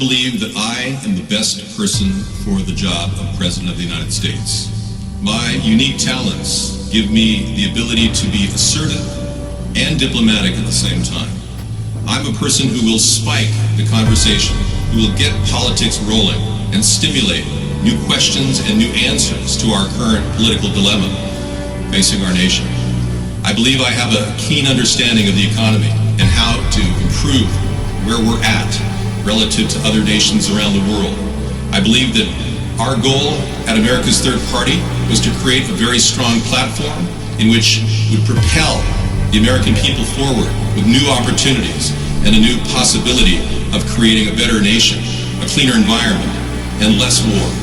believe that I am the best person for the job of President of the United States. My unique talents give me the ability to be assertive and diplomatic at the same time. I'm a person who will spike the conversation, who will get politics rolling and stimulate new questions and new answers to our current political dilemma facing our nation. I believe I have a keen understanding of the economy and how to improve where we're at relative to other nations around the world. I believe that our goal at America's Third Party was to create a very strong platform in which would propel the American people forward with new opportunities and a new possibility of creating a better nation, a cleaner environment, and less war.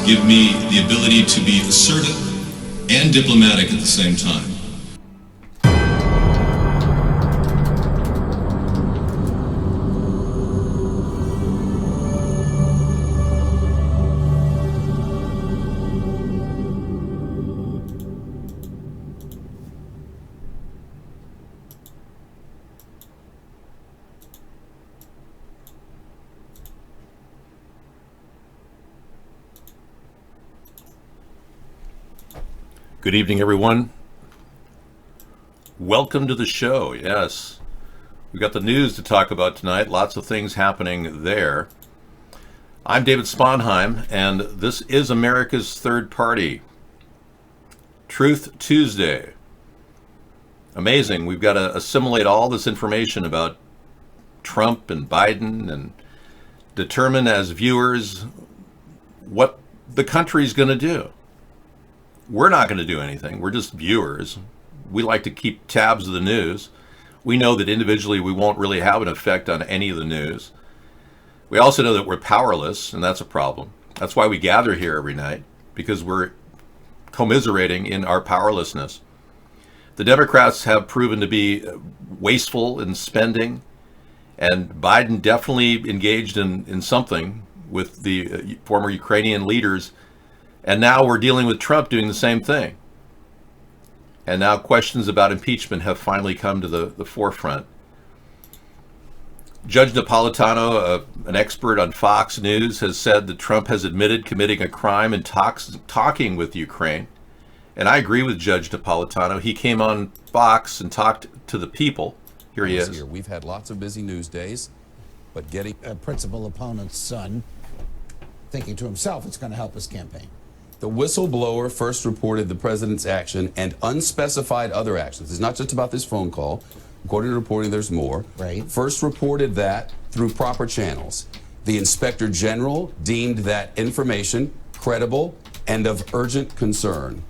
Give me the ability to be assertive and diplomatic at the same time. Good evening, everyone. Welcome to the show. Yes, we got the news to talk about tonight. Lots of things happening there. I'm David Sponheim, and this is America's Third Party. Truth Tuesday. Amazing. We've got to assimilate all this information about Trump and Biden and determine as viewers what the country's going to do. We're not going to do anything. We're just viewers. We like to keep tabs of the news. We know that individually we won't really have an effect on any of the news. We also know that we're powerless, and that's a problem. That's why we gather here every night, because we're commiserating in our powerlessness. The Democrats have proven to be wasteful in spending, and Biden definitely engaged in something with the former Ukrainian leaders. And now we're dealing with Trump doing the same thing. And now questions about impeachment have finally come to the forefront. Judge Napolitano, an expert on Fox News, has said that Trump has admitted committing a crime and talking with Ukraine. And I agree with Judge Napolitano. He came on Fox and talked to the people. Here he is. We've had lots of busy news days, but getting a principal opponent's son thinking to himself it's going to help his campaign. The whistleblower first reported the president's action and unspecified other actions. It's not just about this phone call. According to reporting, there's more. Right. First reported that through proper channels. The Inspector General deemed that information credible and of urgent concern.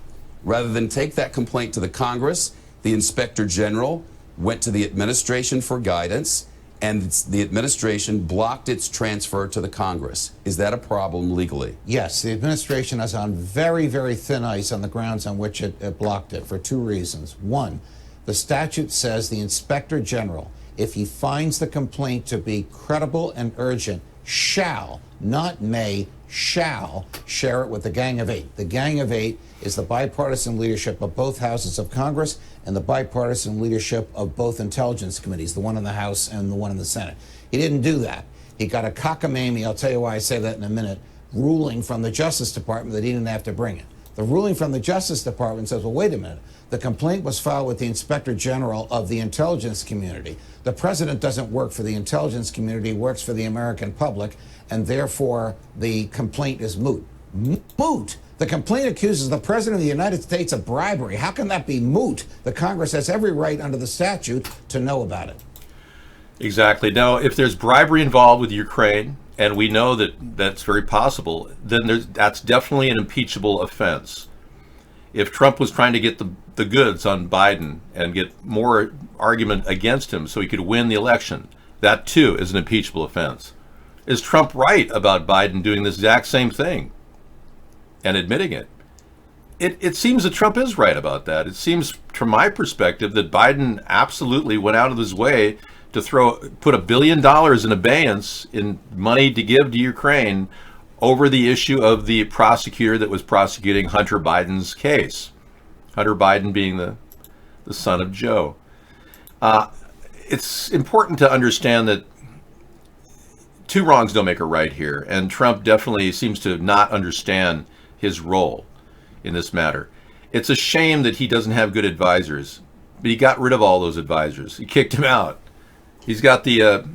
Rather than take that complaint to the Congress, the Inspector General went to the administration for guidance, and the administration blocked its transfer to the Congress. Is that a problem legally? Yes, the administration is on very, very thin ice on the grounds on which it blocked it for two reasons. One, the statute says the Inspector General, if he finds the complaint to be credible and urgent, shall, not may, shall share it with the Gang of Eight. The Gang of Eight is the bipartisan leadership of both houses of Congress and the bipartisan leadership of both intelligence committees, the one in the House and the one in the Senate. He didn't do that. He got a cockamamie, I'll tell you why I say that in a minute, ruling from the Justice Department that he didn't have to bring it. The ruling from the Justice Department says, well, wait a minute. The complaint was filed with the Inspector General of the intelligence community. The president doesn't work for the intelligence community, he works for the American public, and therefore the complaint is moot. Moot! The complaint accuses the president of the United States of bribery. How can that be moot? The Congress has every right under the statute to know about it. Exactly. Now, if there's bribery involved with Ukraine, and we know that that's very possible, then that's definitely an impeachable offense. If Trump was trying to get the goods on Biden and get more argument against him so he could win the election, that too is an impeachable offense. Is Trump right about Biden doing this exact same thing and admitting it? It seems that Trump is right about that. It seems, from my perspective, that Biden absolutely went out of his way to put $1 billion in abeyance in money to give to Ukraine over the issue of the prosecutor that was prosecuting Hunter Biden's case. Hunter Biden being the son of Joe. It's important to understand that two wrongs don't make a right here, and Trump definitely seems to not understand his role in this matter. It's a shame that he doesn't have good advisors, but he got rid of all those advisors. He kicked him out. He's got the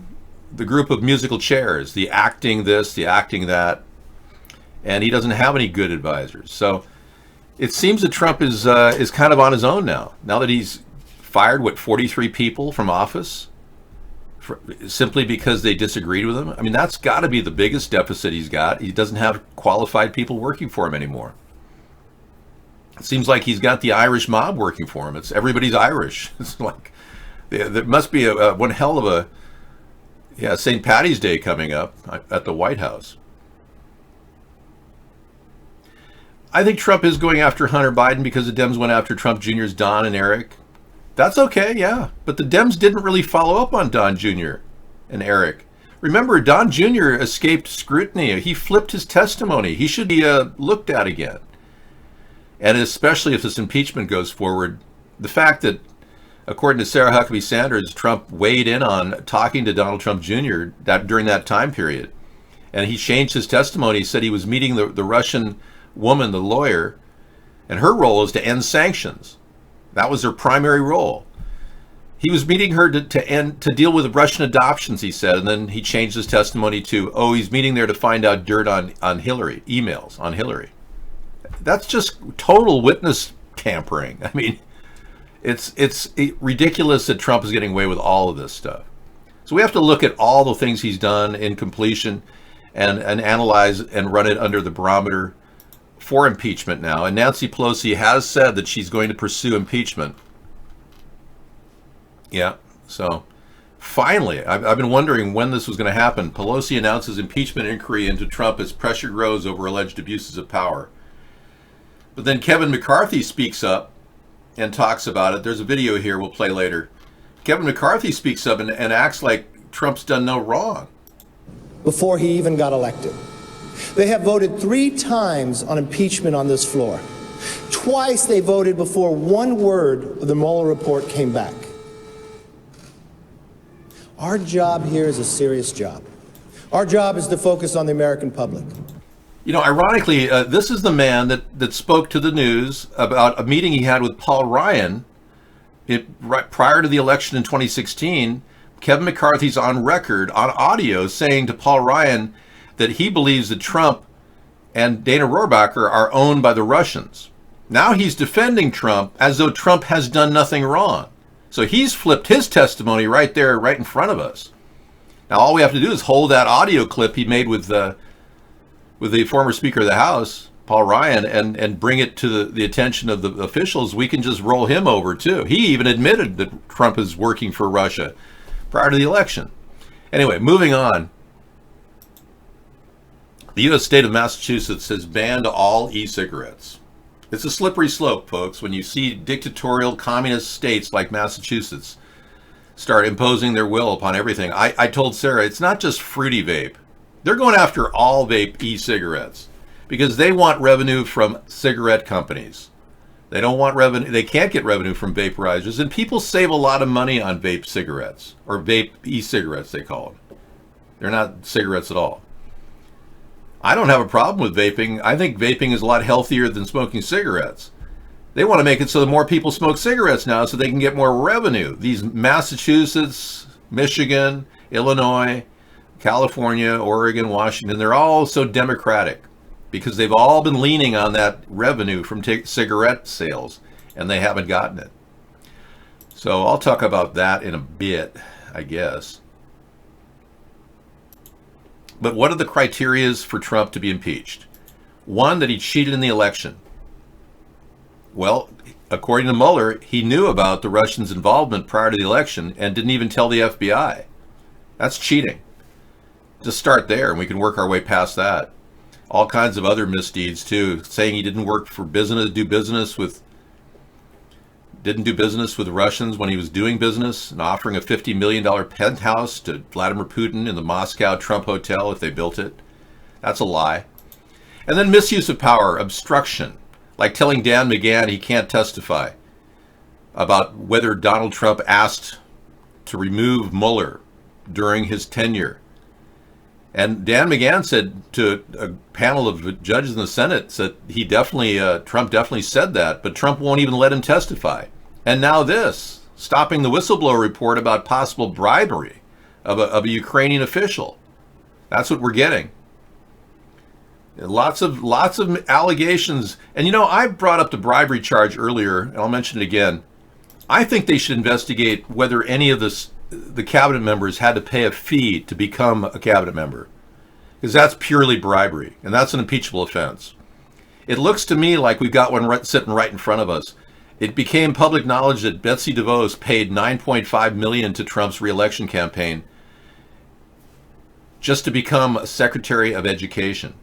group of musical chairs, the acting this, the acting that, and he doesn't have any good advisors. So it seems that Trump is kind of on his own now. Now that he's fired, 43 people from office simply because they disagreed with him. I mean, that's got to be the biggest deficit he's got. He doesn't have qualified people working for him anymore. It seems like he's got the Irish mob working for him. Everybody's Irish. It's like there must be one hell of a St. Paddy's Day coming up at the White House. I think Trump is going after Hunter Biden because the Dems went after Trump Jr.'s Don and Eric. That's okay, yeah. But the Dems didn't really follow up on Don Jr. and Eric. Remember, Don Jr. escaped scrutiny. He flipped his testimony. He should be looked at again. And especially if this impeachment goes forward, the fact that, according to Sarah Huckabee Sanders, Trump weighed in on talking to Donald Trump Jr. during that time period. And he changed his testimony. He said he was meeting the Russian woman, the lawyer, and her role is to end sanctions. That was her primary role. He was meeting her to deal with Russian adoptions, he said, and then he changed his testimony to, he's meeting there to find out dirt on Hillary, emails on Hillary. That's just total witness tampering. I mean, it's ridiculous that Trump is getting away with all of this stuff. So we have to look at all the things he's done in completion and analyze and run it under the barometer for impeachment now. And Nancy Pelosi has said that she's going to pursue impeachment. Yeah, so finally, I've been wondering when this was going to happen. Pelosi announces impeachment inquiry into Trump as pressure grows over alleged abuses of power. But then Kevin McCarthy speaks up and talks about it. There's a video here we'll play later. Kevin McCarthy speaks up and acts like Trump's done no wrong. Before he even got elected. They have voted 3 times on impeachment on this floor. Twice they voted before one word of the Mueller report came back. Our job here is a serious job. Our job is to focus on the American public. You know, ironically, this is the man that spoke to the news about a meeting he had with Paul Ryan prior to the election in 2016. Kevin McCarthy's on record, on audio, saying to Paul Ryan that he believes that Trump and Dana Rohrabacher are owned by the Russians. Now he's defending Trump as though Trump has done nothing wrong. So he's flipped his testimony right there, right in front of us. Now all we have to do is hold that audio clip he made with the former Speaker of the House, Paul Ryan, and bring it to the attention of the officials. We can just roll him over too. He even admitted that Trump is working for Russia prior to the election. Anyway, moving on. The U.S. state of Massachusetts has banned all e-cigarettes. It's a slippery slope, folks, when you see dictatorial communist states like Massachusetts start imposing their will upon everything. I told Sarah, it's not just Fruity Vape. They're going after all vape e-cigarettes because they want revenue from cigarette companies. They don't want revenue. They can't get revenue from vaporizers, and people save a lot of money on vape cigarettes, or vape e-cigarettes they call them. They're not cigarettes at all. I don't have a problem with vaping. I think vaping is a lot healthier than smoking cigarettes. They want to make it so that more people smoke cigarettes now so they can get more revenue. These Massachusetts, Michigan, Illinois, California, Oregon, Washington, they're all so democratic because they've all been leaning on that revenue from cigarette sales, and they haven't gotten it. So I'll talk about that in a bit, I guess. But what are the criterias for Trump to be impeached? One, that he cheated in the election. Well, according to Mueller, he knew about the Russians' involvement prior to the election and didn't even tell the FBI. That's cheating. Just start there, and we can work our way past that. All kinds of other misdeeds too, saying he didn't work for business, didn't do business with the Russians when he was doing business, and offering a $50 million penthouse to Vladimir Putin in the Moscow Trump Hotel if they built it. That's a lie. And then misuse of power, obstruction, like telling Dan McGahn he can't testify about whether Donald Trump asked to remove Mueller during his tenure. And Dan McGahn said to a panel of judges in the Senate that he definitely, Trump definitely said that, but Trump won't even let him testify. And now this, stopping the whistleblower report about possible bribery of a Ukrainian official. That's what we're getting. Lots of allegations. And you know, I brought up the bribery charge earlier, and I'll mention it again. I think they should investigate whether any of the cabinet members had to pay a fee to become a cabinet member, because that's purely bribery, and that's an impeachable offense. It looks to me like we've got one sitting right in front of us. It became public knowledge that Betsy DeVos paid $9.5 million to Trump's reelection campaign just to become a Secretary of Education.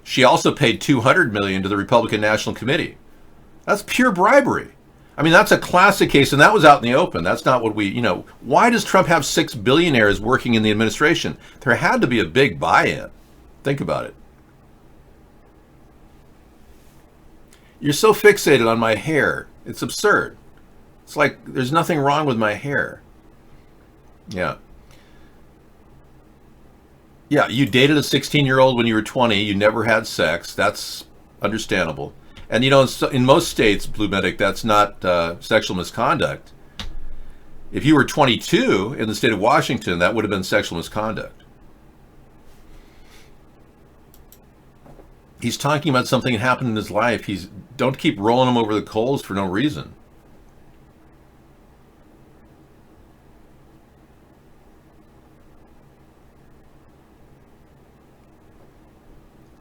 She also paid $200 million to the Republican National Committee. That's pure bribery. I mean, that's a classic case, and that was out in the open. That's not what we, why does Trump have 6 billionaires working in the administration? There had to be a big buy-in. Think about it. You're so fixated on my hair. It's absurd. It's like there's nothing wrong with my hair. Yeah. Yeah, you dated a 16-year-old when you were 20. You never had sex. That's understandable. And in most states, Blue Medic, that's not sexual misconduct. If you were 22 in the state of Washington, that would have been sexual misconduct. He's talking about something that happened in his life. Don't keep rolling him over the coals for no reason.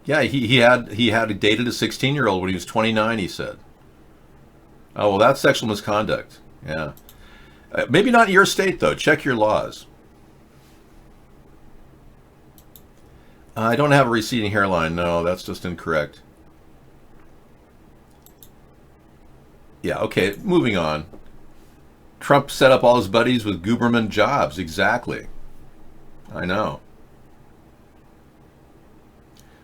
Yeah, he had dated a 16-year-old when he was 29, he said. Oh, well, that's sexual misconduct. Yeah. Maybe not in your state, though. Check your laws. I don't have a receding hairline. No, that's just incorrect. Yeah, okay, moving on. Trump set up all his buddies with Guberman jobs. Exactly. I know.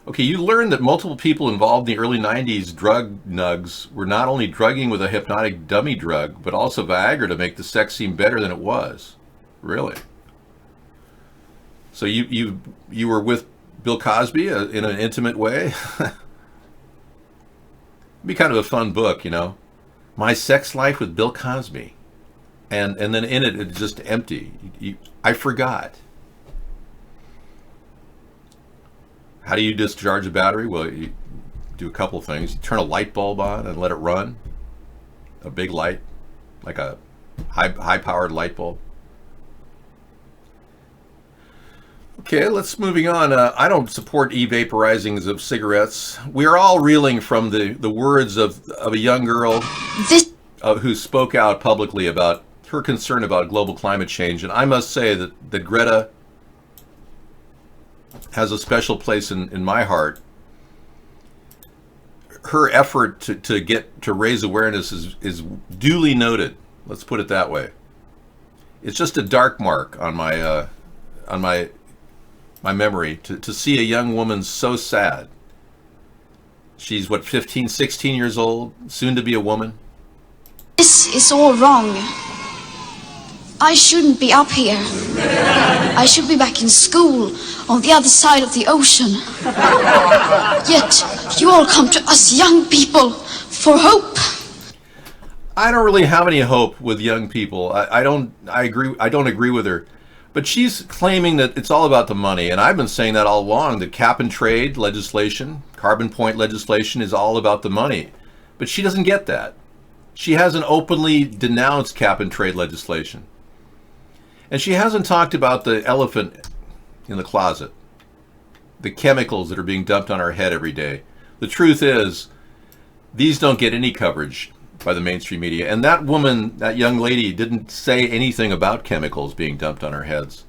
Okay, you learned that multiple people involved in the early 90s drug nugs were not only drugging with a hypnotic dummy drug, but also Viagra to make the sex seem better than it was. Really? So you were with Bill Cosby in an intimate way? It'd be kind of a fun book, My Sex Life with Bill Cosby. And then in it, it's just empty. I forgot. How do you discharge a battery? Well, you do a couple of things. You turn a light bulb on and let it run. A big light, like a high-powered light bulb. Okay, let's moving on. I don't support e-vaporizings of cigarettes. We are all reeling from the words of a young girl who spoke out publicly about her concern about global climate change. And I must say that Greta has a special place in my heart. Her effort to raise awareness is duly noted. Let's put it that way. It's just a dark mark on my my memory, to see a young woman so sad. She's, what, 15, 16 years old, soon to be a woman? This is all wrong. I shouldn't be up here. I should be back in school on the other side of the ocean. Yet, you all come to us young people for hope. I don't really have any hope with young people. I don't agree with her. But she's claiming that it's all about the money, and I've been saying that all along. The cap and trade legislation, carbon point legislation, is all about the money. But she doesn't get that. She hasn't openly denounced cap and trade legislation. And she hasn't talked about the elephant in the closet, the chemicals that are being dumped on our head every day. The truth is, these don't get any coverage by the mainstream media. And that woman, that young lady, didn't say anything about chemicals being dumped on our heads.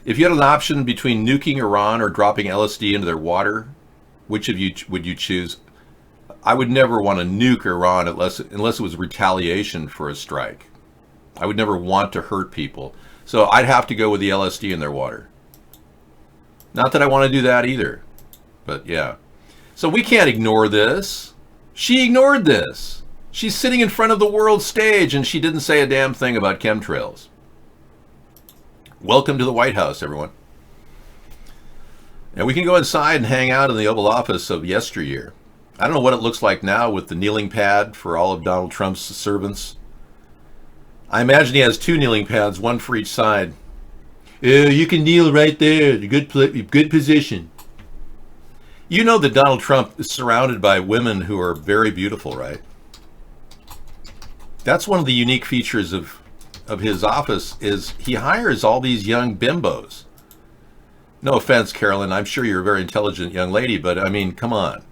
If you had an option between nuking Iran or dropping LSD into their water, which of you would you choose? I would never want to nuke Iran unless it was retaliation for a strike. I would never want to hurt people. So I'd have to go with the LSD in their water. Not that I want to do that either, but yeah. So we can't ignore this. She ignored this. She's sitting in front of the world stage and she didn't say a damn thing about chemtrails. Welcome to the White House, everyone. And we can go inside and hang out in the Oval Office of yesteryear. I don't know what it looks like now with the kneeling pad for all of Donald Trump's servants. I imagine he has 2 kneeling pads, one for each side. You can kneel right there, good position. You know that Donald Trump is surrounded by women who are very beautiful, right? That's one of the unique features of his office, is he hires all these young bimbos. No offense, Carolyn, I'm sure you're a very intelligent young lady, but I mean, come on.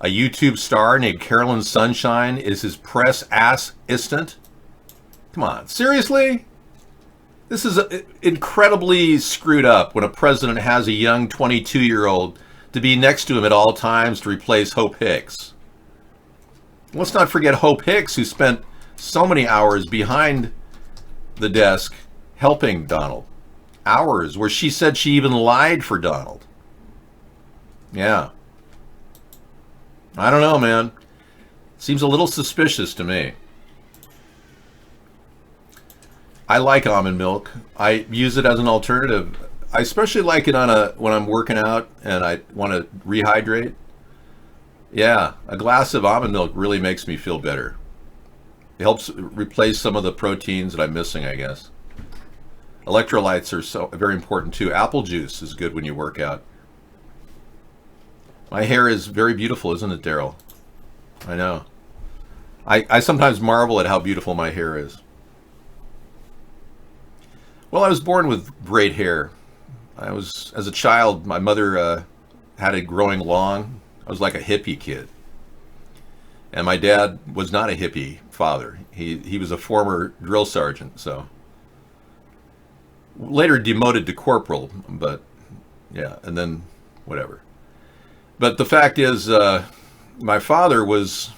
A YouTube star named Carolyn Sunshine is his press assistant? Come on, seriously? This is incredibly screwed up when a president has a young 22-year-old to be next to him at all times to replace Hope Hicks. Let's not forget Hope Hicks, who spent so many hours behind the desk helping Donald. Hours where she said she even lied for Donald. Yeah. I don't know, man. Seems a little suspicious to me. I like almond milk. I use it as an alternative. I especially like it when I'm working out and I want to rehydrate. Yeah, a glass of almond milk really makes me feel better. It helps replace some of the proteins that I'm missing, I guess. Electrolytes are very important too. Apple juice is good when you work out. My hair is very beautiful, isn't it, Daryl? I know. I sometimes marvel at how beautiful my hair is. Well, I was born with great hair. As a child, my mother had it growing long. I was like a hippie kid. And my dad was not a hippie father. He was a former drill sergeant, so. Later demoted to corporal, but yeah, and then whatever. But the fact is, my father was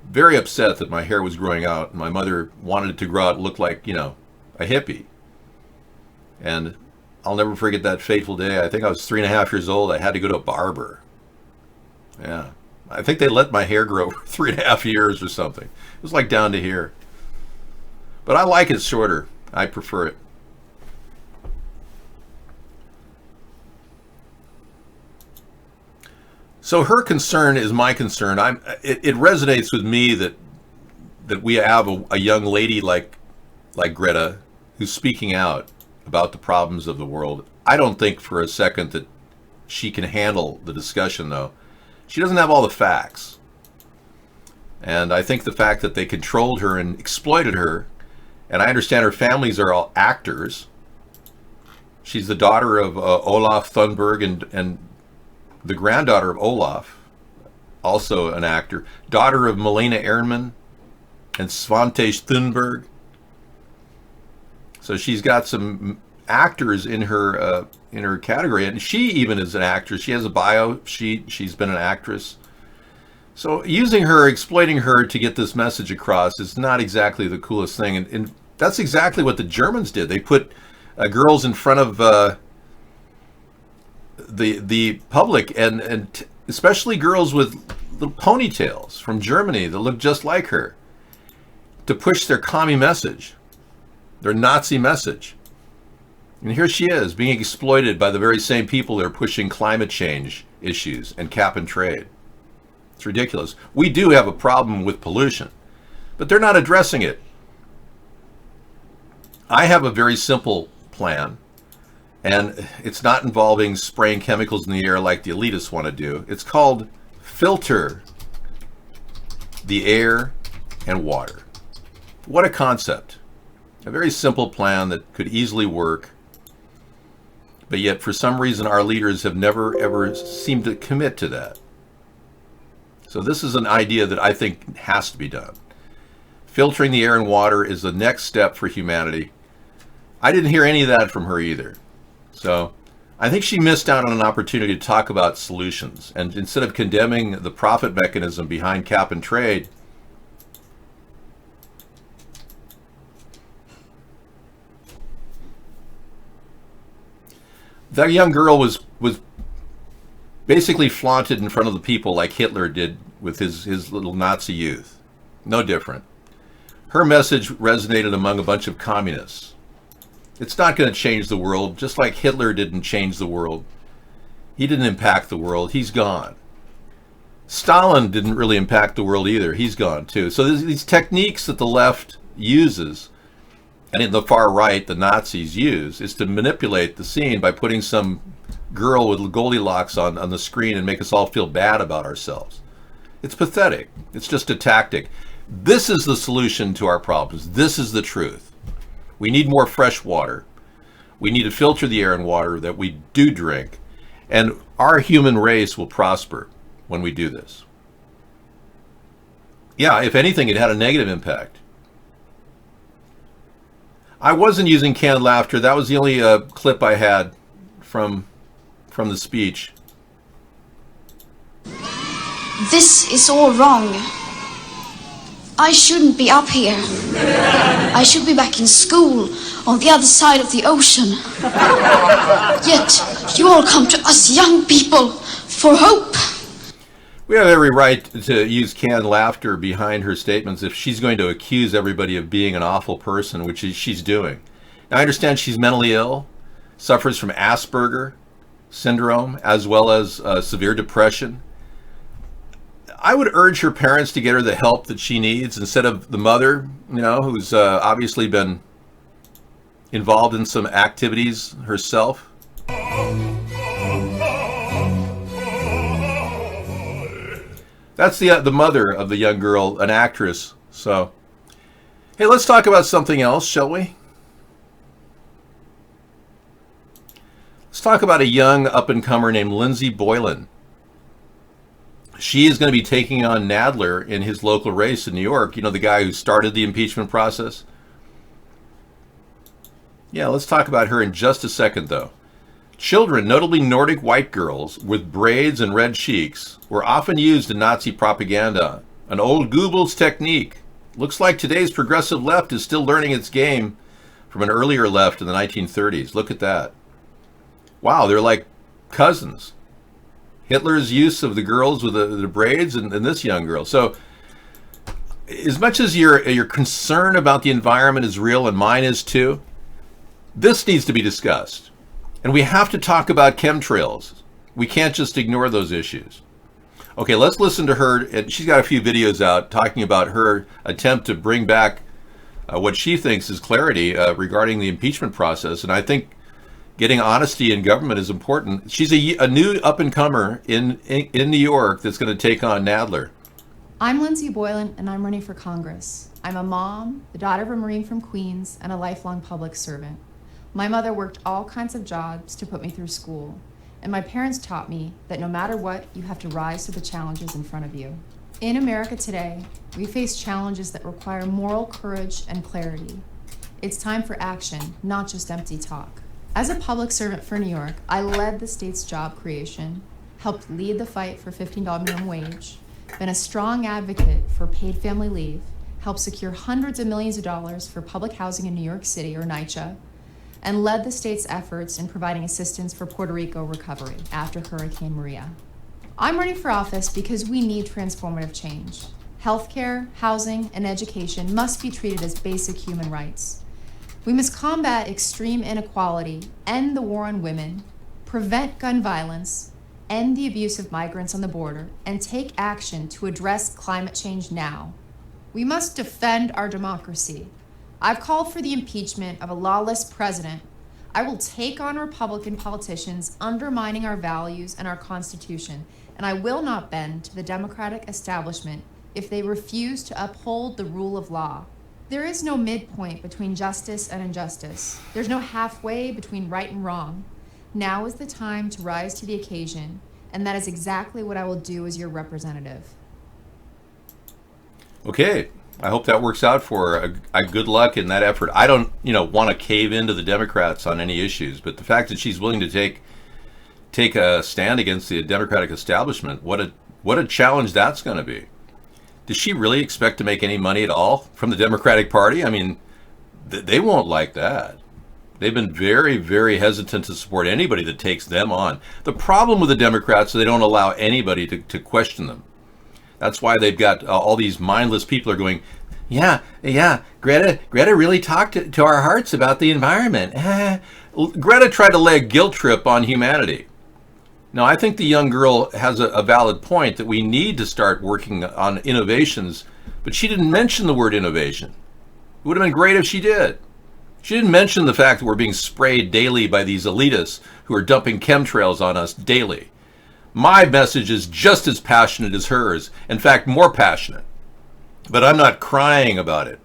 very upset that my hair was growing out. My mother wanted it to grow out and look like, a hippie. And I'll never forget that fateful day. I think I was 3.5 years old. I had to go to a barber. Yeah. I think they let my hair grow for 3.5 years or something. It was like down to here. But I like it shorter. I prefer it. So her concern is my concern. It resonates with me that we have a young lady like Greta who's speaking out about the problems of the world. I don't think for a second that she can handle the discussion, though. She doesn't have all the facts. And I think the fact that they controlled her and exploited her, and I understand her families are all actors. She's the daughter of Olaf Thunberg and the granddaughter of Olaf, also an actor, daughter of Milena Ehrenman and Svante Thunberg. So she's got some actors in her category, and she even is an actress. She has a bio sheet. She's been an actress. So using her, exploiting her to get this message across is not exactly the coolest thing. And that's exactly what the Germans did. They put girls in front of the public, and especially girls with little ponytails from Germany that look just like her, to push their commie message, their Nazi message. And here she is being exploited by the very same people that are pushing climate change issues and cap and trade. It's ridiculous. We do have a problem with pollution, but they're not addressing it. I have a very simple plan, and it's not involving spraying chemicals in the air like the elitists want to do. It's called filter the air and water. What a concept. A very simple plan that could easily work, but yet for some reason our leaders have never ever seemed to commit to that. So this is an idea that I think has to be done. Filtering the air and water is the next step for humanity. I didn't hear any of that from her either. So I think she missed out on an opportunity to talk about solutions. And instead of condemning the profit mechanism behind cap and trade, that young girl was basically flaunted in front of the people like Hitler did with his little Nazi youth. No different. Her message resonated among a bunch of communists. It's not going to change the world, just like Hitler didn't change the world. He didn't impact the world. He's gone. Stalin didn't really impact the world either. He's gone too. So these techniques that the left uses, and in the far right, the Nazis use, is to manipulate the scene by putting some girl with Goldilocks on the screen and make us all feel bad about ourselves. It's pathetic. It's just a tactic. This is the solution to our problems. This is the truth. We need more fresh water. We need to filter the air and water that we do drink. And our human race will prosper when we do this. Yeah, if anything, it had a negative impact. I wasn't using canned laughter. That was the only clip I had from the speech. This is all wrong. I shouldn't be up here. I should be back in school on the other side of the ocean. Yet you all come to us young people for hope. We have every right to use canned laughter behind her statements if she's going to accuse everybody of being an awful person, which she's doing. Now, I understand she's mentally ill, suffers from Asperger syndrome, as well as severe depression. I would urge her parents to get her the help that she needs instead of the mother, who's obviously been involved in some activities herself. That's the mother of the young girl, an actress. So, hey, let's talk about something else, shall we? Let's talk about a young up-and-comer named Lindsey Boylan. She is going to be taking on Nadler in his local race in New York. You know, the guy who started the impeachment process? Yeah, let's talk about her in just a second, though. Children, notably Nordic white girls with braids and red cheeks, were often used in Nazi propaganda. An old Goebbels technique. Looks like today's progressive left is still learning its game from an earlier left in the 1930s. Look at that. Wow, they're like cousins. Hitler's use of the girls with the braids and this young girl. So as much as your concern about the environment is real, and mine is too, this needs to be discussed. And we have to talk about chemtrails. We can't just ignore those issues. Okay, let's listen to her. And she's got a few videos out talking about her attempt to bring back what she thinks is clarity regarding the impeachment process. And I think getting honesty in government is important. She's a new up-and-comer in New York that's going to take on Nadler. I'm Lindsey Boylan, and I'm running for Congress. I'm a mom, the daughter of a Marine from Queens, and a lifelong public servant. My mother worked all kinds of jobs to put me through school, and my parents taught me that no matter what, you have to rise to the challenges in front of you. In America today, we face challenges that require moral courage and clarity. It's time for action, not just empty talk. As a public servant for New York, I led the state's job creation, helped lead the fight for $15 minimum wage, been a strong advocate for paid family leave, helped secure hundreds of millions of dollars for public housing in New York City, or NYCHA, and led the state's efforts in providing assistance for Puerto Rico recovery after Hurricane Maria. I'm running for office because we need transformative change. Healthcare, housing, and education must be treated as basic human rights. We must combat extreme inequality, end the war on women, prevent gun violence, end the abuse of migrants on the border, and take action to address climate change now. We must defend our democracy. I've called for the impeachment of a lawless president. I will take on Republican politicians undermining our values and our Constitution, and I will not bend to the Democratic establishment if they refuse to uphold the rule of law. There is no midpoint between justice and injustice. There's no halfway between right and wrong. Now is the time to rise to the occasion, and that is exactly what I will do as your representative. Okay, I hope that works out for her. Good luck in that effort. I don't, want to cave into the Democrats on any issues, but the fact that she's willing to take a stand against the Democratic establishment, what a challenge that's going to be. Does she really expect to make any money at all from the Democratic Party? I mean, they won't like that. They've been very, very hesitant to support anybody that takes them on. The problem with the Democrats is they don't allow anybody to question them. That's why they've got all these mindless people are going, yeah, Greta really talked to our hearts about the environment. Greta tried to lay a guilt trip on humanity. Now, I think the young girl has a valid point that we need to start working on innovations, but she didn't mention the word innovation. It would have been great if she did. She didn't mention the fact that we're being sprayed daily by these elitists who are dumping chemtrails on us daily. My message is just as passionate as hers, in fact, more passionate. But I'm not crying about it.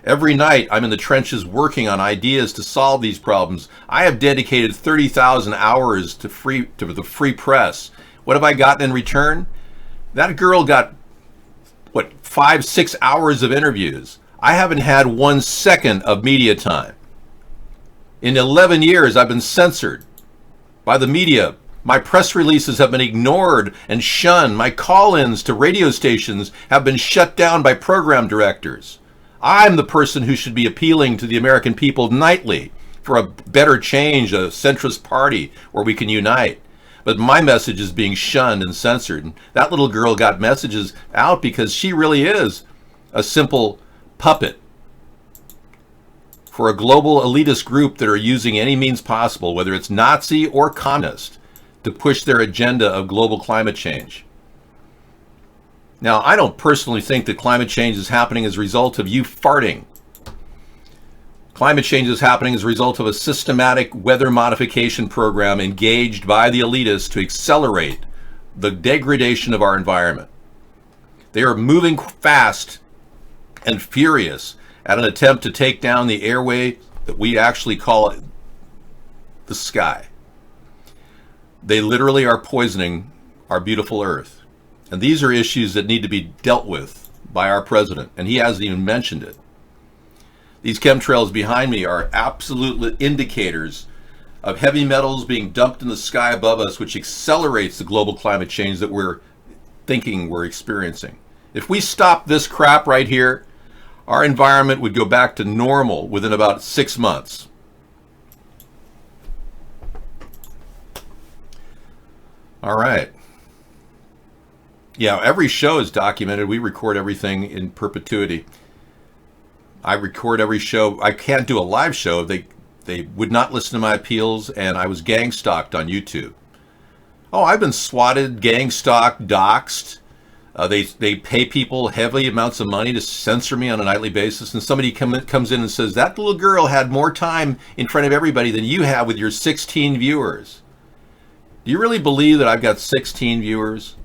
Every night I'm in the trenches working on ideas to solve these problems. I have dedicated 30,000 hours to the free press. What have I gotten in return? That girl got, 5-6 hours of interviews. I haven't had 1 second of media time. In 11 years, I've been censored by the media. My press releases have been ignored and shunned. My call-ins to radio stations have been shut down by program directors. I'm the person who should be appealing to the American people nightly for a better change, a centrist party where we can unite. But my message is being shunned and censored. And that little girl got messages out because she really is a simple puppet for a global elitist group that are using any means possible, whether it's Nazi or communist, to push their agenda of global climate change. Now, I don't personally think that climate change is happening as a result of you farting. Climate change is happening as a result of a systematic weather modification program engaged by the elitists to accelerate the degradation of our environment. They are moving fast and furious at an attempt to take down the airway that we actually call it the sky. They literally are poisoning our beautiful earth. And these are issues that need to be dealt with by our president, and he hasn't even mentioned it. These chemtrails behind me are absolute indicators of heavy metals being dumped in the sky above us, which accelerates the global climate change that we're thinking we're experiencing. If we stop this crap right here, our environment would go back to normal within about 6 months. All right. Yeah, every show is documented. We record everything in perpetuity. I record every show. I can't do a live show. They would not listen to my appeals, and I was gang stalked on YouTube. Oh, I've been swatted, gang stalked, doxxed. They pay people heavy amounts of money to censor me on a nightly basis, and somebody comes in and says, that little girl had more time in front of everybody than you have with your 16 viewers. Do you really believe that I've got 16 viewers?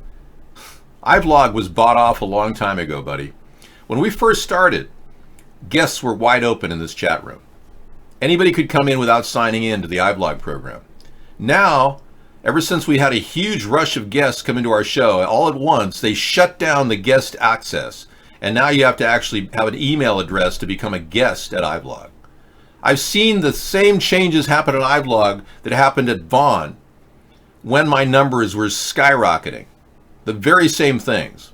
iVlog was bought off a long time ago, buddy. When we first started, guests were wide open in this chat room. Anybody could come in without signing in to the iVlog program. Now, ever since we had a huge rush of guests come into our show, all at once, they shut down the guest access. And now you have to actually have an email address to become a guest at iVlog. I've seen the same changes happen at iVlog that happened at Vaughn when my numbers were skyrocketing. The very same things.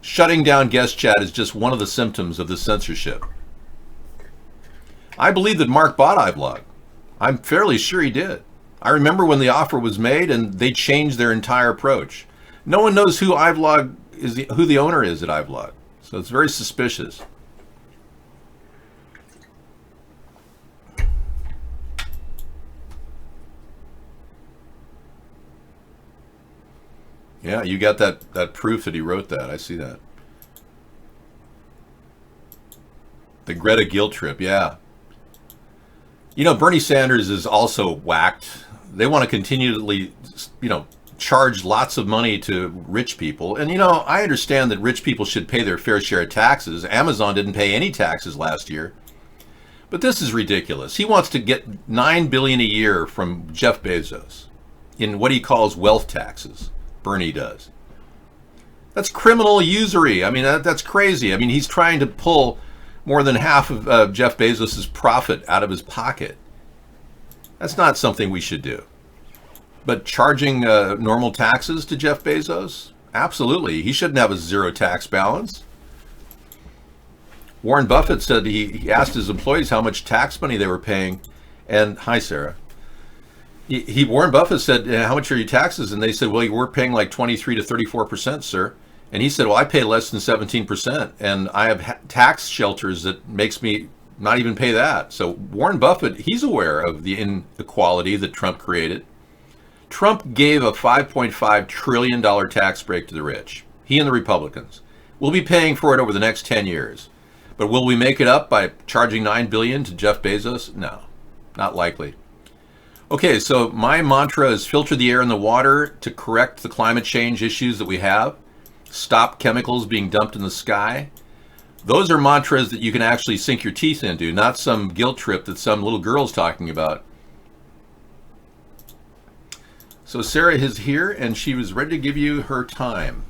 Shutting down guest chat is just one of the symptoms of the censorship. I believe that Mark bought iVlog. I'm fairly sure he did. I remember when the offer was made and they changed their entire approach. No one knows who iVlog is, who the owner is at iVlog. So it's very suspicious. Yeah, you got that proof that he wrote that. I see that. The Greta guilt trip, yeah. You know, Bernie Sanders is also whacked. They want to continually, charge lots of money to rich people. And, I understand that rich people should pay their fair share of taxes. Amazon didn't pay any taxes last year. But this is ridiculous. He wants to get $9 billion a year from Jeff Bezos in what he calls wealth taxes. Bernie does. That's criminal usury. I mean, that's crazy. I mean, he's trying to pull more than half of Jeff Bezos' profit out of his pocket. That's not something we should do. But charging normal taxes to Jeff Bezos? Absolutely. He shouldn't have a zero tax balance. Warren Buffett said he asked his employees how much tax money they were paying. And, hi, Sarah. Warren Buffett said, how much are your taxes? And they said, well, we're paying like 23 to 34%, sir. And he said, well, I pay less than 17%. And I have tax shelters that makes me not even pay that. So Warren Buffett, he's aware of the inequality that Trump created. Trump gave a $5.5 trillion tax break to the rich. He and the Republicans. We'll be paying for it over the next 10 years. But will we make it up by charging $9 billion to Jeff Bezos? No, not likely. Okay, so my mantra is filter the air and the water to correct the climate change issues that we have. Stop chemicals being dumped in the sky. Those are mantras that you can actually sink your teeth into, not some guilt trip that some little girl's talking about. So Sarah is here and she was ready to give you her time.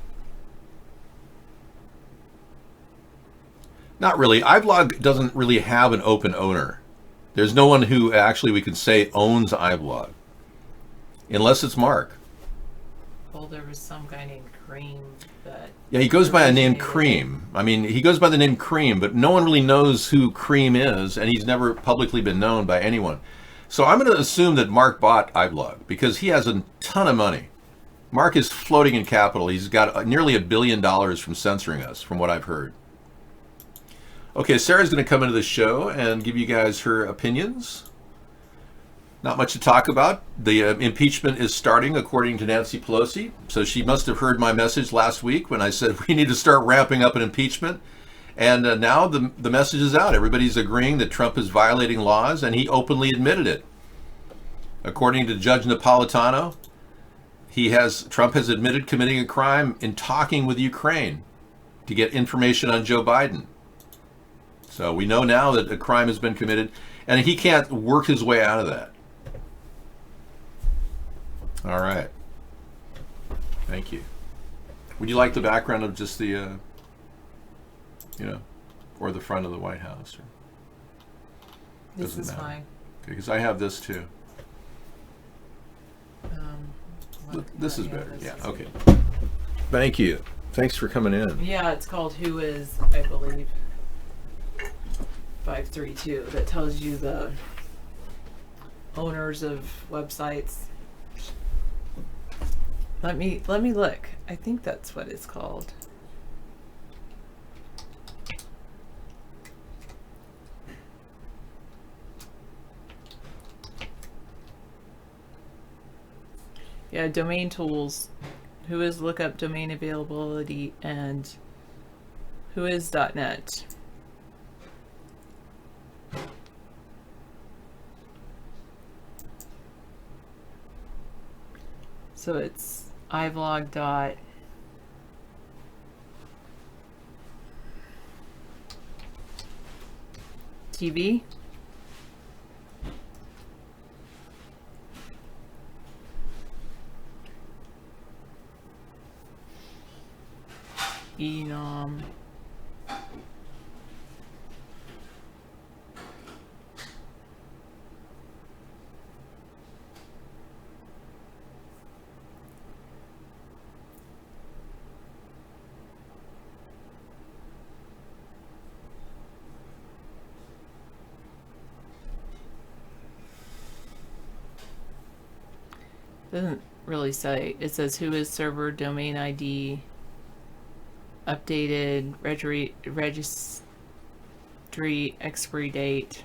Not really. iVlog doesn't really have an open owner. There's no one who actually we can say owns iVlog. Unless it's Mark. Well, there was some guy named Cream that... Yeah, he goes by a name Cream. I mean, he goes by the name Cream, but no one really knows who Cream is, and he's never publicly been known by anyone. So I'm going to assume that Mark bought iVlog because he has a ton of money. Mark is floating in capital. He's got nearly $1 billion from censoring us, from what I've heard. Okay, Sarah's going to come into the show and give you guys her opinions. Not much to talk about. The impeachment is starting, according to Nancy Pelosi. So she must have heard my message last week when I said we need to start ramping up an impeachment. And now the message is out. Everybody's agreeing that Trump is violating laws, and he openly admitted it. According to Judge Napolitano, Trump has admitted committing a crime in talking with Ukraine to get information on Joe Biden. So we know now that a crime has been committed, and he can't work his way out of that. All right. Thank you. Would you like the background of just the, or the front of the White House? Or This is fine. Okay, because I have this too. This is better. Yeah, okay. Thank you. Thanks for coming in. Yeah, it's called Who Is, I believe. 532 that tells you the owners of websites. Let me look. I think that's what it's called. Yeah, domain tools. Who is lookup domain availability and whois.net. So it's ivlog.tv. Enom. Doesn't really say. It says who is server, domain ID, updated, registry expiry date,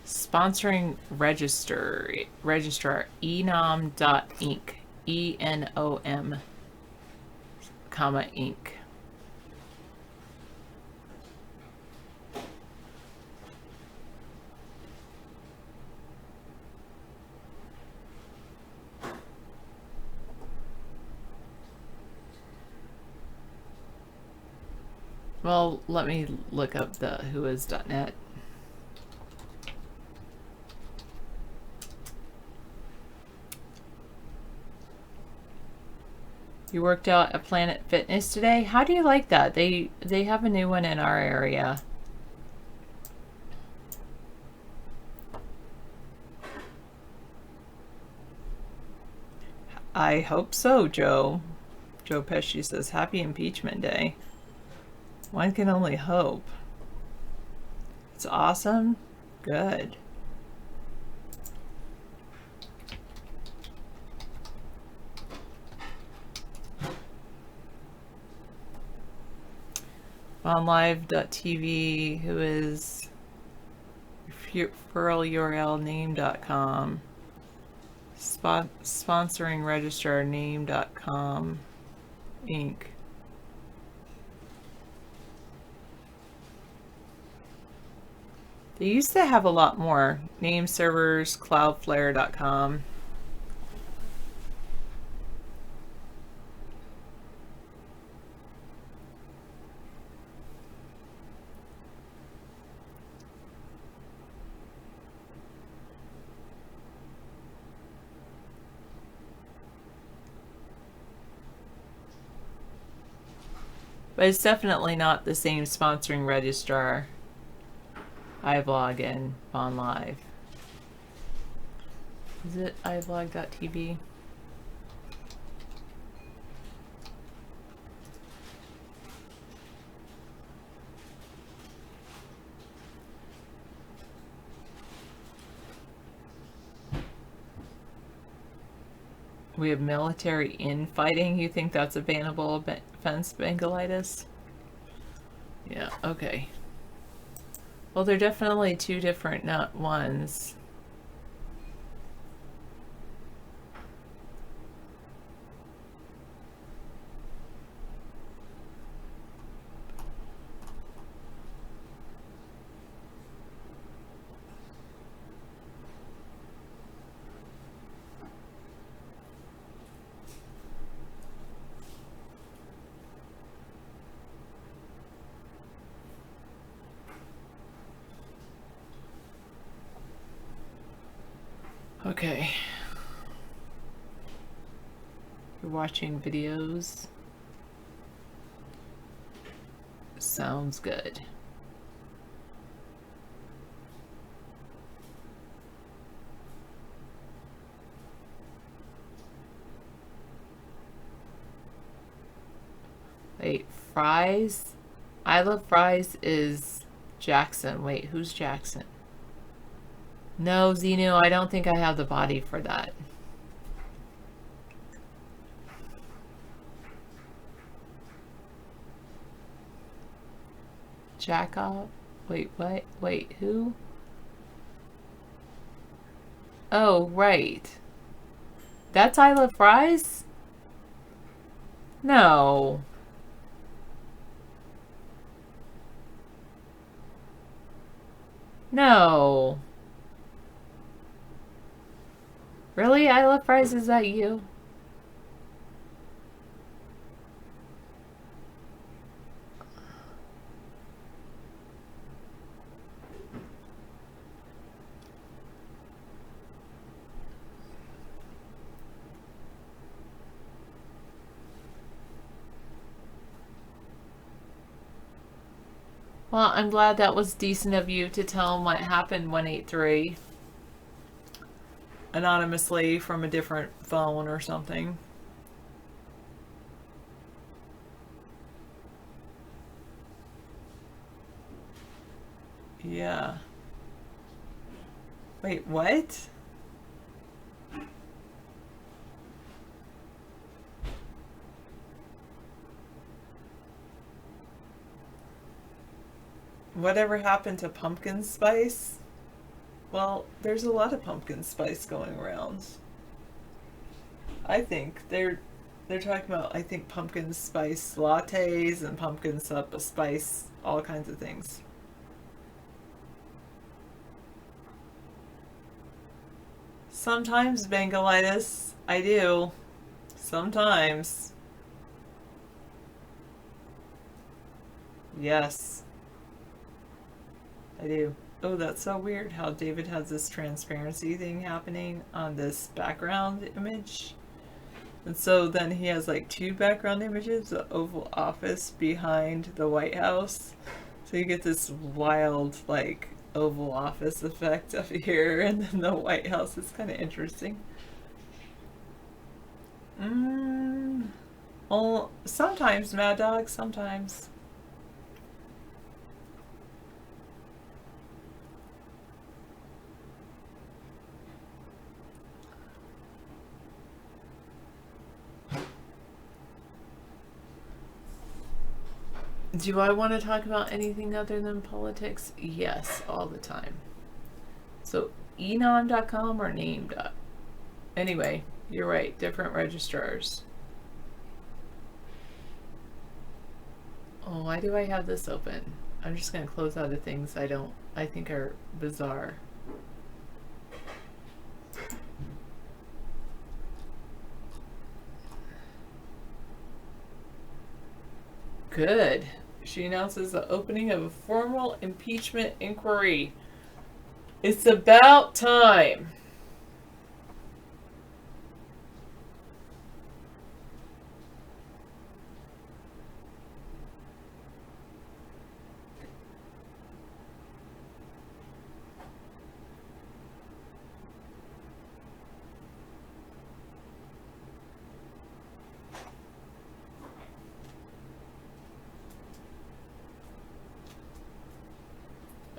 sponsoring registrar enom.inc, ENOM, comma Inc. Well, let me look up the whois.net. You worked out at Planet Fitness today? How do you like that? They have a new one in our area. I hope so, Joe. Joe Pesci says, Happy Impeachment Day. One can only hope. It's awesome. Good. OnLive.tv, who is referral URL name.com. Sponsoring registrar name.com Inc. They used to have a lot more. Name servers, cloudflare.com. But it's definitely not the same sponsoring registrar. iVlog and OnLive. Is it iVlog.tv? We have military infighting. You think that's a bannable offense, Bengalitis? Yeah, okay. Well, they're definitely two different ones. Okay. You're watching videos. Sounds good. Wait, Fries? I Love Fries is Jackson. Wait, who's Jackson? No, Xenu, I don't think I have the body for that. Jacob? Wait, what? Wait, who? Oh, right. That's I Love Fries? No. No. Really? I Love Fries, is that you? Well, I'm glad that was decent of you to tell him what happened, 183. Anonymously from a different phone or something. Yeah. Wait, what? whatever happened to pumpkin spice? Well, there's a lot of pumpkin spice going around. I think they're talking about, I think, pumpkin spice lattes and pumpkin spice, all kinds of things. Sometimes, Bangalitis, I do. Sometimes. Yes. I do. Oh, that's so weird how David has this transparency thing happening on this background image. And so then he has like two background images, the Oval Office behind the White House. So you get this wild, like, Oval Office effect up here, and then the White House is kind of interesting. Oh, sometimes, Mad Dog, sometimes. Do I want to talk about anything other than politics? Yes, all the time. So, enon.com or name. Anyway, you're right, different registrars. Oh, why do I have this open? I'm just going to close out the things I think are bizarre. Good. She announces the opening of a formal impeachment inquiry. It's about time.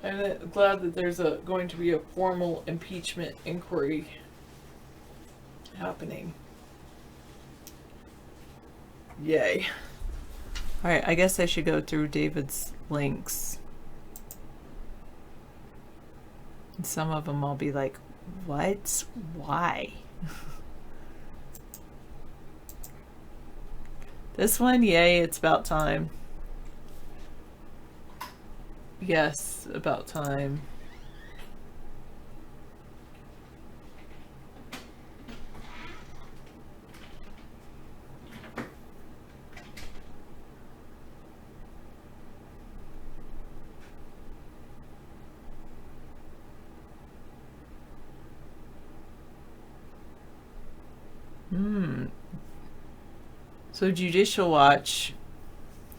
I'm glad that there's going to be a formal impeachment inquiry happening. Yay. Alright, I guess I should go through David's links. And some of them I'll be like, what? Why? This one, yay, it's about time. Yes, about time. So Judicial Watch,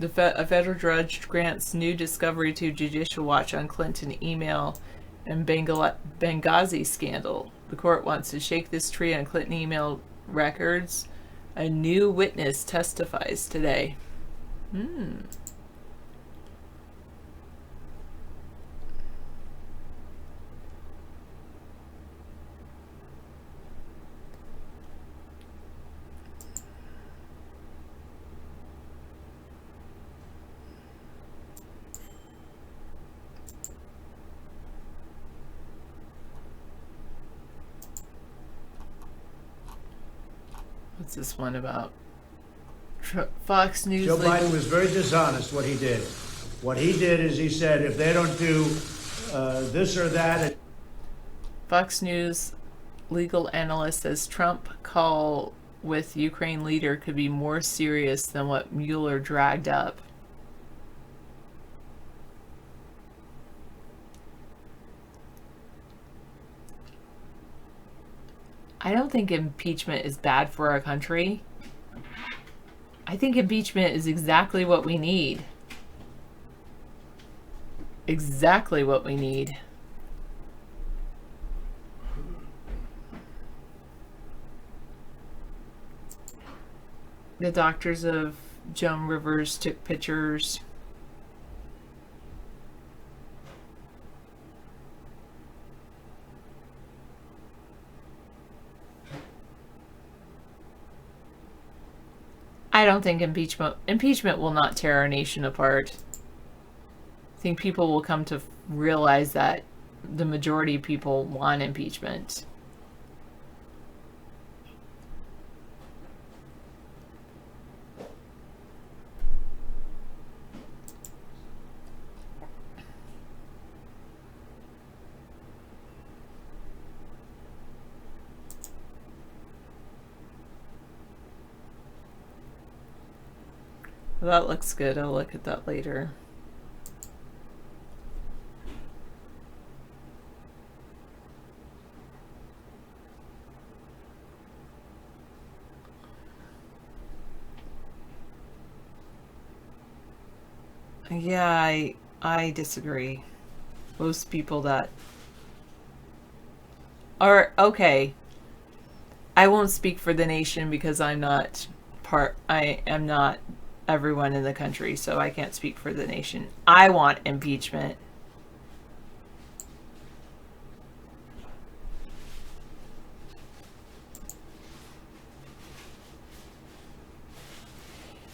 a federal judge grants new discovery to Judicial Watch on Clinton email and Benghazi scandal. The court wants to shake this tree on Clinton email records. A new witness testifies today. What's this one about? Fox News. Joe Biden was very dishonest what he did. What he did is he said, if they don't do this or that. Fox News legal analyst says Trump call with Ukraine leader could be more serious than what Mueller dragged up. I don't think impeachment is bad for our country. I think impeachment is exactly what we need. Exactly what we need. The doctors of Joan Rivers took pictures. I don't think impeachment will not tear our nation apart. I think people will come to realize that the majority of people want impeachment. Well, that looks good. I'll look at that later. Yeah, I disagree. Most people that are okay. I won't speak for the nation because I am not everyone in the country, so I can't speak for the nation. I want impeachment.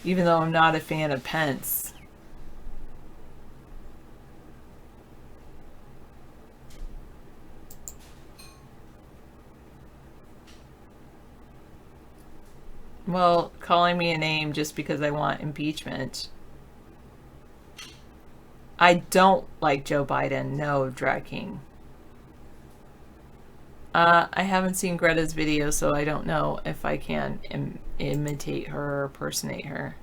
Even though I'm not a fan of Pence. Well, calling me a name just because I want impeachment. I don't like Joe Biden. No, Drag King. I haven't seen Greta's video, so I don't know if I can imitate her or personate her.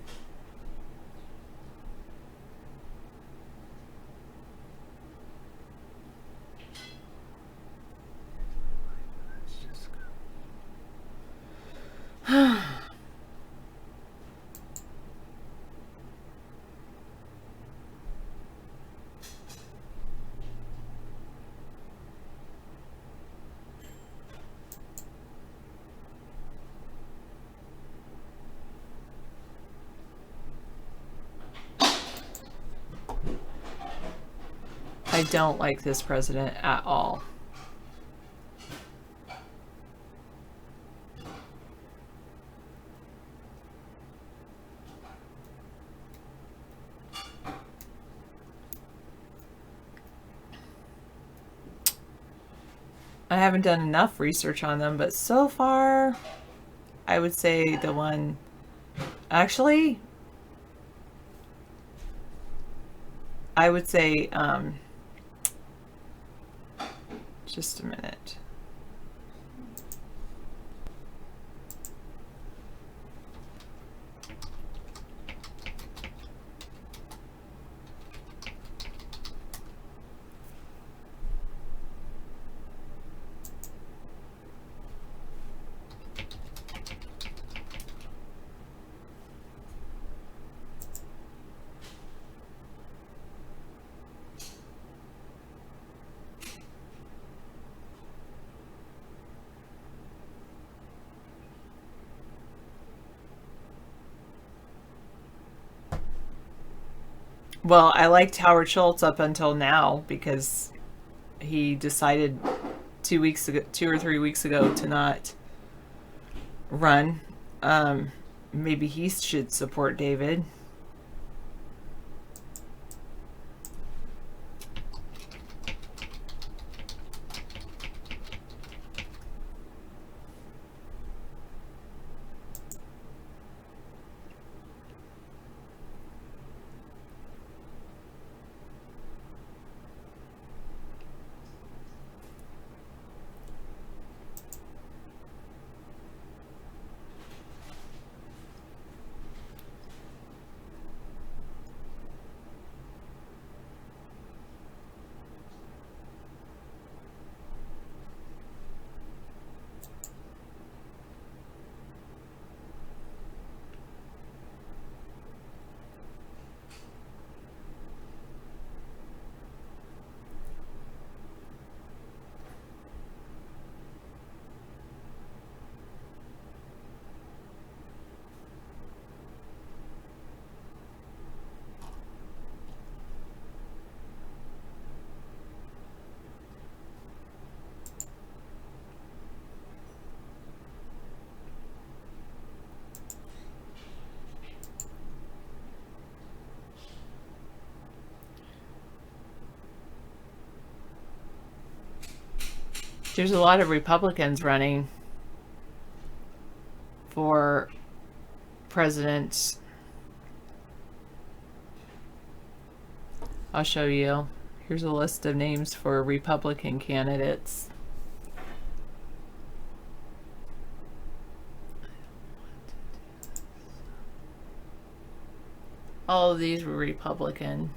I don't like this president at all. I haven't done enough research on them, but so far, I would say the one... Actually, I would say... just a minute. Well, I liked Howard Schultz up until now because he decided 2 or 3 weeks ago to not run. Maybe he should support David. There's a lot of Republicans running for president. I'll show you. Here's a list of names for Republican candidates. All of these were Republican.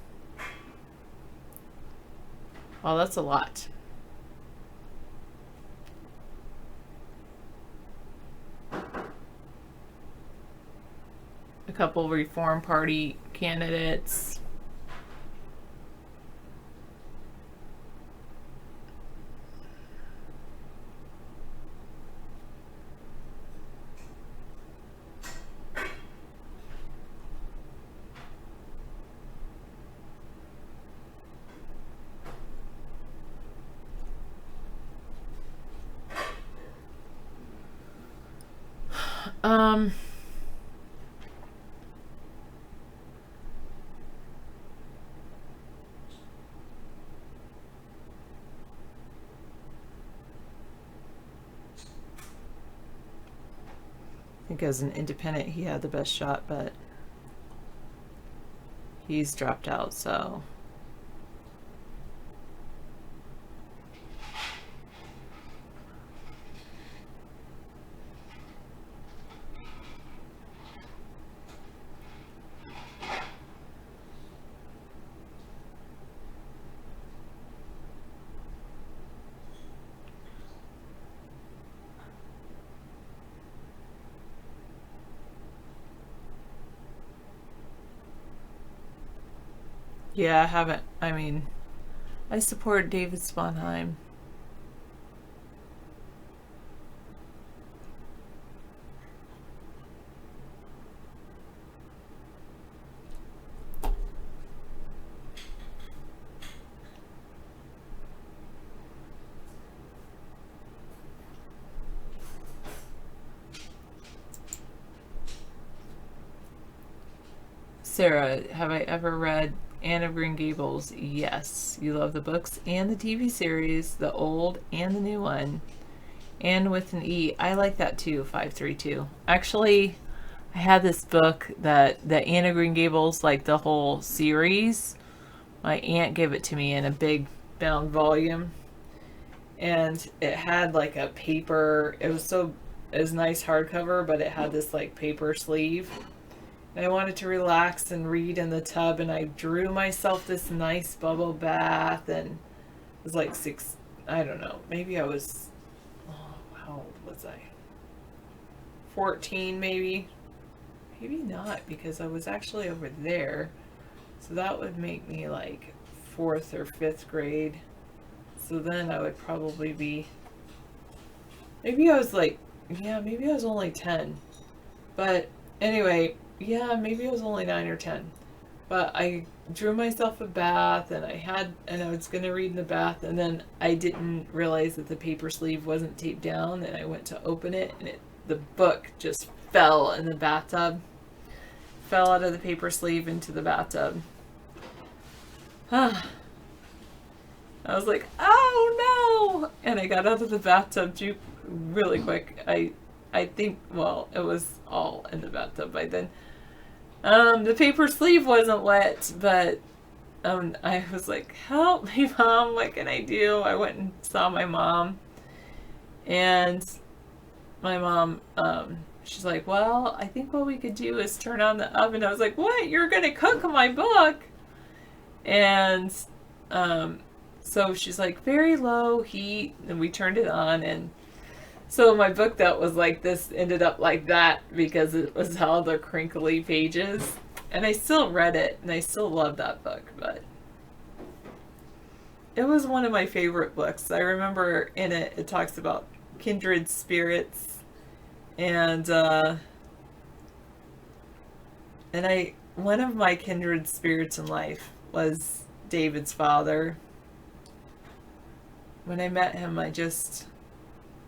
Well, that's a lot. A couple Reform Party candidates. I think as an independent he had the best shot, but he's dropped out, so yeah, I haven't. I mean, I support David Sponheim. Sarah, have I ever read Anne of Green Gables? Yes. You love the books and the TV series, the old and the new one. And with an E. I like that too, 532. Actually, I had this book that Anne of Green Gables, like the whole series. My aunt gave it to me in a big bound volume. And it had like a paper, it was nice hardcover, but it had this like paper sleeve. I wanted to relax and read in the tub, and I drew myself this nice bubble bath, and it was like I don't know, maybe I was, how old was I? 14 maybe? Maybe not, because I was actually over there. So that would make me like 4th or 5th grade. So then I would probably be, maybe I was like, yeah, maybe I was only 10. But anyway, yeah, maybe I was only 9 or 10. But I drew myself a bath, and I was going to read in the bath, and then I didn't realize that the paper sleeve wasn't taped down, and I went to open it, and the book just fell in the bathtub. Fell out of the paper sleeve into the bathtub. I was like, oh no! And I got out of the bathtub really quick. I think, well, it was all in the bathtub by then. The paper sleeve wasn't wet, but I was like, help me, Mom, what can I do? I went and saw my mom, and my mom, she's like, well, I think what we could do is turn on the oven. I was like, what? You're going to cook my book? And so she's like, very low heat, and we turned it on, and so my book that was like this ended up like that because it was all the crinkly pages. And I still read it, and I still love that book, but it was one of my favorite books. I remember in it, it talks about kindred spirits, and one of my kindred spirits in life was David's father. When I met him,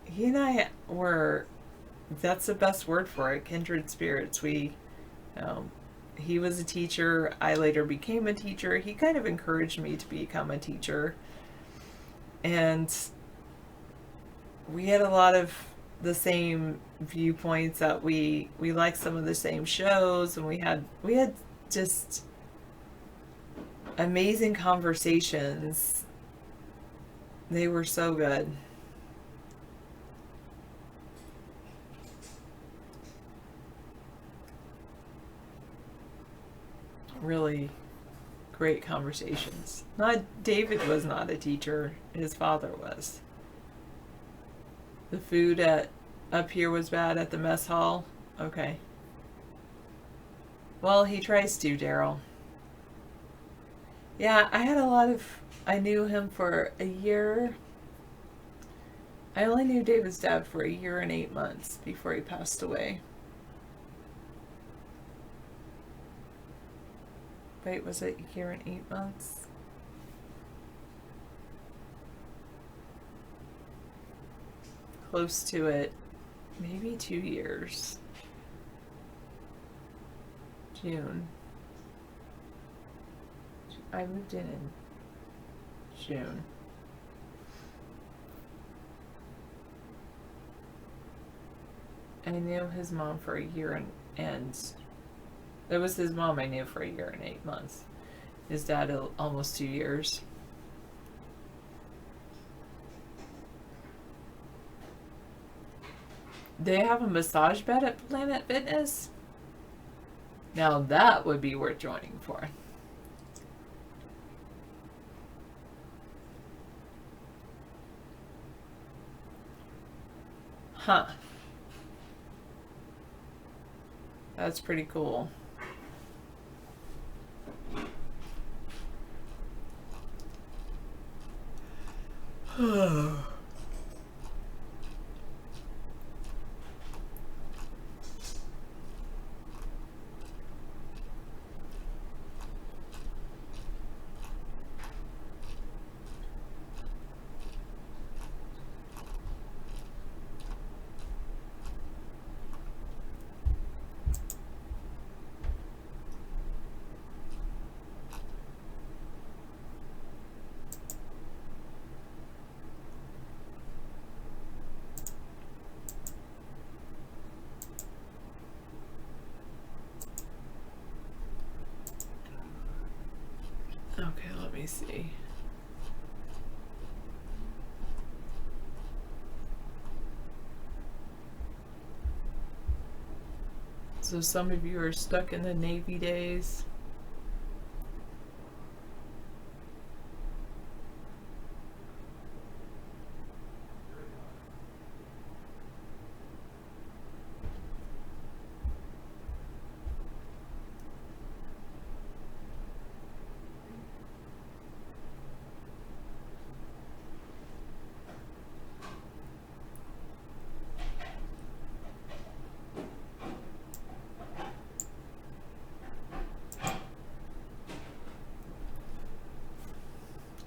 he and I were, that's the best word for it, kindred spirits. He was a teacher. I later became a teacher. He kind of encouraged me to become a teacher. And we had a lot of the same viewpoints, that we liked some of the same shows, and we had just amazing conversations. They were so good. Really great conversations. David was not a teacher, his father was. The food up here was bad at the mess hall. Okay. Well, he tries to, Daryl. Yeah, I knew him for a year. I only knew David's dad for a year and 8 months before he passed away. Wait, was it a year and 8 months? Close to it. Maybe 2 years. June. I moved in June. I knew his mom for a year and it was his mom I knew for a year and 8 months. His dad almost 2 years. They have a massage bed at Planet Fitness? Now that would be worth joining for. Huh. That's pretty cool. Okay, let me see. So some of you are stuck in the Navy days.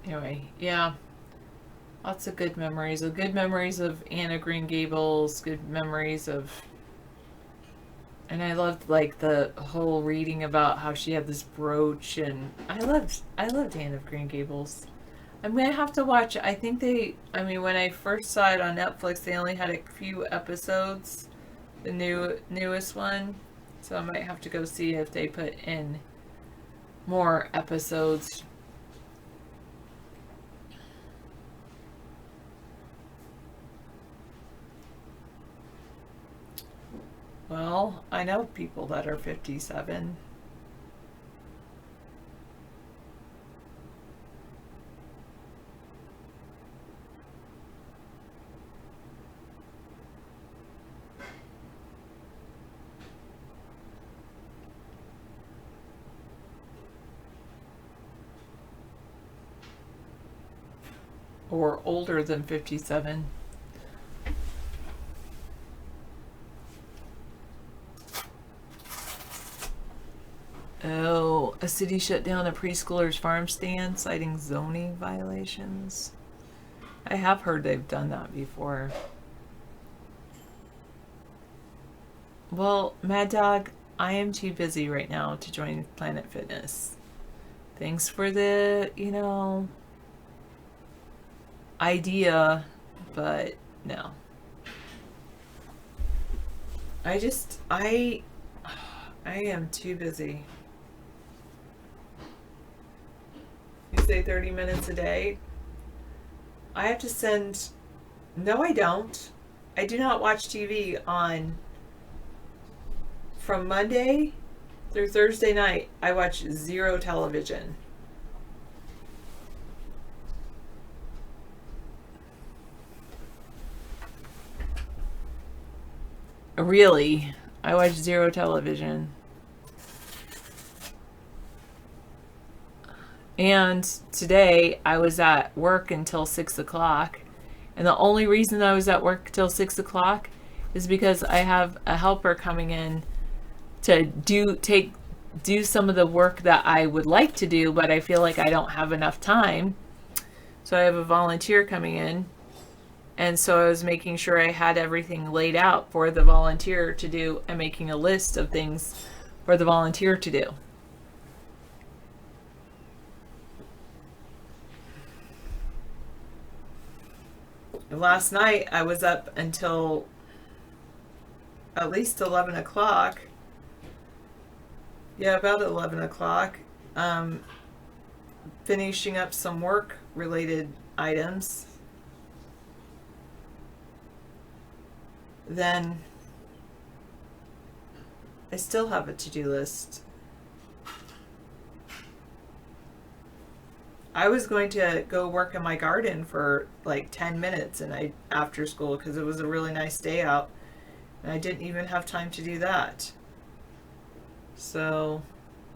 Anyway, yeah, lots of good memories. Good memories of Anne of Green Gables. Good memories of, and I loved like the whole reading about how she had this brooch, and I loved Anne of Green Gables. I'm gonna have to watch. I think when I first saw it on Netflix, they only had a few episodes, the newest one, so I might have to go see if they put in more episodes. Well, I know people that are 57. Or older than 57. Oh, a city shut down a preschooler's farm stand, citing zoning violations. I have heard they've done that before. Well, Mad Dog, I am too busy right now to join Planet Fitness. Thanks for the, idea, but No. I am too busy. You say 30 minutes a day? I have to send... No, I don't. I do not watch TV from Monday through Thursday night. I watch zero television. Really, I watch zero television. And today I was at work until 6 o'clock. And the only reason I was at work till 6 o'clock is because I have a helper coming in to do some of the work that I would like to do, but I feel like I don't have enough time. So I have a volunteer coming in. And so I was making sure I had everything laid out for the volunteer to do and making a list of things for the volunteer to do. Last night I was up until at least 11 o'clock. Yeah, about 11 o'clock. Finishing up some work related items. Then I still have a to-do list. I was going to go work in my garden for like 10 minutes after school because it was a really nice day out, and I didn't even have time to do that. So,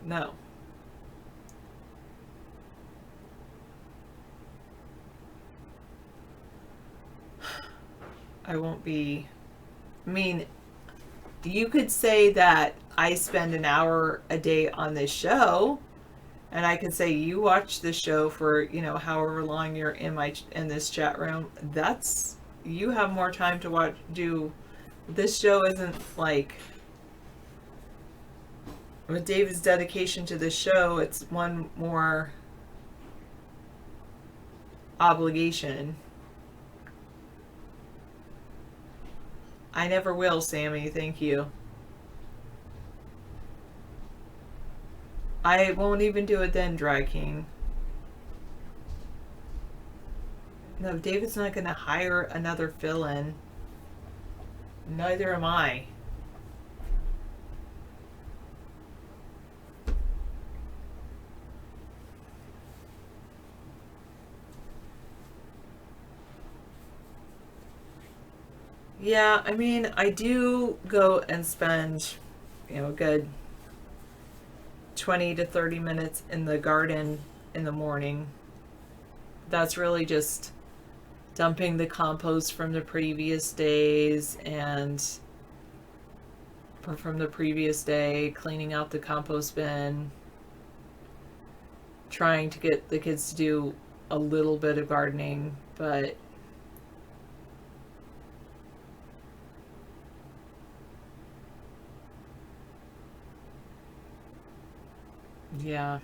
no. I won't be... I mean, you could say that I spend an hour a day on this show, and I could say you watch the show for, however long you're in this chat room. That's, you have more time to do. This show isn't like, with David's dedication to this show, it's one more obligation. I never will, Sammy. Thank you. I won't even do it then, Dry King. No, David's not going to hire another fill-in. Neither am I. Yeah, I mean, I do go and spend, a good 20 to 30 minutes in the garden in the morning. That's really just dumping the compost from the previous days and from the previous day, cleaning out the compost bin, trying to get the kids to do a little bit of gardening, but yeah.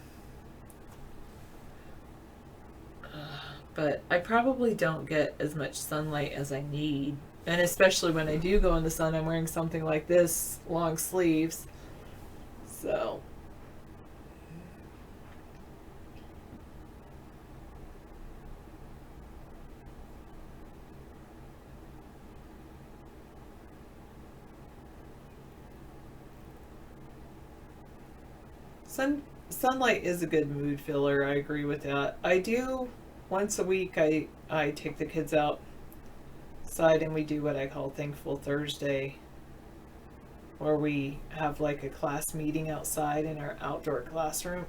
But I probably don't get as much sunlight as I need. And especially when I do go in the sun, I'm wearing something like this, long sleeves. So. Sunlight is a good mood filler. I agree with that. I do once a week. I take the kids outside and we do what I call Thankful Thursday, where we have like a class meeting outside in our outdoor classroom.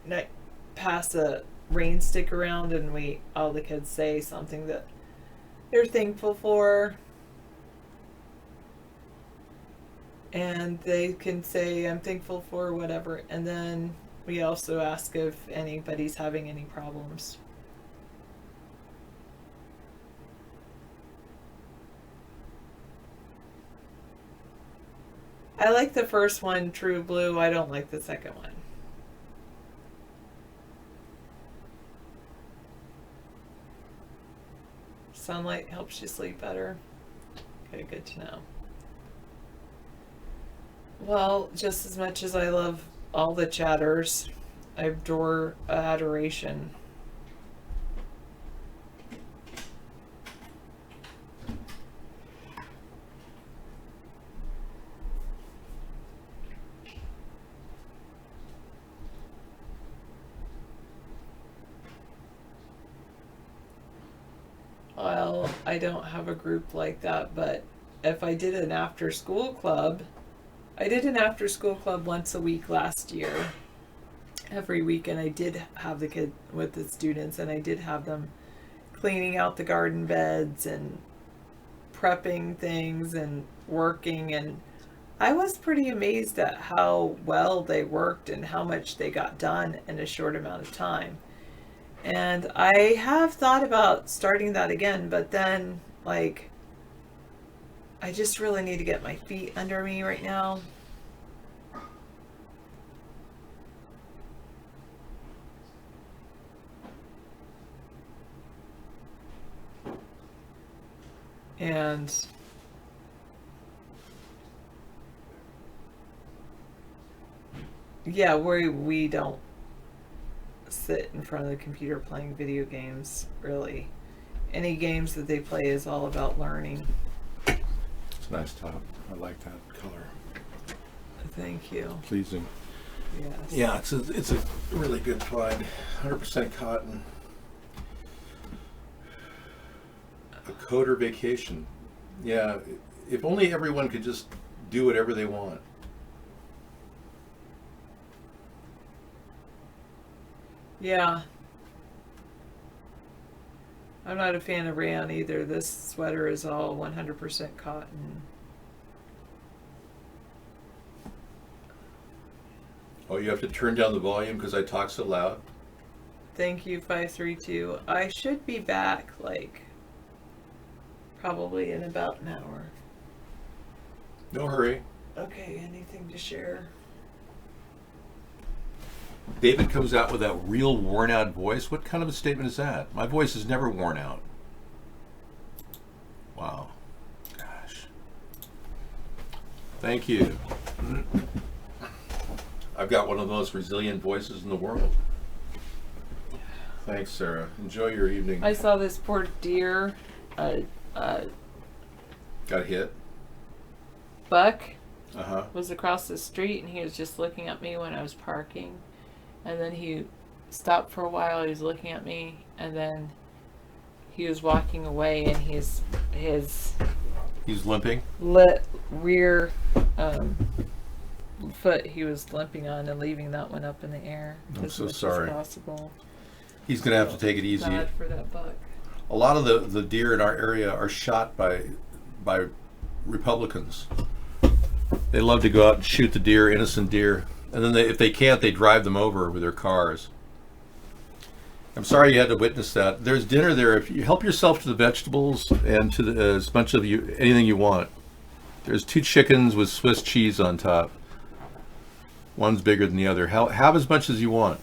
And I pass a rain stick around and all the kids say something that they're thankful for. And they can say, I'm thankful for whatever. And then we also ask if anybody's having any problems. I like the first one, True Blue. I don't like the second one. sunlight helps you sleep better. Okay, good to know. Well, just as much as I love all the chatters, I adore adoration. Well, I don't have a group like that, but if I did an after school club, I did an after school club once a week last year. Every weekend I did have the kid with the students, and I did have them cleaning out the garden beds and prepping things and working, and I was pretty amazed at how well they worked and how much they got done in a short amount of time. And I have thought about starting that again, but then, like, I just really need to get my feet under me right now. And yeah, we don't sit in front of the computer playing video games, really. Any games that they play is all about learning. It's a nice top. I like that color. Thank you. Pleasing. Yes. Yeah, it's a really good twine. 100% cotton. A coder vacation. Yeah, if only everyone could just do whatever they want. Yeah. I'm not a fan of rayon either. This sweater is all 100% cotton. Oh, you have to turn down the volume because I talk so loud? Thank you, 532. I should be back, like, probably in about an hour. No hurry. Okay, anything to share? David comes out with that real worn out voice. What kind of a statement is that? My voice is never worn out. Wow. Gosh. Thank you. I've got one of the most resilient voices in the world. Thanks, Sarah. Enjoy your evening. I saw this poor deer, Got hit? buck, Uh-huh. was across the street, and he was just looking at me when I was parking. And then he stopped for a while, he was looking at me, and then he was walking away, and his He's limping? rear foot he was limping on and leaving that one up in the air. I'm as so much as sorry. possible. He's going to have to take it easy. Bad for that buck. A lot of the deer in our area are shot by Republicans. They love to go out and shoot the deer, innocent deer, and then if they can't, they drive them over with their cars. I'm sorry you had to witness that. There's dinner there. If you help yourself to the vegetables and to as much of anything you want. There's 2 chickens with Swiss cheese on top. One's bigger than the other. Have as much as you want.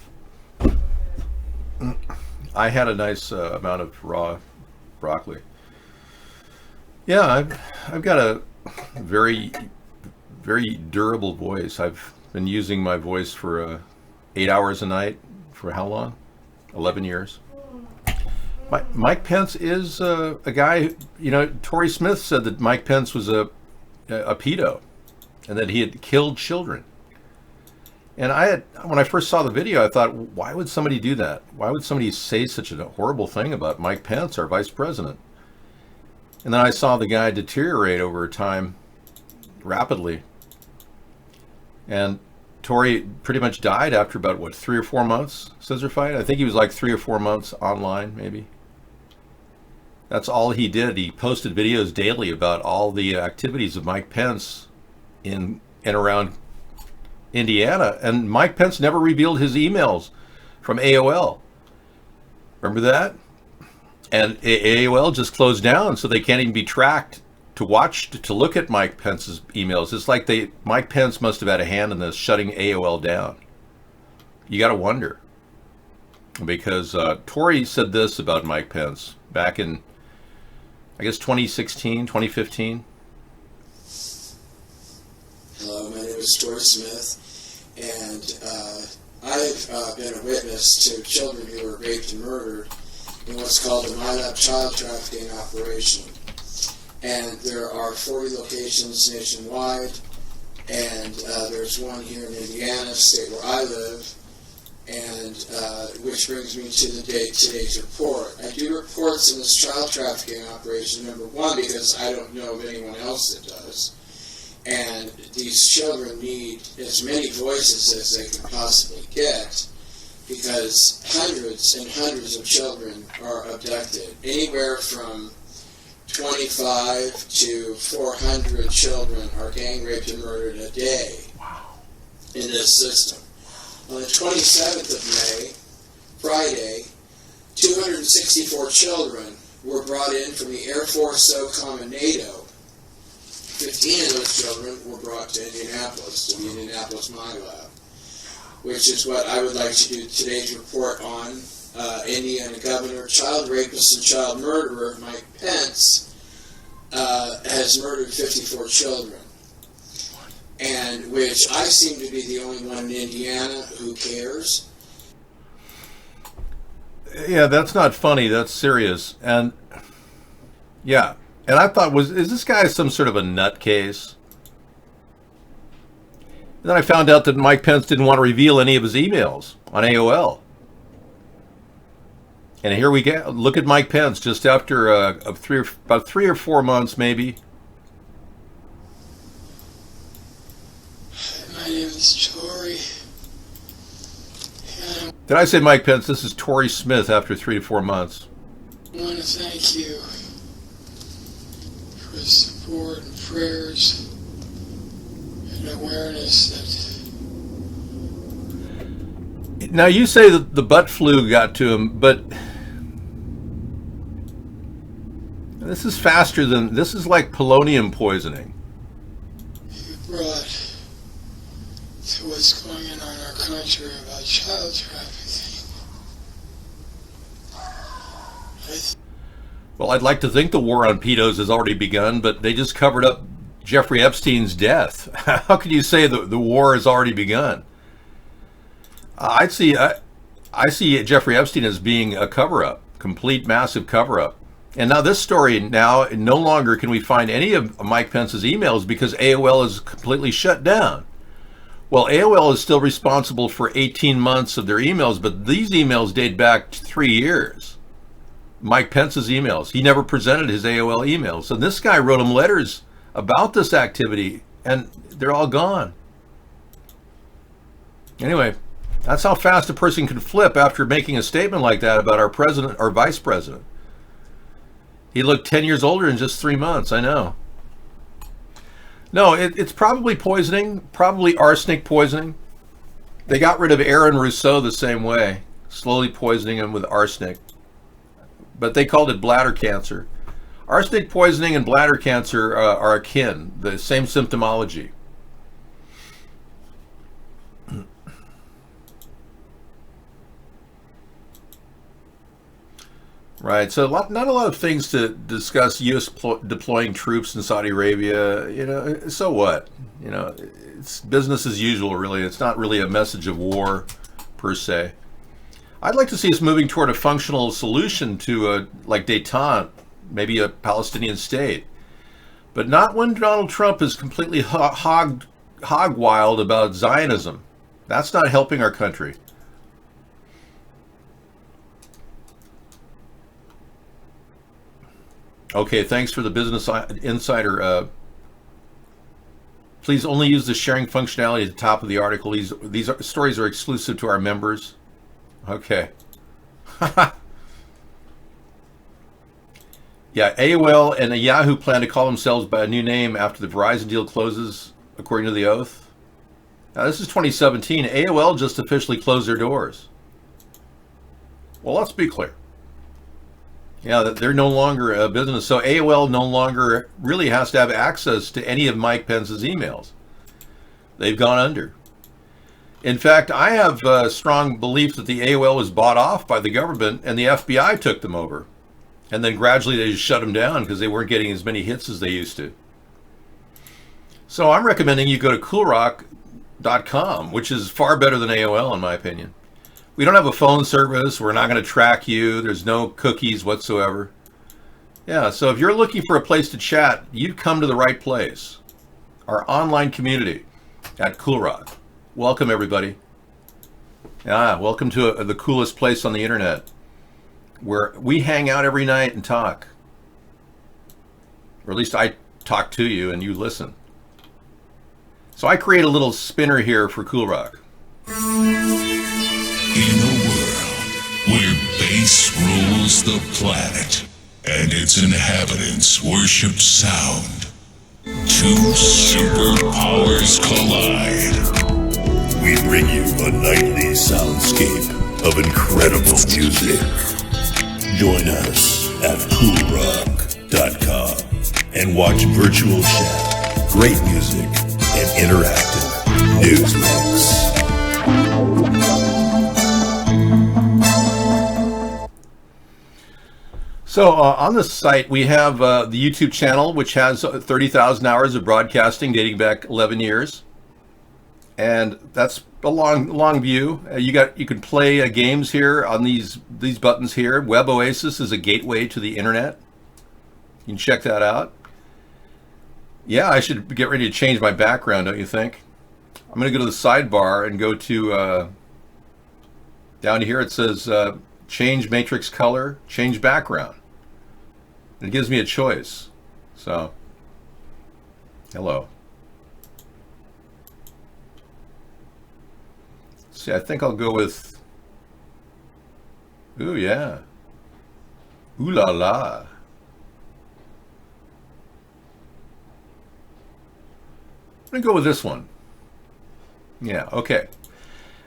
I had a nice amount of raw broccoli. Yeah, I've got a very, very durable voice. I've been using my voice for 8 hours a night for how long? 11 years. Mike Pence is a guy, Tory Smith said that Mike Pence was a pedo and that he had killed children. And when I first saw the video, I thought, why would somebody do that? Why would somebody say such a horrible thing about Mike Pence, our vice president? And then I saw the guy deteriorate over time rapidly. And Tory pretty much died after about, 3 or 4 months, scissor fight? I think he was like 3 or 4 months online, maybe. That's all he did. He posted videos daily about all the activities of Mike Pence in and around Indiana. And Mike Pence never revealed his emails from AOL. Remember that? And AOL just closed down, so they can't even be tracked to look at Mike Pence's emails. It's like Mike Pence must have had a hand in this, shutting AOL down. You got to wonder. Because Tory said this about Mike Pence back in I guess 2016, 2015. Hello, my name is Tori Smith, and I've been a witness to children who were raped and murdered in what's called the MyLab child trafficking operation. And there are 40 locations nationwide, and there's one here in Indiana, state where I live, and which brings me to today's report. I do reports in this child trafficking operation, number one, because I don't know of anyone else that does. And these children need as many voices as they can possibly get, because hundreds and hundreds of children are abducted. Anywhere from 25 to 400 children are gang raped and murdered a day in this system. On the 27th of May, Friday, 264 children were brought in from the Air Force, SOCOM, and NATO. 15 of those children were brought to Indianapolis, to the Indianapolis MyLab, which is what I would like to do today's report on. Indiana Governor, child rapist, and child murderer Mike Pence has murdered 54 children, and which I seem to be the only one in Indiana who cares. Yeah, that's not funny. That's serious. And yeah. And I thought, is this guy some sort of a nutcase? And then I found out that Mike Pence didn't want to reveal any of his emails on AOL. And here we go. Look at Mike Pence just after about 3 or 4 months, maybe. My name is Tori. Did I say Mike Pence? This is Tori Smith after 3 to 4 months. I want to thank you for support and prayers and awareness that... Now, you say that the butt flu got to him, but this is faster than... This is like polonium poisoning. You brought to what's going on in our country about child trafficking. Well, I'd like to think the war on pedos has already begun, but they just covered up Jeffrey Epstein's death. How can you say that the war has already begun? I see Jeffrey Epstein as being a cover-up, complete massive cover-up. And now this story, now no longer can we find any of Mike Pence's emails because AOL is completely shut down. Well, AOL is still responsible for 18 months of their emails, but these emails date back to 3 years. Mike Pence's emails. He never presented his AOL emails. And this guy wrote him letters about this activity, and they're all gone. Anyway, that's how fast a person can flip after making a statement like that about our president or vice president. He looked 10 years older in just 3 months, I know. No, it's probably poisoning, probably arsenic poisoning. They got rid of Aaron Rousseau the same way, slowly poisoning him with arsenic. But they called it bladder cancer. Arsenic poisoning and bladder cancer are akin, the same symptomology. Right, so not a lot of things to discuss. U.S. deploying troops in Saudi Arabia, you know, so what? You know, it's business as usual, really. It's not really a message of war, per se. I'd like to see us moving toward a functional solution to, like détente, maybe a Palestinian state. But not when Donald Trump is completely hog wild about Zionism. That's not helping our country. Okay, thanks for the Business Insider. Please only use the sharing functionality at the top of the article. These stories are exclusive to our members. Okay. Yeah, AOL and Yahoo plan to call themselves by a new name after the Verizon deal closes, according to the oath. Now, this is 2017. AOL just officially closed their doors. Well, let's be clear. Yeah, they're no longer a business. So AOL no longer really has to have access to any of Mike Pence's emails. They've gone under. In fact, I have a strong belief that the AOL was bought off by the government and the FBI took them over. And then gradually they just shut them down because they weren't getting as many hits as they used to. So I'm recommending you go to coolrock.com, which is far better than AOL in my opinion. We don't have a phone service. We're not going to track you. There's no cookies whatsoever. Yeah, so if you're looking for a place to chat, you've come to the right place. Our online community at Cool Rock. Welcome, everybody. Yeah, welcome to the coolest place on the internet, where we hang out every night and talk. Or at least I talk to you and you listen. So I create a little spinner here for Cool Rock. In a world where bass rules the planet and its inhabitants worship sound, two superpowers collide. We bring you a nightly soundscape of incredible music. Join us at coolrock.com and watch virtual chat, great music, and interactive news mix. So on this site, we have the YouTube channel, which has 30,000 hours of broadcasting dating back 11 years. And that's a long view. You can play games here on these buttons here. Web Oasis is a gateway to the internet. You can check that out. Yeah, I should get ready to change my background, don't you think? I'm going to go to the sidebar and go to down here. It says change matrix color, change background. It gives me a choice. So, hello. See, I think I'll go with, ooh, yeah. Ooh la la. I'm going to go with this one. Yeah, okay.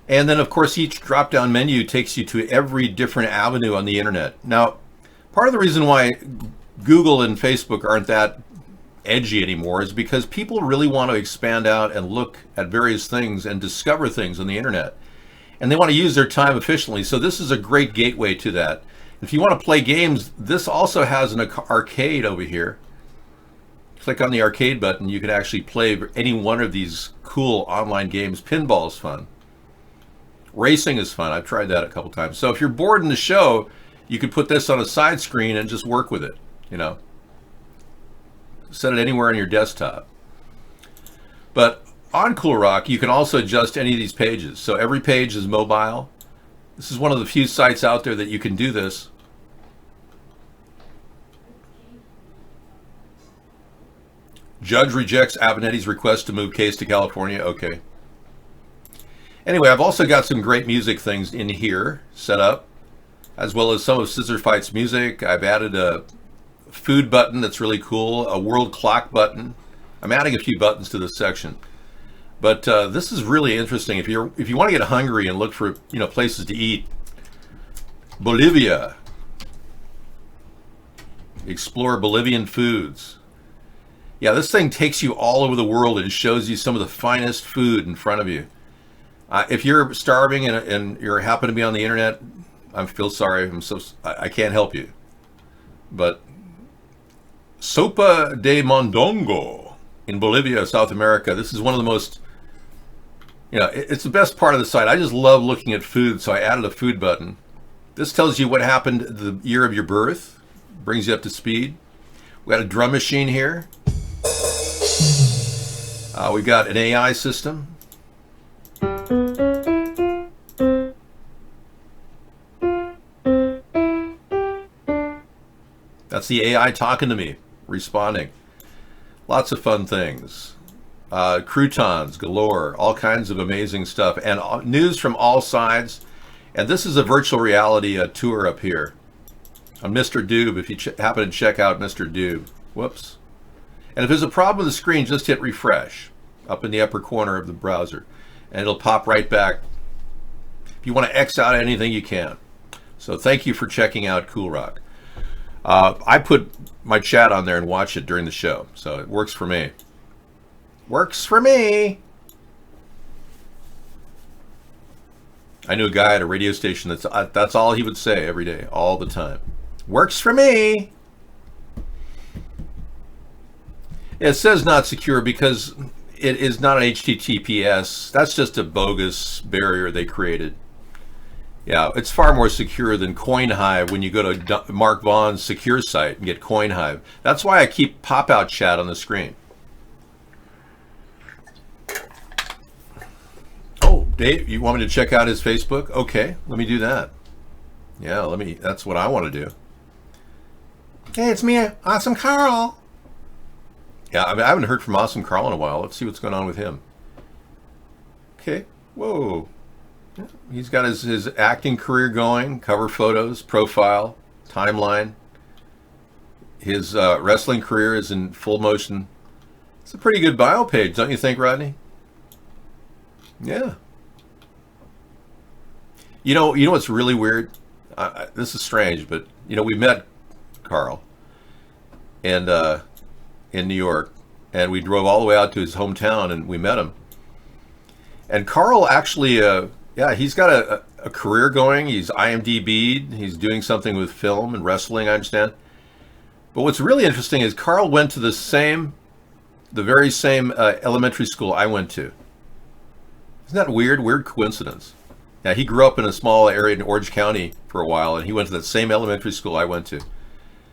And then, of course, each drop-down menu takes you to every different avenue on the internet. Now, part of the reason why Google and Facebook aren't that edgy anymore is because people really want to expand out and look at various things and discover things on the internet. And they want to use their time efficiently. So this is a great gateway to that. If you want to play games, this also has an arcade over here. Click on the arcade button. You can actually play any one of these cool online games. Pinball is fun. Racing is fun. I've tried that a couple times. So if you're bored in the show, you could put this on a side screen and just work with it, you know. Set it anywhere on your desktop. But on Cool Rock, you can also adjust any of these pages. So every page is mobile. This is one of the few sites out there that you can do this. Judge rejects Avenetti's request to move case to California. Okay. Anyway, I've also got some great music things in here set up, as well as some of Scissor Fight's music. I've added a food button that's really cool, a world clock button. I'm adding a few buttons to this section. But this is really interesting. If you want to get hungry and look for places to eat, Bolivia. Explore Bolivian foods. Yeah, this thing takes you all over the world and shows you some of the finest food in front of you. If you're starving and you happen to be on the internet, I feel sorry. I can't help you. But Sopa de Mondongo in Bolivia, South America. This is one of the most, it's the best part of the site. I just love looking at food, so I added a food button. This tells you what happened the year of your birth, brings you up to speed. We got a drum machine here. We've got an AI system. That's the AI talking to me, responding. Lots of fun things. Croutons galore, all kinds of amazing stuff, and news from all sides. And this is a virtual reality tour up here on Mr. Doob, if you happen to check out Mr. Doob. Whoops. And if there's a problem with the screen, just hit refresh up in the upper corner of the browser, and it'll pop right back. If you want to X out anything, you can. So thank you for checking out Cool Rock. I put my chat on there and watch it during the show, so it works for me. Works for me. I knew a guy at a radio station that's all he would say every day, all the time. Works for me. It says not secure because it is not an HTTPS. That's just a bogus barrier they created. Yeah, it's far more secure than CoinHive when you go to Mark Vaughn's secure site and get CoinHive. That's why I keep pop-out chat on the screen. Oh, Dave, you want me to check out his Facebook? Okay, let me do that. Yeah, that's what I want to do. Hey, it's me, Awesome Carl. Yeah, I haven't heard from Awesome Carl in a while. Let's see what's going on with him. Okay, whoa. He's got his acting career going, cover photos, profile, timeline. His wrestling career is in full motion. It's a pretty good bio page, don't you think, Rodney? Yeah. You know what's really weird? This is strange, but we met Carl and in New York, and we drove all the way out to his hometown, and we met him. And Carl actually, he's got a career going. He's IMDb'd. He's doing something with film and wrestling, I understand. But what's really interesting is Carl went to the very same elementary school I went to. Isn't that weird? Weird coincidence. Yeah, he grew up in a small area in Orange County for a while, and he went to that same elementary school I went to.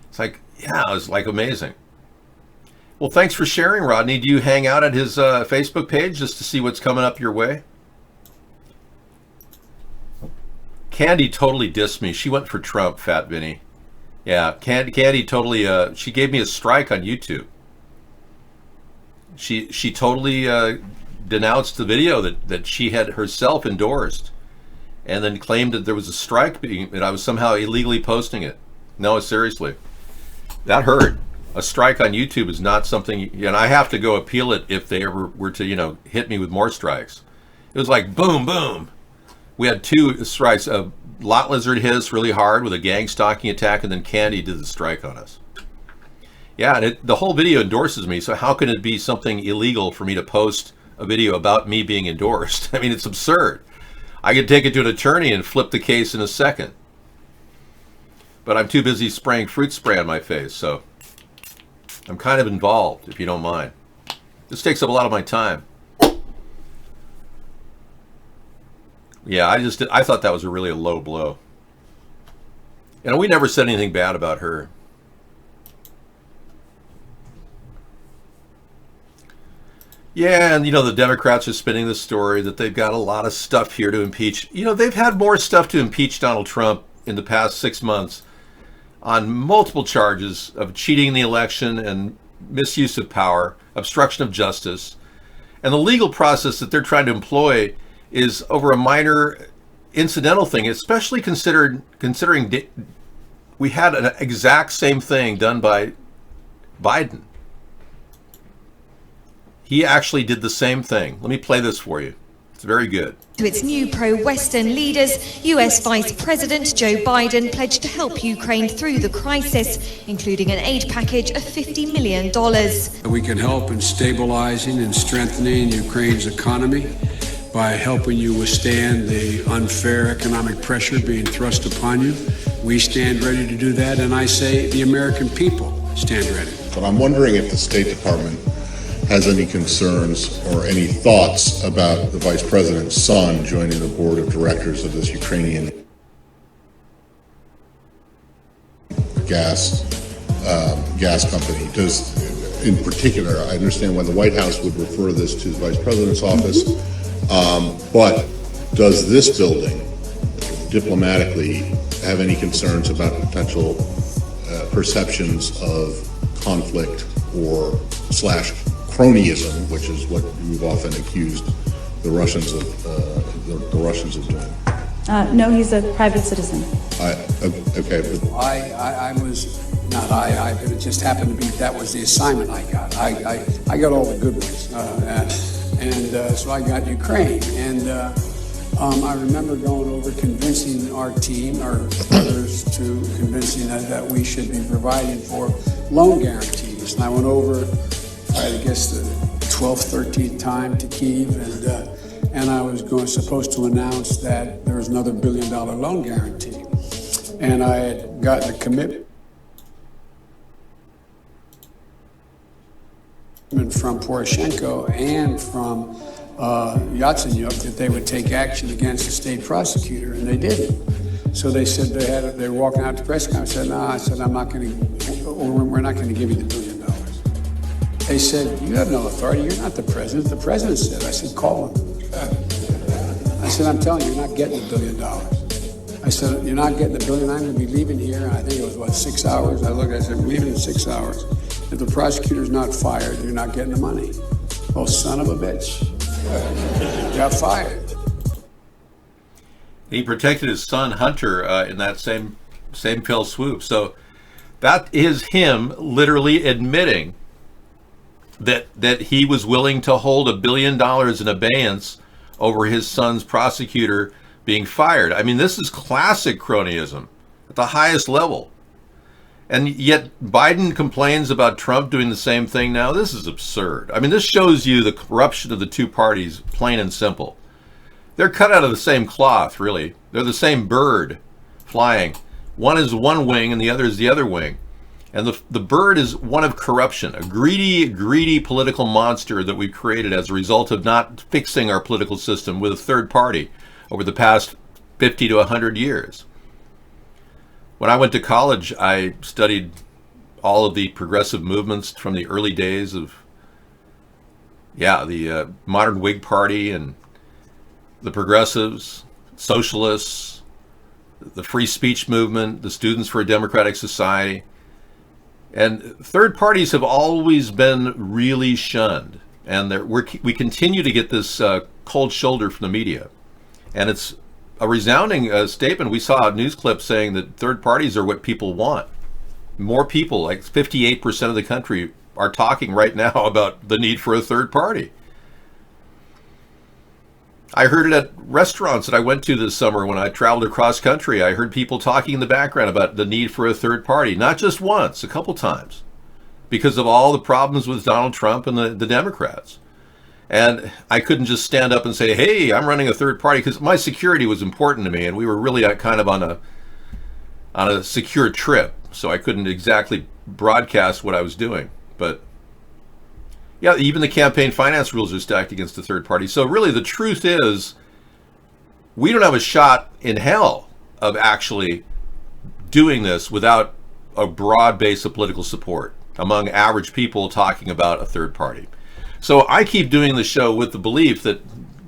It's like, yeah, it was like amazing. Well, thanks for sharing, Rodney. Do you hang out at his Facebook page just to see what's coming up your way? Candy totally dissed me. She went for Trump, Fat Vinny. Yeah, Candy totally, she gave me a strike on YouTube. She totally denounced the video that she had herself endorsed, and then claimed that there was a strike that I was somehow illegally posting it. No, seriously. That hurt. A strike on YouTube is not something, and I have to go appeal it if they ever were to, hit me with more strikes. It was like boom, boom. We had 2 strikes. A lot lizard hit us really hard with a gang stalking attack, and then Candy did the strike on us. Yeah, and the whole video endorses me, so how can it be something illegal for me to post a video about me being endorsed? I mean, it's absurd. I could take it to an attorney and flip the case in a second. But I'm too busy spraying fruit spray on my face, so I'm kind of involved, if you don't mind. This takes up a lot of my time. Yeah, I thought that was a really low blow. And we never said anything bad about her. Yeah, and the Democrats are spinning the story that they've got a lot of stuff here to impeach. They've had more stuff to impeach Donald Trump in the past 6 months on multiple charges of cheating in the election and misuse of power, obstruction of justice. And the legal process that they're trying to employ is over a minor incidental thing, especially considering we had an exact same thing done by Biden. He actually did the same thing. Let me play this for you. It's very good. To its new pro-Western leaders, US Vice President Joe Biden pledged to help Ukraine through the crisis, including an aid package of $50 million. We can help in stabilizing and strengthening Ukraine's economy by helping you withstand the unfair economic pressure being thrust upon you. We stand ready to do that, and I say the American people stand ready. But I'm wondering if the State Department has any concerns or any thoughts about the Vice President's son joining the board of directors of this Ukrainian gas company. In particular, I understand why the White House would refer this to the Vice President's office, but does this building diplomatically have any concerns about potential perceptions of conflict or / cronyism, which is what we've often accused the Russians of doing? No, he's a private citizen. Okay. But I was not but it just happened to be that was the assignment I got. I got all the good ones, and so I got Ukraine, and I remember going over convincing our team or others to convincing that we should be providing for loan guarantees, and I went over. I guess the 12th, 13th time to Kyiv, and I was supposed to announce that there was another $1 billion loan guarantee, and I had gotten a commitment from Poroshenko and from Yatsenyuk that they would take action against the state prosecutor, and they didn't. So they said they were walking out to press conference. I said, no, I said, I'm not going to, we're not going to give you the $1 billion. They said, you have no authority. You're not the president. The president said. I said, call him. I said, I'm telling you, you're not getting $1 billion. I said, you're not getting $1 billion. I'm going to be leaving here. And I think it was, 6 hours? I said, I'm leaving in 6 hours. If the prosecutor's not fired, you're not getting the money. Oh, son of a bitch. Got fired. He protected his son Hunter in that same pill swoop. So that is him literally admitting that he was willing to hold $1 billion in abeyance over his son's prosecutor being fired. I mean, this is classic cronyism at the highest level. And yet Biden complains about Trump doing the same thing now. This is absurd. I mean, this shows you the corruption of the two parties, plain and simple. They're cut out of the same cloth, really. They're the same bird flying. One is one wing and the other is the other wing. And the bird is one of corruption, a greedy political monster that we've created as a result of not fixing our political system with a third party over the past 50 to 100 years. When I went to college, I studied all of the progressive movements from the early days of, the modern Whig Party and the progressives, socialists, the free speech movement, the Students for a Democratic Society. And third parties have always been really shunned. And we continue to get this cold shoulder from the media. And it's a resounding statement. We saw a news clip saying that third parties are what people want. More people, like 58% of the country, are talking right now about the need for a third party. I heard it at restaurants that I went to this summer when I traveled across country. I heard people talking in the background about the need for a third party, not just once, a couple times, because of all the problems with Donald Trump and the Democrats. And I couldn't just stand up and say, hey, I'm running a third party, because my security was important to me, and we were really kind of on a secure trip, so I couldn't exactly broadcast what I was doing. But yeah, even the campaign finance rules are stacked against the third party. So really the truth is we don't have a shot in hell of actually doing this without a broad base of political support among average people talking about a third party. So I keep doing the show with the belief that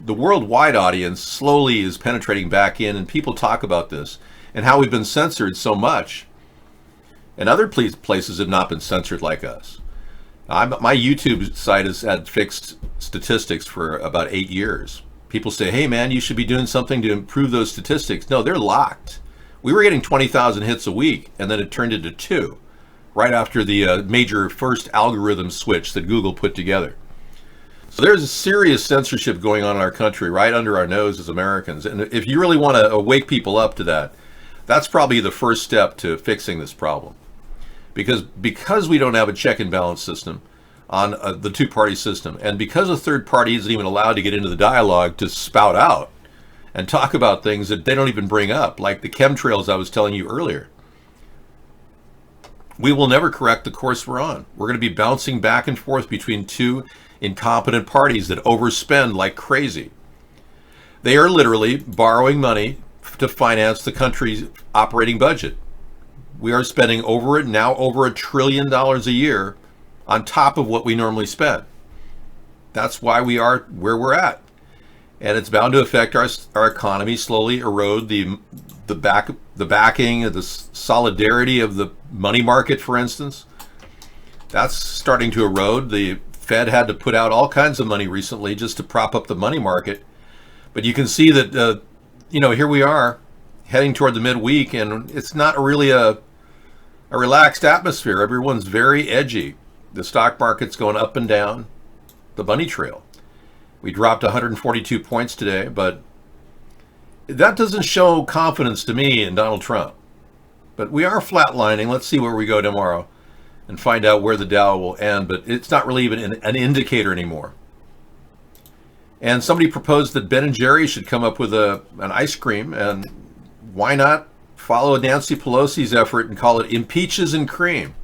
the worldwide audience slowly is penetrating back in, and people talk about this and how we've been censored so much. And other places have not been censored like us. My YouTube site has had fixed statistics for about 8 years. People say, hey man, you should be doing something to improve those statistics. No, they're locked. We were getting 20,000 hits a week, and then it turned into 2 right after the major first algorithm switch that Google put together. So there's a serious censorship going on in our country right under our nose as Americans. And if you really want to wake people up to that, that's probably the first step to fixing this problem. Because we don't have a check and balance system on the two-party system, and because a third party isn't even allowed to get into the dialogue to spout out and talk about things that they don't even bring up, like the chemtrails I was telling you earlier, we will never correct the course we're on. We're going to be bouncing back and forth between two incompetent parties that overspend like crazy. They are literally borrowing money to finance the country's operating budget. We are spending over $1 trillion a year on top of what we normally spend. That's why we are where we're at. And it's bound to affect our economy, slowly erode the backing, the solidarity of the money market, for instance. That's starting to erode. The Fed had to put out all kinds of money recently just to prop up the money market. But you can see that, here we are heading toward the midweek, and it's not really a relaxed atmosphere. Everyone's very edgy. The stock market's going up and down the bunny trail. We dropped 142 points today, but that doesn't show confidence to me in Donald Trump. But we are flatlining. Let's see where we go tomorrow and find out where the Dow will end. But it's not really even an indicator anymore. And somebody proposed that Ben & Jerry's should come up with an ice cream, and why not follow Nancy Pelosi's effort and call it Impeaches and Cream?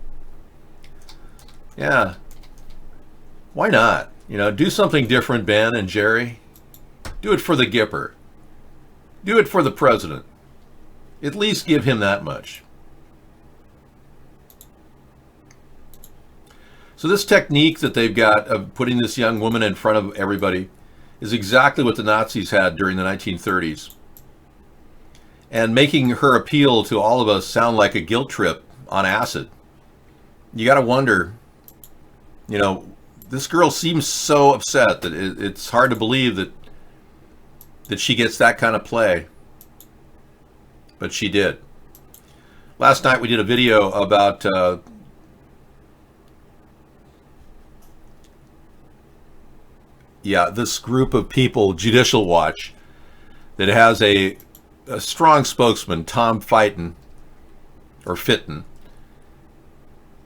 Yeah. Why not? You know, do something different, Ben and Jerry. Do it for the Gipper. Do it for the president. At least give him that much. So this technique that they've got of putting this young woman in front of everybody is exactly what the Nazis had during the 1930s. And making her appeal to all of us sound like a guilt trip on acid. You got to wonder, you know, this girl seems so upset that it's hard to believe that she gets that kind of play. But she did. Last night we did a video about this group of people, Judicial Watch, that has a strong spokesman, Tom Fitton,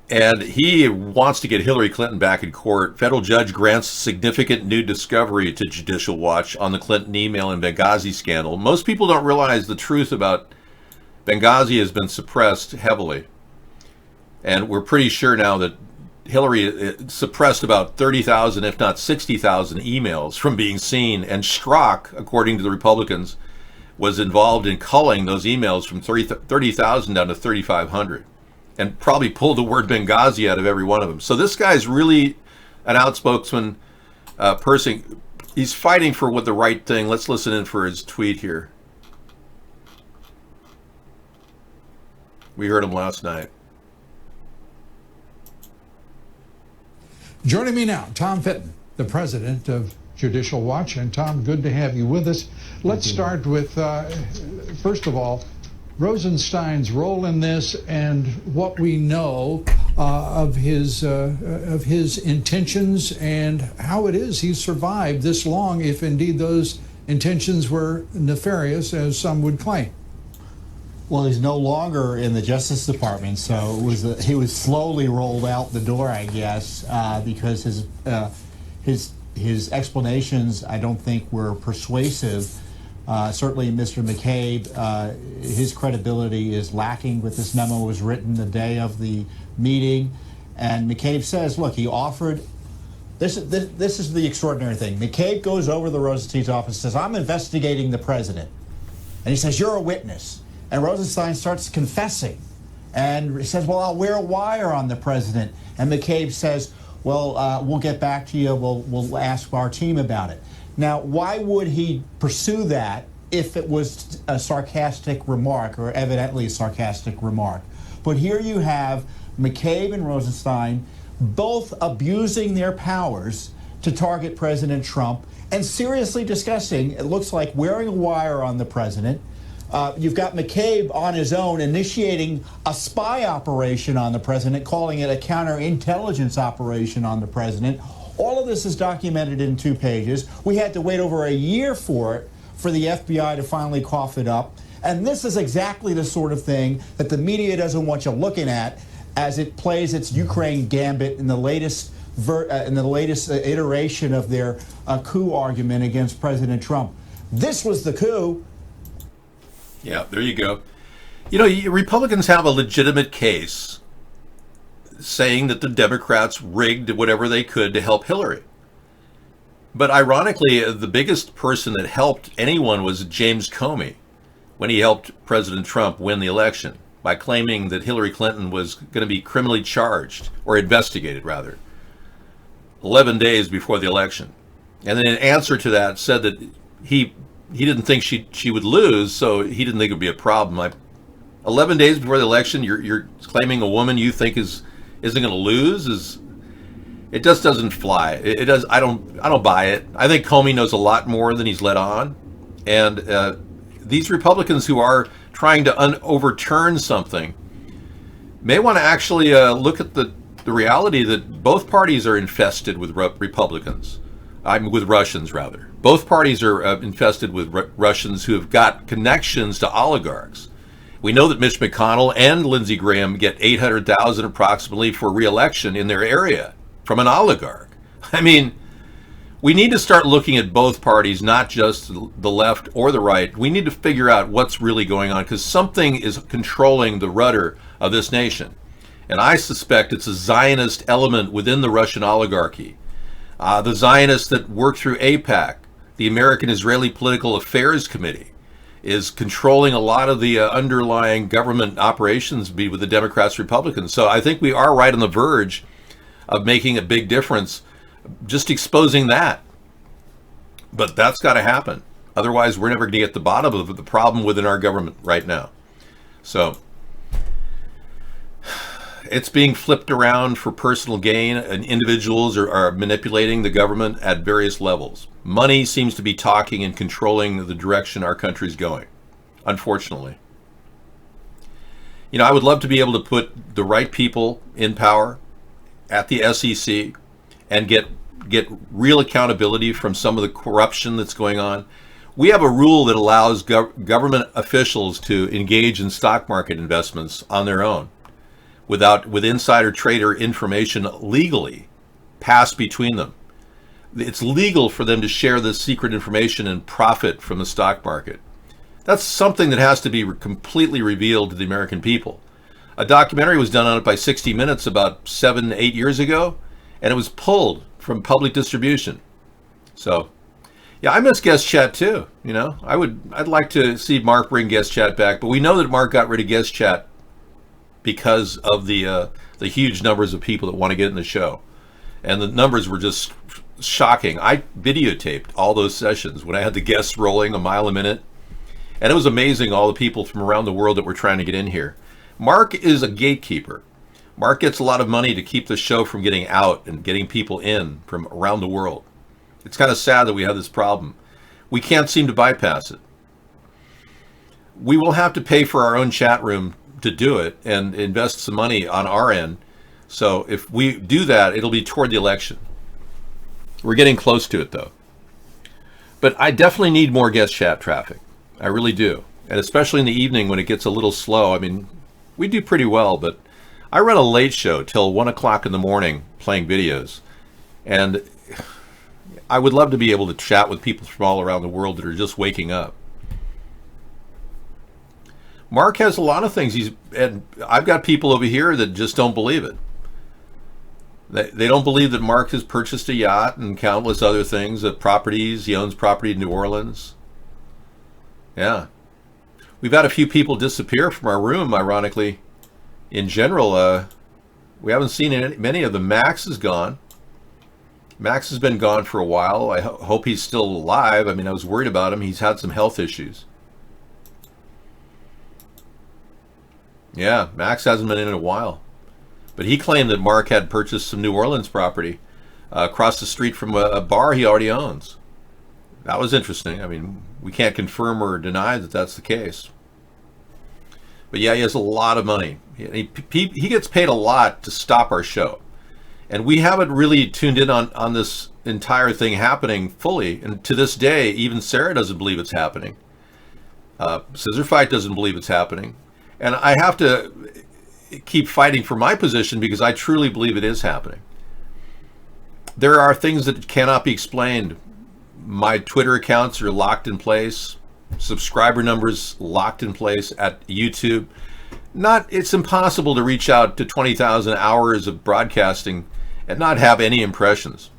and he wants to get Hillary Clinton back in court. Federal judge grants significant new discovery to Judicial Watch on the Clinton email and Benghazi scandal. Most people don't realize the truth about Benghazi has been suppressed heavily. And we're pretty sure now that Hillary suppressed about 30,000, if not 60,000 emails from being seen. And Strzok, according to the Republicans, was involved in culling those emails from 30,000 down to 3,500. And probably pulled the word Benghazi out of every one of them. So this guy's really an outspoken person. He's fighting for what the right thing. Let's listen in for his tweet here. We heard him last night. Joining me now, Tom Fitton, the president of Judicial Watch. And Tom, good to have you with us. Let's start with, first of all, Rosenstein's role in this and what we know of his intentions and how it is he survived this long, if indeed those intentions were nefarious, as some would claim. Well, he's no longer in the Justice Department, so he was slowly rolled out the door, I guess, because his explanations, I don't think, were persuasive. Certainly, Mr. McCabe, his credibility is lacking. But this memo was written the day of the meeting, and McCabe says, "Look, he offered." This is the extraordinary thing. McCabe goes over to the Rosenstein's office and says, "I'm investigating the president," and he says, "You're a witness." And Rosenstein starts confessing, and he says, "Well, I'll wear a wire on the president." And McCabe says, "Well, we'll get back to you. We'll ask our team about it." Now, why would he pursue that if it was a sarcastic remark, or evidently a sarcastic remark? But here you have McCabe and Rosenstein both abusing their powers to target President Trump and seriously discussing, it looks like, wearing a wire on the president. You've got McCabe on his own initiating a spy operation on the president, calling it a counterintelligence operation on the president. All of this is documented in 2 pages. We had to wait over a year for it, for the FBI to finally cough it up. And this is exactly the sort of thing that the media doesn't want you looking at as it plays its Ukraine gambit in the latest iteration of their coup argument against President Trump. This was the coup. Yeah, there you go. You know, Republicans have a legitimate case saying that the Democrats rigged whatever they could to help Hillary. But ironically, the biggest person that helped anyone was James Comey when he helped President Trump win the election by claiming that Hillary Clinton was going to be criminally charged, or investigated rather, 11 days before the election. And then in answer to that said that he didn't think she would lose, so he didn't think it would be a problem. 11 days before the election, you're claiming a woman you think isn't going to lose? It just doesn't fly. It does. I don't buy it. I think Comey knows a lot more than he's let on, and these Republicans who are trying to overturn something may want to actually look at the reality that both parties are infested with Republicans. With Russians, rather. Both parties are infested with Russians who have got connections to oligarchs. We know that Mitch McConnell and Lindsey Graham get $800,000 approximately for re-election in their area from an oligarch. I mean, we need to start looking at both parties, not just the left or the right. We need to figure out what's really going on, because something is controlling the rudder of this nation. And I suspect it's a Zionist element within the Russian oligarchy The Zionists that work through AIPAC, the American Israeli Political Affairs Committee, is controlling a lot of the underlying government operations be with the Democrats, Republicans. So I think we are right on the verge of making a big difference, just exposing that. But that's got to happen. Otherwise, we're never going to get to the bottom of the problem within our government right now. So it's being flipped around for personal gain, and individuals are manipulating the government at various levels. Money seems to be talking and controlling the direction our country's going, unfortunately. You know, I would love to be able to put the right people in power at the SEC and get real accountability from some of the corruption that's going on. We have a rule that allows government officials to engage in stock market investments on their own with insider trader information legally passed between them. It's legal for them to share this secret information and profit from the stock market. That's something that has to be completely revealed to the American people. A documentary was done on it by 60 Minutes about 7-8 years ago, and it was pulled from public distribution. So, yeah, I miss Guest Chat too. You know, I'd like to see Mark bring Guest Chat back, but we know that Mark got rid of Guest Chat because of the huge numbers of people that want to get in the show, and the numbers were just shocking. I videotaped all those sessions when I had the guests rolling a mile a minute, and it was amazing all the people from around the world that were trying to get in here. Mark is a gatekeeper. Mark gets a lot of money to keep the show from getting out and getting people in from around the world. It's kind of sad that we have this problem. We can't seem to bypass it. We will have to pay for our own chat room to do it and invest some money on our end. So if we do that, it'll be toward the election. We're getting close to it though. But I definitely need more guest chat traffic. I really do. And especially in the evening when it gets a little slow. I mean, we do pretty well, but I run a late show till 1 o'clock in the morning playing videos. And I would love to be able to chat with people from all around the world that are just waking up. Mark has a lot of things. And I've got people over here that just don't believe it. They don't believe that Mark has purchased a yacht and countless other things, properties. He owns property in New Orleans. Yeah. We've had a few people disappear from our room, ironically. In general, we haven't seen many of them. Max is gone. Max has been gone for a while. I hope he's still alive. I mean, I was worried about him. He's had some health issues. Yeah, Max hasn't been in a while. But he claimed that Mark had purchased some New Orleans property across the street from a bar he already owns. That was interesting. I mean, we can't confirm or deny that that's the case. But yeah, he has a lot of money. He gets paid a lot to stop our show. And we haven't really tuned in on this entire thing happening fully. And to this day, even Sarah doesn't believe it's happening. Scissor Fight doesn't believe it's happening. And I have to keep fighting for my position because I truly believe it is happening. There are things that cannot be explained. My Twitter accounts are locked in place. Subscriber numbers locked in place at YouTube. It's impossible to reach out to 20,000 hours of broadcasting and not have any impressions.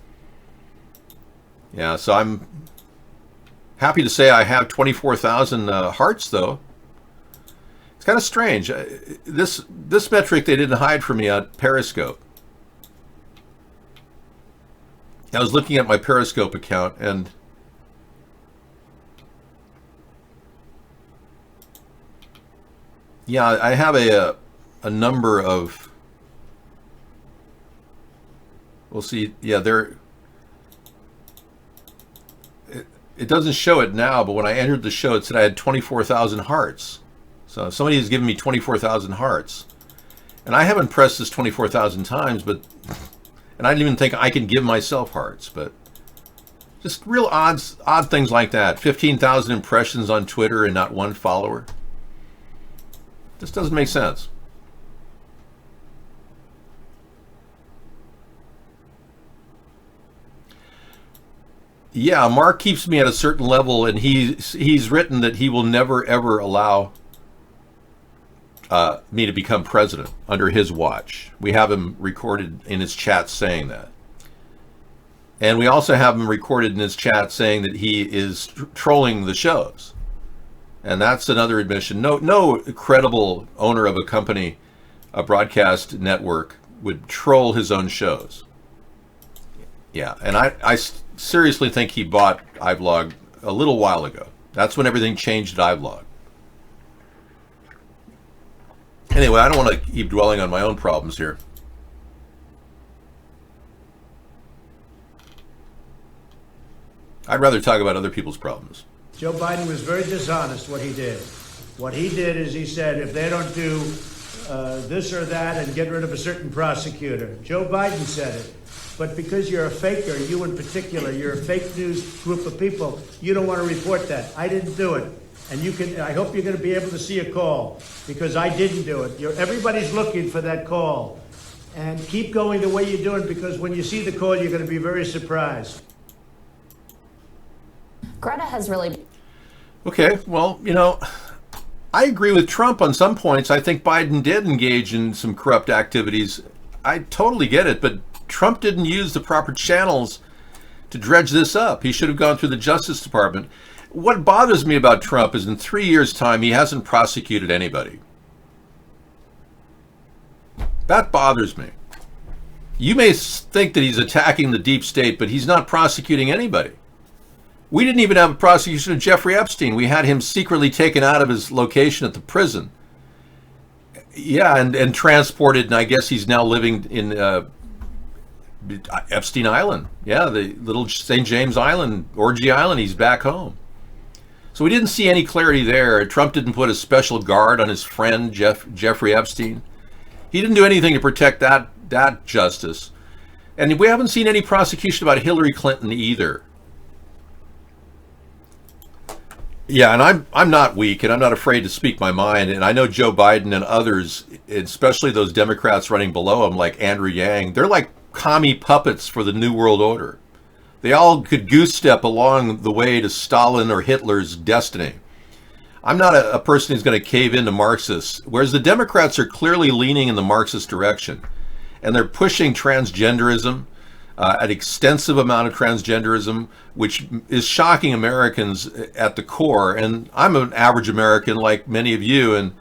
Yeah, so I'm happy to say I have 24,000 hearts though. It's kind of strange. This metric they didn't hide from me on Periscope. I was looking at my Periscope account and yeah, I have a number of, we'll see, yeah, it doesn't show it now, but when I entered the show, it said I had 24,000 hearts. So somebody has given me 24,000 hearts. And I haven't pressed this 24,000 times, and I didn't even think I can give myself hearts, but just real odd things like that. 15,000 impressions on Twitter and not one follower. This doesn't make sense. Yeah, Mark keeps me at a certain level, and he's written that he will never ever allow me to become president under his watch. We have him recorded in his chat saying that. And we also have him recorded in his chat saying that he is trolling the shows. And that's another admission. No credible owner of a company, a broadcast network, would troll his own shows. Yeah, and I seriously think he bought iVlog a little while ago. That's when everything changed at iVlog. Anyway, I don't want to keep dwelling on my own problems here. I'd rather talk about other people's problems. Joe Biden was very dishonest what he did. What he did is he said, if they don't do this or that and get rid of a certain prosecutor. Joe Biden said it. But because you're a faker, you in particular, you're a fake news group of people, you don't want to report that. I didn't do it. And you can. I hope you're going to be able to see a call, because I didn't do it. Everybody's looking for that call. And keep going the way you're doing, because when you see the call, you're going to be very surprised. Greta has really... Okay, well, you know, I agree with Trump on some points. I think Biden did engage in some corrupt activities. I totally get it, but Trump didn't use the proper channels to dredge this up. He should have gone through the Justice Department. What bothers me about Trump is in 3 years' time, he hasn't prosecuted anybody. That bothers me. You may think that he's attacking the deep state, but he's not prosecuting anybody. We didn't even have a prosecution of Jeffrey Epstein. We had him secretly taken out of his location at the prison. Yeah, and transported, and I guess he's now living in Epstein Island. Yeah, the little St. James Island, Orgy Island, he's back home. So we didn't see any clarity there. Trump didn't put a special guard on his friend, Jeffrey Epstein. He didn't do anything to protect that justice. And we haven't seen any prosecution about Hillary Clinton either. Yeah, and I'm not weak, and I'm not afraid to speak my mind. And I know Joe Biden and others, especially those Democrats running below him, like Andrew Yang, they're like commie puppets for the New World Order. They all could goose step along the way to Stalin or Hitler's destiny. I'm not a person who's going to cave into Marxists, whereas the Democrats are clearly leaning in the Marxist direction. And they're pushing transgenderism, an extensive amount of transgenderism, which is shocking Americans at the core. And I'm an average American like many of you, and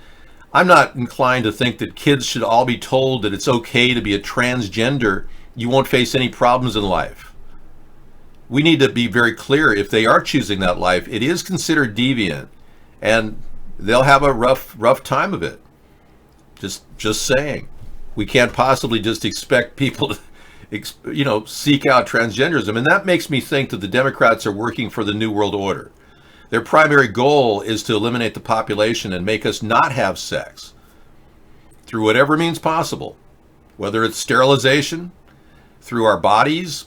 I'm not inclined to think that kids should all be told that it's okay to be a transgender. You won't face any problems in life. We need to be very clear, if they are choosing that life, it is considered deviant, and they'll have a rough time of it. Just saying. We can't possibly just expect people to seek out transgenderism. And that makes me think that the Democrats are working for the New World Order. Their primary goal is to eliminate the population and make us not have sex through whatever means possible, whether it's sterilization, through our bodies,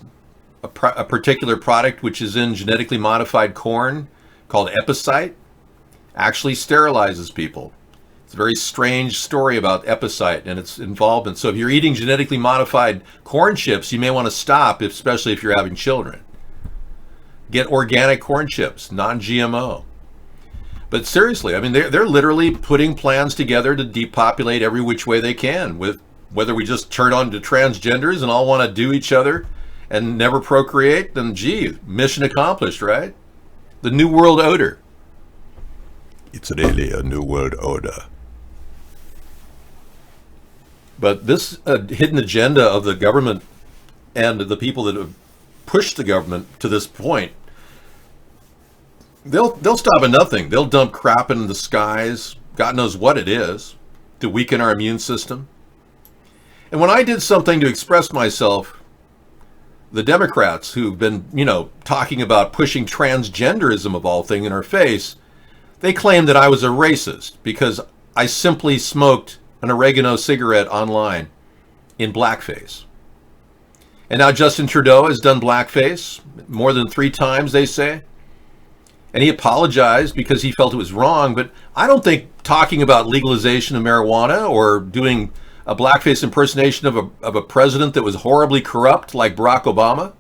a particular product which is in genetically modified corn called Epicite actually sterilizes people. It's a very strange story about Epicite and its involvement. So if you're eating genetically modified corn chips, you may want to stop, especially if you're having children. Get organic corn chips, non-GMO. But seriously, I mean, they're literally putting plans together to depopulate every which way they can, with whether we just turn on to transgenders and all want to do each other and never procreate, then gee, mission accomplished, right? The New World Order. It's really a New World Order. But this hidden agenda of the government and the people that have pushed the government to this point, they'll stop at nothing. They'll dump crap in the skies, God knows what it is, to weaken our immune system. And when I did something to express myself, the Democrats who've been, talking about pushing transgenderism of all things in our face, they claimed that I was a racist because I simply smoked an oregano cigarette online in blackface. And now Justin Trudeau has done blackface more than 3 times, they say. And he apologized because he felt it was wrong. But I don't think talking about legalization of marijuana or doing a blackface impersonation of a president that was horribly corrupt like Barack Obama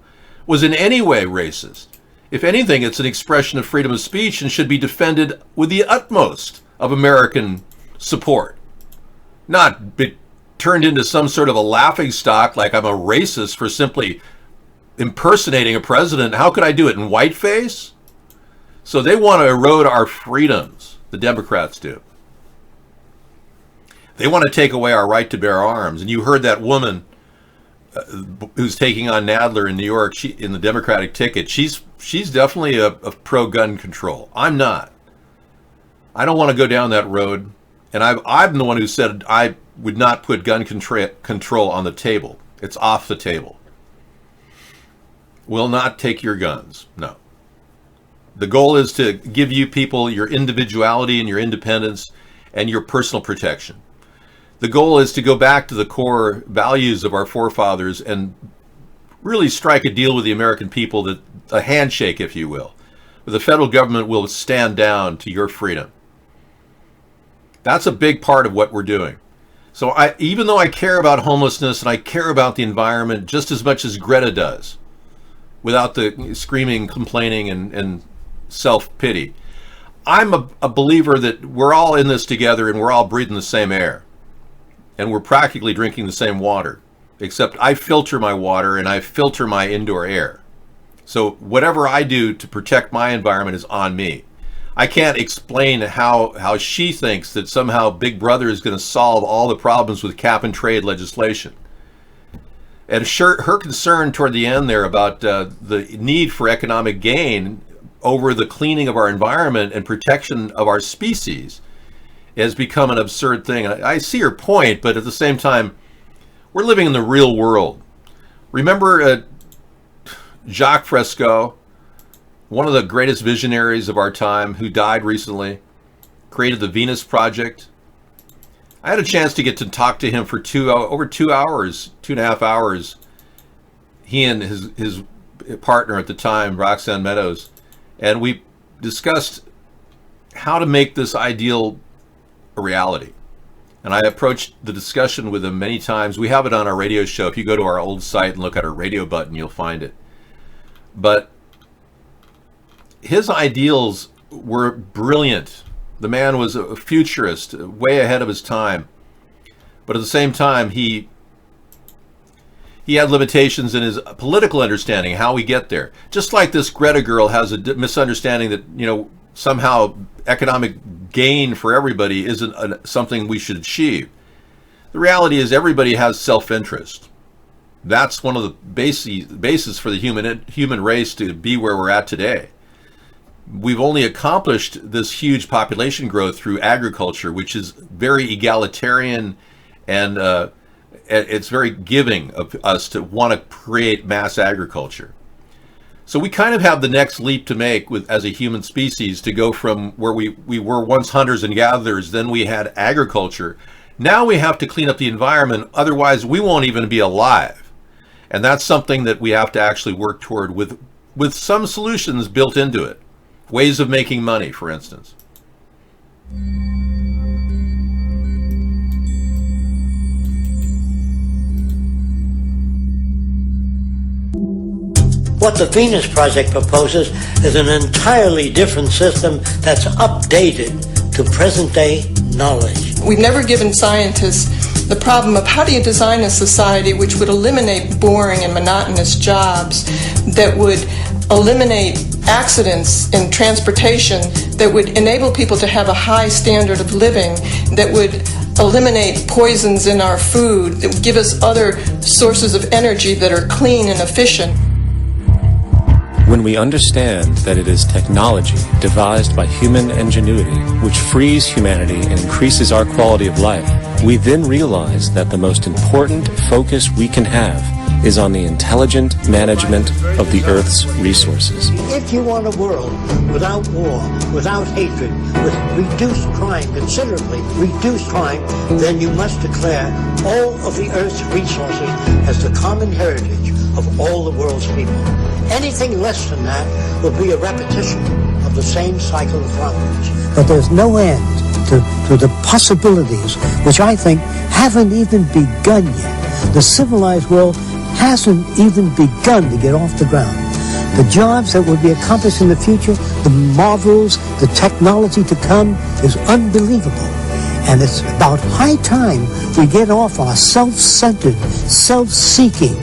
was in any way racist. If anything, it's an expression of freedom of speech and should be defended with the utmost of American support. Not be turned into some sort of a laughingstock like I'm a racist for simply impersonating a president. How could I do it in whiteface? So they want to erode our freedoms. The Democrats do. They want to take away our right to bear arms. And you heard that woman who's taking on Nadler in New York, in the Democratic ticket. She's definitely a pro-gun control. I'm not. I don't want to go down that road. And I'm the one who said I would not put gun control on the table. It's off the table. Will not take your guns. No. The goal is to give you people your individuality and your independence and your personal protection. The goal is to go back to the core values of our forefathers and really strike a deal with the American people, that a handshake, if you will, where the federal government will stand down to your freedom. That's a big part of what we're doing. So even though I care about homelessness and I care about the environment just as much as Greta does, without the screaming, complaining, and self-pity, I'm a believer that we're all in this together and we're all breathing the same air. And we're practically drinking the same water, except I filter my water and I filter my indoor air. So whatever I do to protect my environment is on me. I can't explain how she thinks that somehow Big Brother is going to solve all the problems with cap and trade legislation. And sure, her concern toward the end there about the need for economic gain over the cleaning of our environment and protection of our species has become an absurd thing. I see her point, but at the same time, we're living in the real world. Remember Jacques Fresco, one of the greatest visionaries of our time, who died recently, created the Venus Project. I had a chance to get to talk to him for over 2 hours, 2.5 hours. He and his partner at the time, Roxanne Meadows, and we discussed how to make this ideal a reality. And I approached the discussion with him many times. We have it on our radio show. If you go to our old site and look at our radio button, you'll find it. But his ideals were brilliant. The man was a futurist, way ahead of his time. But at the same time, he had limitations in his political understanding, how we get there. Just like this Greta girl has a misunderstanding that, somehow economic gain for everybody isn't something we should achieve. The reality is everybody has self-interest. That's one of the bases for the human race to be where we're at today. We've only accomplished this huge population growth through agriculture, which is very egalitarian, and it's very giving of us to want to create mass agriculture. So we kind of have the next leap to make as a human species, to go from where we were once hunters and gatherers, then we had agriculture. Now we have to clean up the environment, otherwise we won't even be alive. And that's something that we have to actually work toward with some solutions built into it. Ways of making money, for instance. What the Venus Project proposes is an entirely different system that's updated to present-day knowledge. We've never given scientists the problem of how do you design a society which would eliminate boring and monotonous jobs, that would eliminate accidents in transportation, that would enable people to have a high standard of living, that would eliminate poisons in our food, that would give us other sources of energy that are clean and efficient. When we understand that it is technology devised by human ingenuity which frees humanity and increases our quality of life, we then realize that the most important focus we can have is on the intelligent management of the Earth's resources. If you want a world without war, without hatred, with reduced crime, considerably reduced crime, then you must declare all of the Earth's resources as the common heritage of all the world's people. Anything less than that will be a repetition of the same cycle of problems. But there's no end to the possibilities, which I think haven't even begun yet. The civilized world hasn't even begun to get off the ground. The jobs that will be accomplished in the future, the marvels, the technology to come is unbelievable. And it's about high time we get off our self-centered, self-seeking,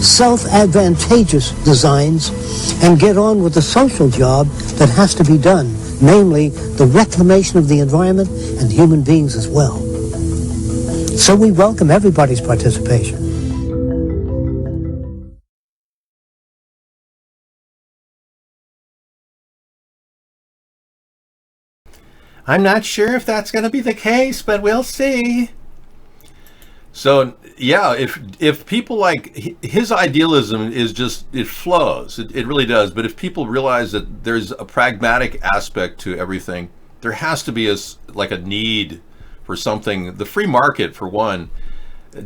self-advantageous designs and get on with the social job that has to be done, namely the reclamation of the environment and human beings as well. So we welcome everybody's participation. I'm not sure if that's going to be the case, but we'll see. So, yeah, if people like his idealism is just, it flows, it really does. But if people realize that there's a pragmatic aspect to everything, there has to be a need for something. The free market, for one,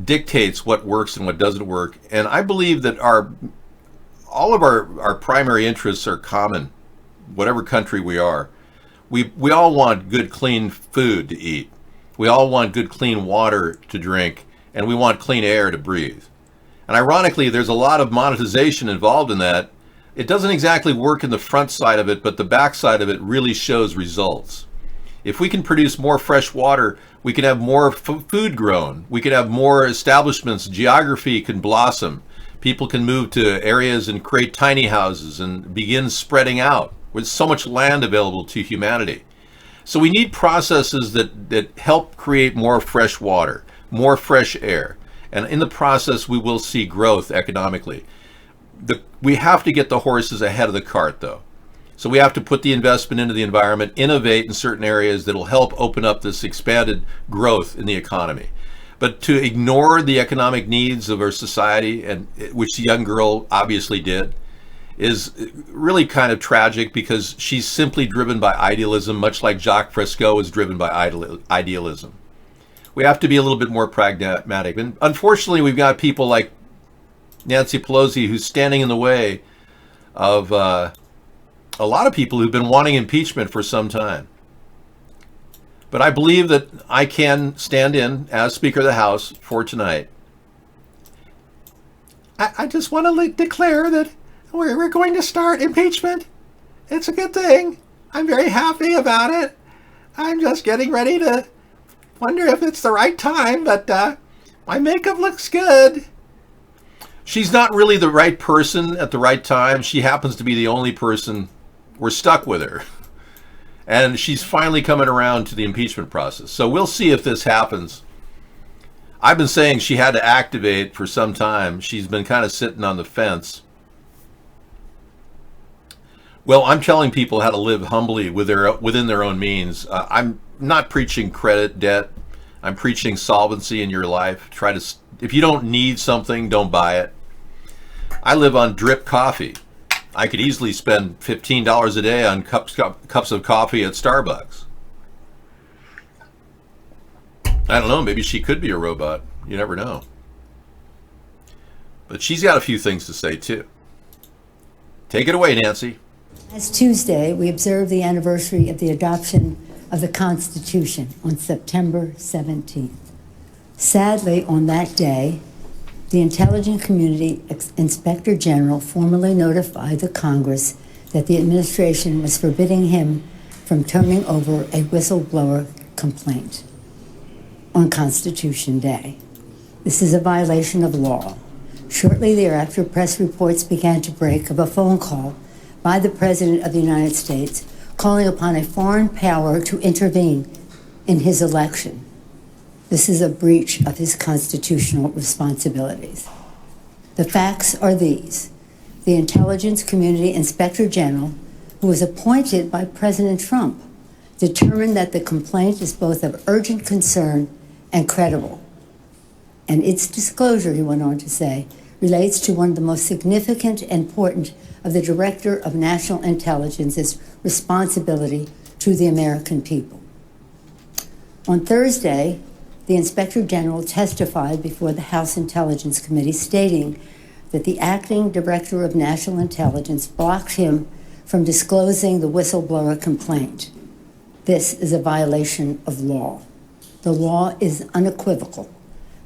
dictates what works and what doesn't work. And I believe that all of our primary interests are common, whatever country we are. We all want good, clean food to eat. We all want good, clean water to drink. And we want clean air to breathe. And ironically, there's a lot of monetization involved in that. It doesn't exactly work in the front side of it, but the back side of it really shows results. If we can produce more fresh water, we can have more food grown. We can have more establishments. Geography can blossom. People can move to areas and create tiny houses and begin spreading out with so much land available to humanity. So we need processes that help create more fresh water, more fresh air, and in the process we will see growth economically. We have to get the horses ahead of the cart, though. So we have to put the investment into the environment, innovate in certain areas that will help open up this expanded growth in the economy. But to ignore the economic needs of our society, and which the young girl obviously did, is really kind of tragic, because she's simply driven by idealism, much like Jacques Fresco is driven by idealism. We have to be a little bit more pragmatic. And unfortunately, we've got people like Nancy Pelosi who's standing in the way of a lot of people who've been wanting impeachment for some time. But I believe that I can stand in as Speaker of the House for tonight. I just want to declare that we're going to start impeachment. It's a good thing. I'm very happy about it. I'm just getting ready to wonder if it's the right time, but my makeup looks good. She's not really the right person at the right time. She happens to be the only person. We're stuck with her. And she's finally coming around to the impeachment process. So we'll see if this happens. I've been saying she had to activate for some time. She's been kind of sitting on the fence. Well, I'm telling people how to live humbly within their own means. I'm not preaching credit debt. I'm preaching solvency in your life. If you don't need something, don't buy it. I live on drip coffee. I could easily spend $15 a day on cups of coffee at Starbucks. I don't know, maybe she could be a robot. You never know. But she's got a few things to say too. Take it away, Nancy. Last Tuesday, we observed the anniversary of the adoption of the Constitution on September 17th. Sadly, on that day, the Intelligence Community Inspector General formally notified the Congress that the administration was forbidding him from turning over a whistleblower complaint on Constitution Day. This is a violation of law. Shortly thereafter, press reports began to break of a phone call by the President of the United States calling upon a foreign power to intervene in his election. This is a breach of his constitutional responsibilities. The facts are these. The Intelligence Community Inspector General, who was appointed by President Trump, determined that the complaint is both of urgent concern and credible. And its disclosure, he went on to say, relates to one of the most significant and important of the Director of National Intelligence's responsibility to the American people. On Thursday, the Inspector General testified before the House Intelligence Committee, stating that the acting Director of National Intelligence blocked him from disclosing the whistleblower complaint. This is a violation of law. The law is unequivocal.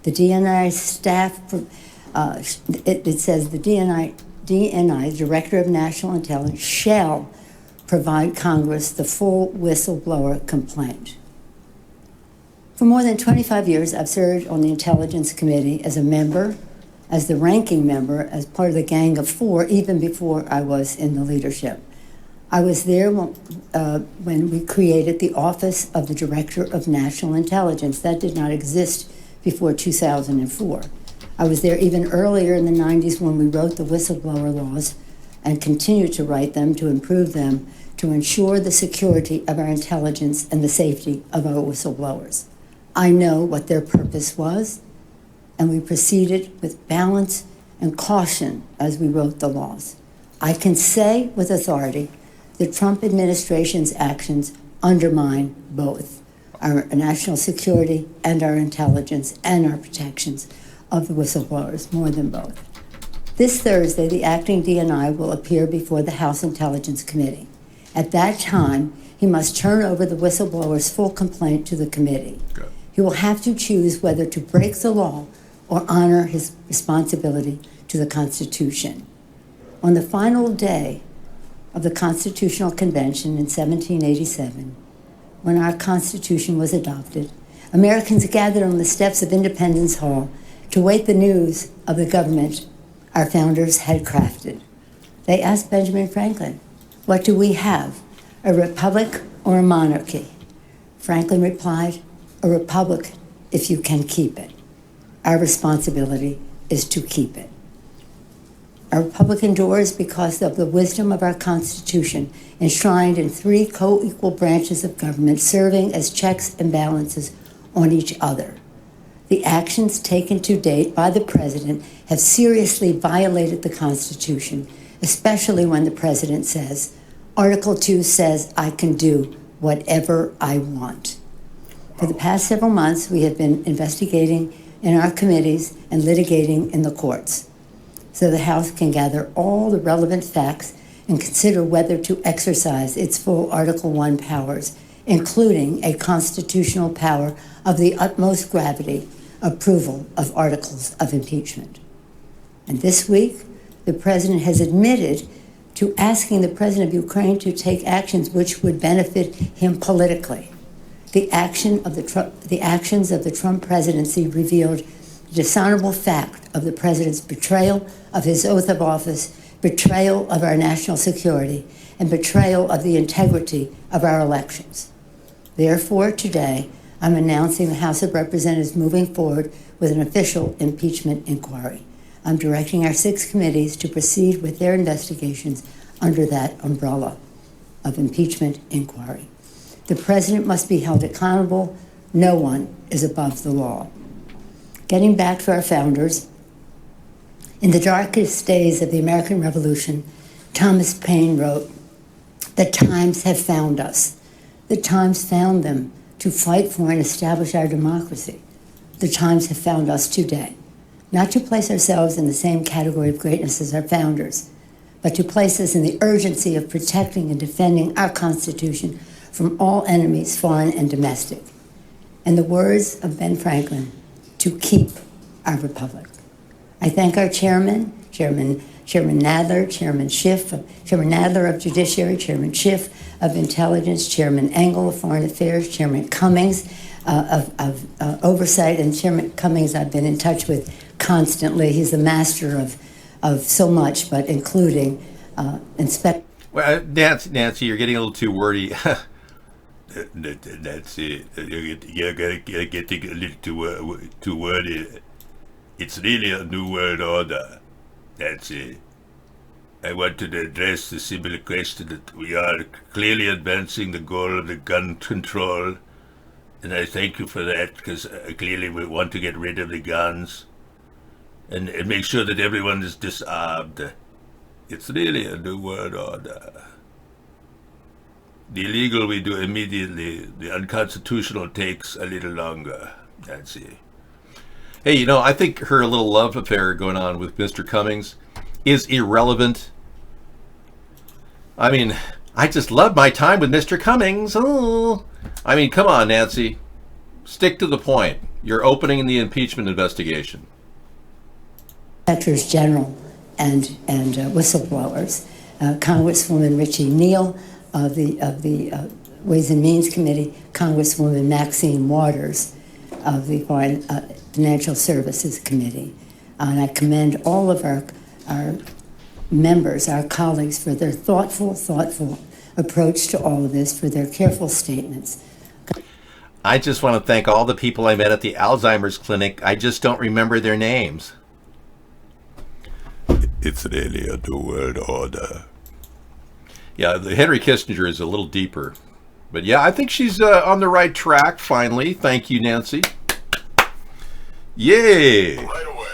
The DNI staff, it says the DNI, Director of National Intelligence, shall provide Congress the full whistleblower complaint. For more than 25 years, I've served on the Intelligence Committee as a member, as the ranking member, as part of the Gang of Four, even before I was in the leadership. I was there when we created the Office of the Director of National Intelligence. That did not exist before 2004. I was there even earlier in the 90s when we wrote the whistleblower laws and continue to write them to improve them to ensure the security of our intelligence and the safety of our whistleblowers. I know what their purpose was, and we proceeded with balance and caution as we wrote the laws. I can say with authority the Trump administration's actions undermine both our national security and our intelligence and our protections of the whistleblowers, more than both. This Thursday, the acting DNI will appear before the House Intelligence Committee. At that time, he must turn over the whistleblower's full complaint to the committee. Good. He will have to choose whether to break the law or honor his responsibility to the Constitution. On the final day of the Constitutional Convention in 1787, when our Constitution was adopted, Americans gathered on the steps of Independence Hall to wait the news of the government our founders had crafted. They asked Benjamin Franklin, "What do we have, a republic or a monarchy?" Franklin replied, "A republic if you can keep it." Our responsibility is to keep it. Our republic endures because of the wisdom of our Constitution, enshrined in three co-equal branches of government serving as checks and balances on each other. The actions taken to date by the President have seriously violated the Constitution, especially when the President says, Article 2 says I can do whatever I want. For the past several months, we have been investigating in our committees and litigating in the courts, so the House can gather all the relevant facts and consider whether to exercise its full Article 1 powers, including a constitutional power of the utmost gravity, approval of articles of impeachment. And this week, the President has admitted to asking the President of Ukraine to take actions which would benefit him politically. The actions of the Trump presidency revealed the dishonorable fact of the President's betrayal of his oath of office, betrayal of our national security, and betrayal of the integrity of our elections. Therefore, today, I'm announcing the House of Representatives moving forward with an official impeachment inquiry. I'm directing our 6 committees to proceed with their investigations under that umbrella of impeachment inquiry. The President must be held accountable. No one is above the law. Getting back to our founders, in the darkest days of the American Revolution, Thomas Paine wrote, "The times have found us. The times found them to fight for and establish our democracy. The times have found us today, not to place ourselves in the same category of greatness as our founders, but to place us in the urgency of protecting and defending our Constitution from all enemies, foreign and domestic." In the words of Ben Franklin, to keep our republic. I thank our chairman, Chairman Nadler, Chairman Nadler of Judiciary, Chairman Schiff of Intelligence, Chairman Engel of Foreign Affairs, Chairman Cummings of Oversight, and Chairman Cummings I've been in touch with constantly. He's the master of so much, but including inspect. Well, Nancy, you're getting a little too wordy. That's it. You're getting a little too wordy. It's really a new world order. That's it. I wanted to address the simple question that we are clearly advancing the goal of the gun control, and I thank you for that, because clearly we want to get rid of the guns and make sure that everyone is disarmed. It's really a new world order. The illegal we do immediately. The unconstitutional takes a little longer. That's it. Hey, you know, I think her little love affair going on with Mr. Cummings is irrelevant. I mean, I just love my time with Mr. Cummings. Oh. I mean, come on, Nancy. Stick to the point. You're opening the impeachment investigation. Inspectors General and whistleblowers. Congresswoman Richie Neal of the Ways and Means Committee, Congresswoman Maxine Waters of the Foreign Financial Services Committee, And I commend all of our members, our colleagues, for their thoughtful approach to all of this, for their careful statements. I just want to thank all the people I met at the Alzheimer's clinic. I just don't remember their names. It's really a new world order. Yeah, the Henry Kissinger is a little deeper. But yeah, I think she's on the right track, finally. Thank you, Nancy. Yay! Right away.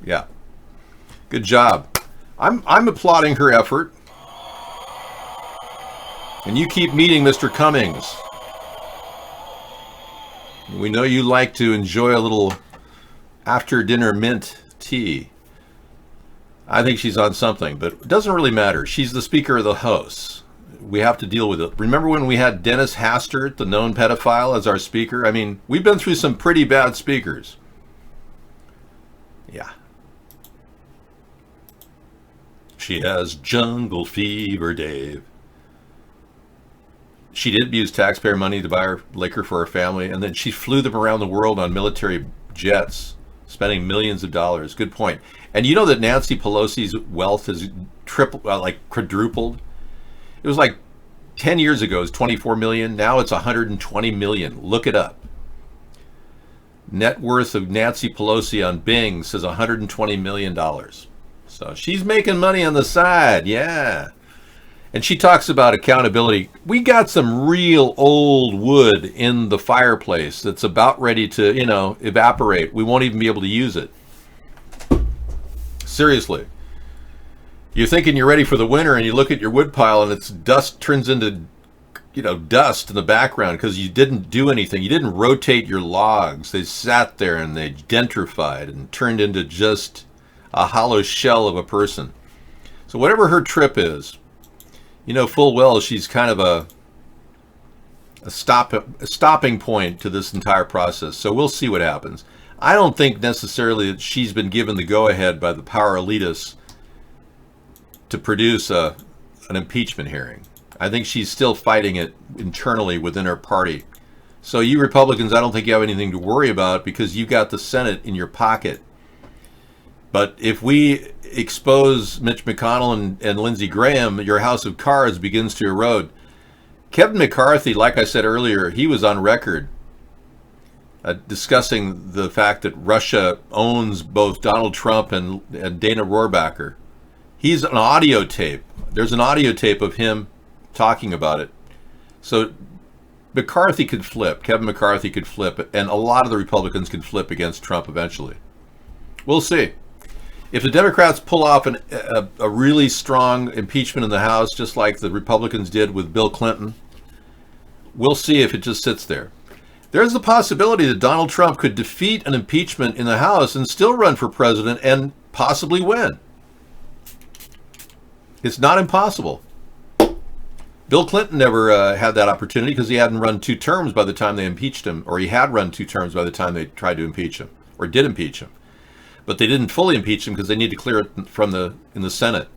Yeah. Good job. I'm applauding her effort. And you keep meeting Mr. Cummings. We know you like to enjoy a little after-dinner mint tea. I think she's on something, but it doesn't really matter. She's the Speaker of the House. We have to deal with it. Remember when we had Dennis Hastert, the known pedophile, as our Speaker? I mean, we've been through some pretty bad speakers. Yeah. She has jungle fever, Dave. She did use taxpayer money to buy her liquor for her family, and then she flew them around the world on military jets, spending millions of dollars. Good point. And you know that Nancy Pelosi's wealth has quadrupled? It was like 10 years ago, it was 24 million. Now it's 120 million. Look it up. Net worth of Nancy Pelosi on Bing says $120 million. So she's making money on the side, yeah. And she talks about accountability. We got some real old wood in the fireplace that's about ready to, evaporate. We won't even be able to use it. Seriously. You're thinking you're ready for the winter and you look at your wood pile and it's dust turns into, dust in the background because you didn't do anything. You didn't rotate your logs. They sat there and they gentrified and turned into just a hollow shell of a person. So whatever her trip is, full well she's kind of a stopping point to this entire process. So we'll see what happens. I don't think necessarily that she's been given the go-ahead by the power elitists to produce an impeachment hearing. I think she's still fighting it internally within her party. So you Republicans, I don't think you have anything to worry about because you got the Senate in your pocket. But if we expose Mitch McConnell and Lindsey Graham, your house of cards begins to erode. Kevin McCarthy, like I said earlier, he was on record discussing the fact that Russia owns both Donald Trump and Dana Rohrabacher. He's an audio tape. There's an audio tape of him talking about it. So McCarthy could flip. Kevin McCarthy could flip. And a lot of the Republicans could flip against Trump eventually. We'll see. If the Democrats pull off a really strong impeachment in the House, just like the Republicans did with Bill Clinton, we'll see if it just sits there. There's the possibility that Donald Trump could defeat an impeachment in the House and still run for president and possibly win. It's not impossible. Bill Clinton never had that opportunity because he hadn't run 2 terms by the time they impeached him, or he had run 2 terms by the time they tried to impeach him, or did impeach him. But they didn't fully impeach him because they need to clear it in the Senate.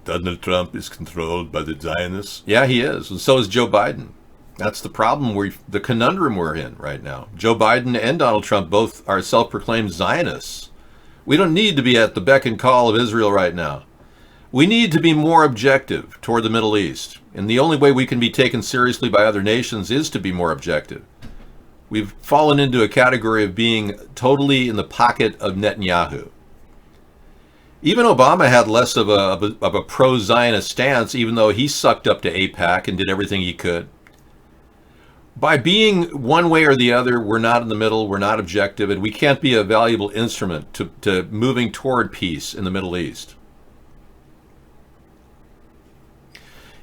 Donald Trump is controlled by the Zionists. Yeah, he is, and so is Joe Biden. That's the problem, the conundrum we're in right now. Joe Biden and Donald Trump both are self-proclaimed Zionists. We don't need to be at the beck and call of Israel right now. We need to be more objective toward the Middle East. And the only way we can be taken seriously by other nations is to be more objective. We've fallen into a category of being totally in the pocket of Netanyahu. Even Obama had less of a pro-Zionist stance, even though he sucked up to AIPAC and did everything he could. By being one way or the other, we're not in the middle, we're not objective, and we can't be a valuable instrument to moving toward peace in the Middle East.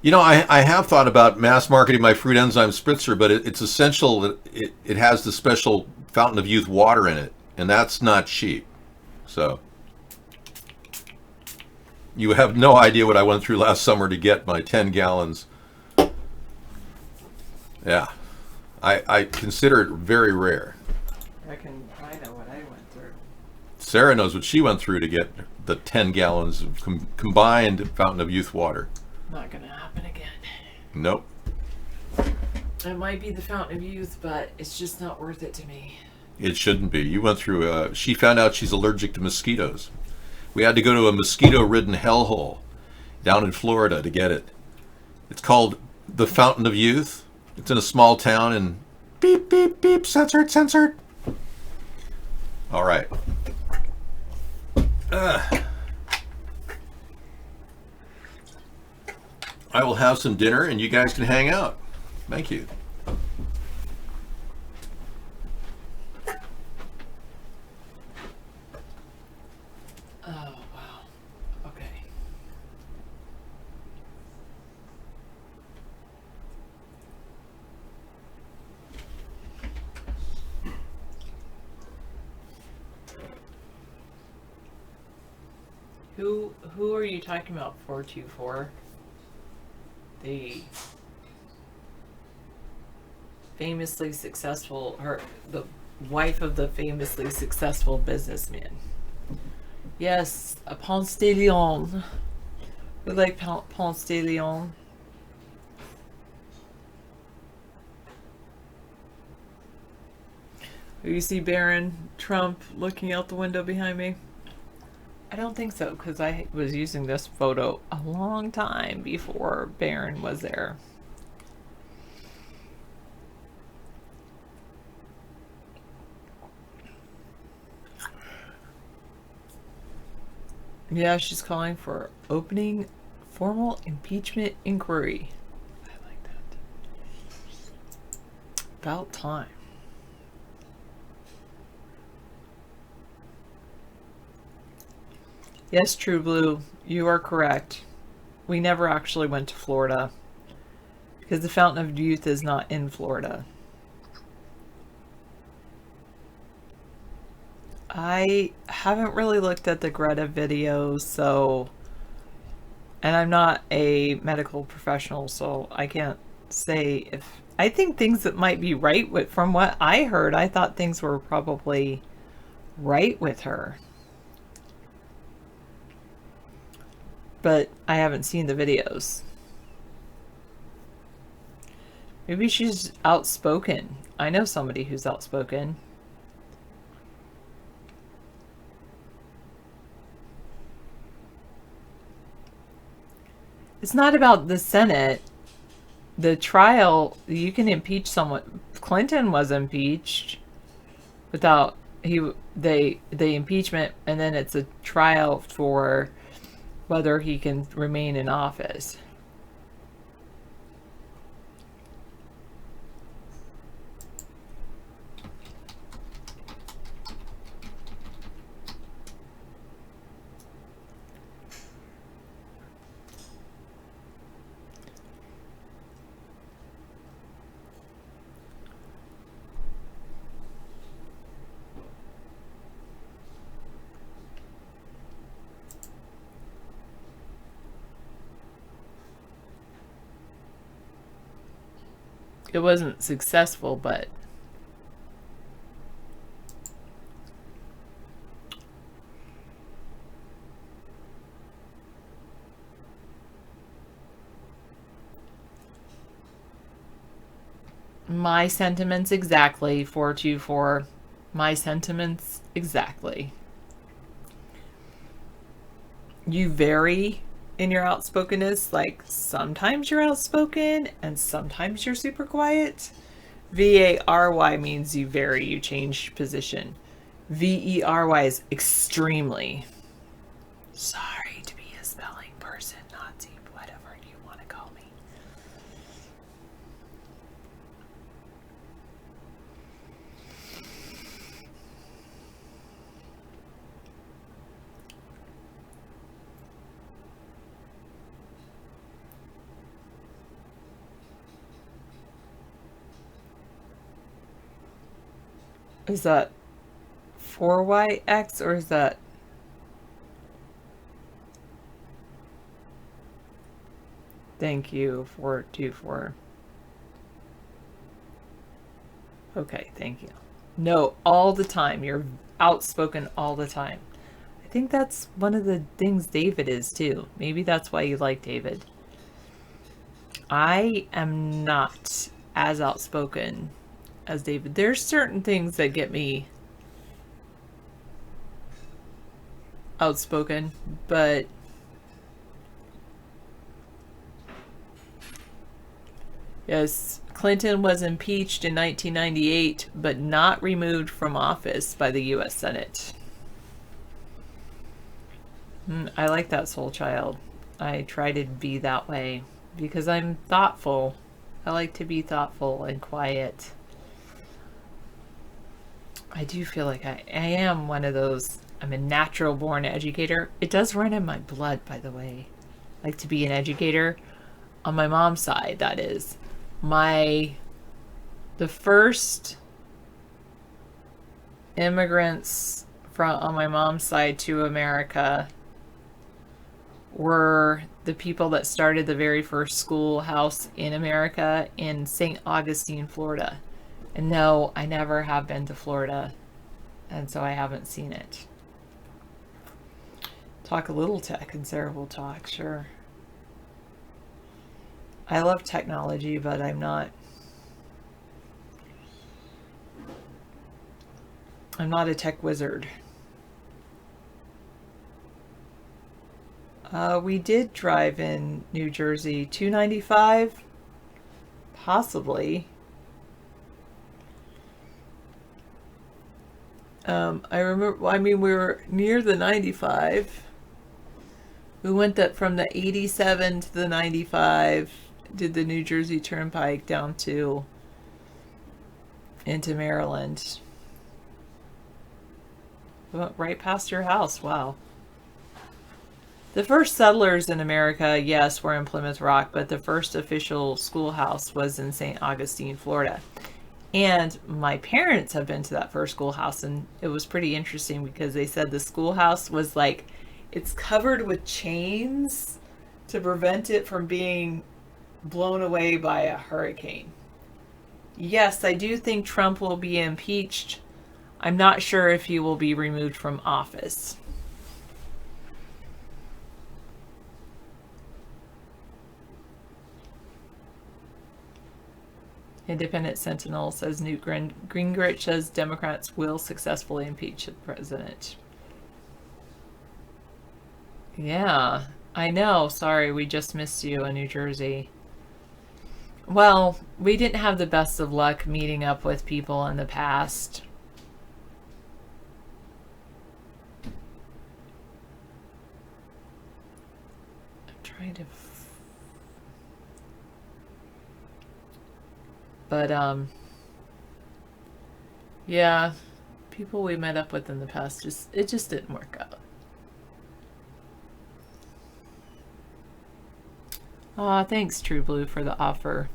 I have thought about mass marketing my fruit enzyme spritzer, but it's essential that it has the special Fountain of Youth water in it, and that's not cheap. So you have no idea what I went through last summer to get my 10 gallons. Yeah, I consider it very rare. I know what I went through. Sarah knows what she went through to get the 10 gallons of combined Fountain of Youth water. Not gonna happen again. Nope. It might be the Fountain of Youth, but it's just not worth it to me. It shouldn't be. You went through, she found out she's allergic to mosquitoes. We had to go to a mosquito-ridden hellhole down in Florida to get it. It's called the Fountain of Youth. It's in a small town, and beep, beep, beep, censored, censored. All right. I will have some dinner, and you guys can hang out. Thank you. Oh, wow. Okay. Who are you talking about, 424? The famously successful, the wife of the famously successful businessman. Yes, a Ponce de Leon. We like Ponce de Leon. You see Barron Trump looking out the window behind me? I don't think so, because I was using this photo a long time before Barron was there. Yeah, she's calling for opening formal impeachment inquiry. I like that. About time. Yes, True Blue, you are correct. We never actually went to Florida because the Fountain of Youth is not in Florida. I haven't really looked at the Greta video, so, and I'm not a medical professional, so I can't say if, I think things that might be right with, from what I heard, I thought things were probably right with her. But I haven't seen the videos. Maybe she's outspoken. I know somebody who's outspoken. It's not about the Senate. The trial, you can impeach someone. Clinton was impeached without the impeachment, and then it's a trial for whether he can remain in office. It wasn't successful, but my sentiments exactly, 424. My sentiments exactly. You vary in your outspokenness, like sometimes you're outspoken and sometimes you're super quiet. V-A-R-Y means you vary, you change position. V-E-R-Y is extremely. Sorry to be a spelling person, Nazi, whatever you want to call me. Is that 4YX or is that? Thank you, 424. Okay, thank you. No, all the time. You're outspoken all the time. I think that's one of the things David is too. Maybe that's why you like David. I am not as outspoken as David. There's certain things that get me outspoken, but yes, Clinton was impeached in 1998, but not removed from office by the U.S. Senate. I like that soul child. I try to be that way because I'm thoughtful. I like to be thoughtful and quiet. I do feel like I am one of those. I'm a natural born educator. It does run in my blood, by the way. I like to be an educator. On my mom's side, that is. The first immigrants on my mom's side to America were the people that started the very first schoolhouse in America in St. Augustine, Florida. And no, I never have been to Florida, and so I haven't seen it. Talk a little tech, and Sarah will talk, sure. I love technology, but I'm not a tech wizard. We did drive in New Jersey. 295? Possibly. I remember, we were near the 95. We went from the 87 to the 95, did the New Jersey Turnpike down into Maryland. We went right past your house. Wow. The first settlers in America, yes, were in Plymouth Rock, but the first official schoolhouse was in St. Augustine, Florida. And my parents have been to that first schoolhouse, and it was pretty interesting because they said the schoolhouse was like, it's covered with chains to prevent it from being blown away by a hurricane. Yes, I do think Trump will be impeached. I'm not sure if he will be removed from office. Independent Sentinel says Newt Gingrich says Democrats will successfully impeach the president. Yeah, I know. Sorry, we just missed you in New Jersey. Well, we didn't have the best of luck meeting up with people in the past. I'm trying to... But, yeah, people we met up with in the past, it just didn't work out. Aw, thanks, True Blue, for the offer.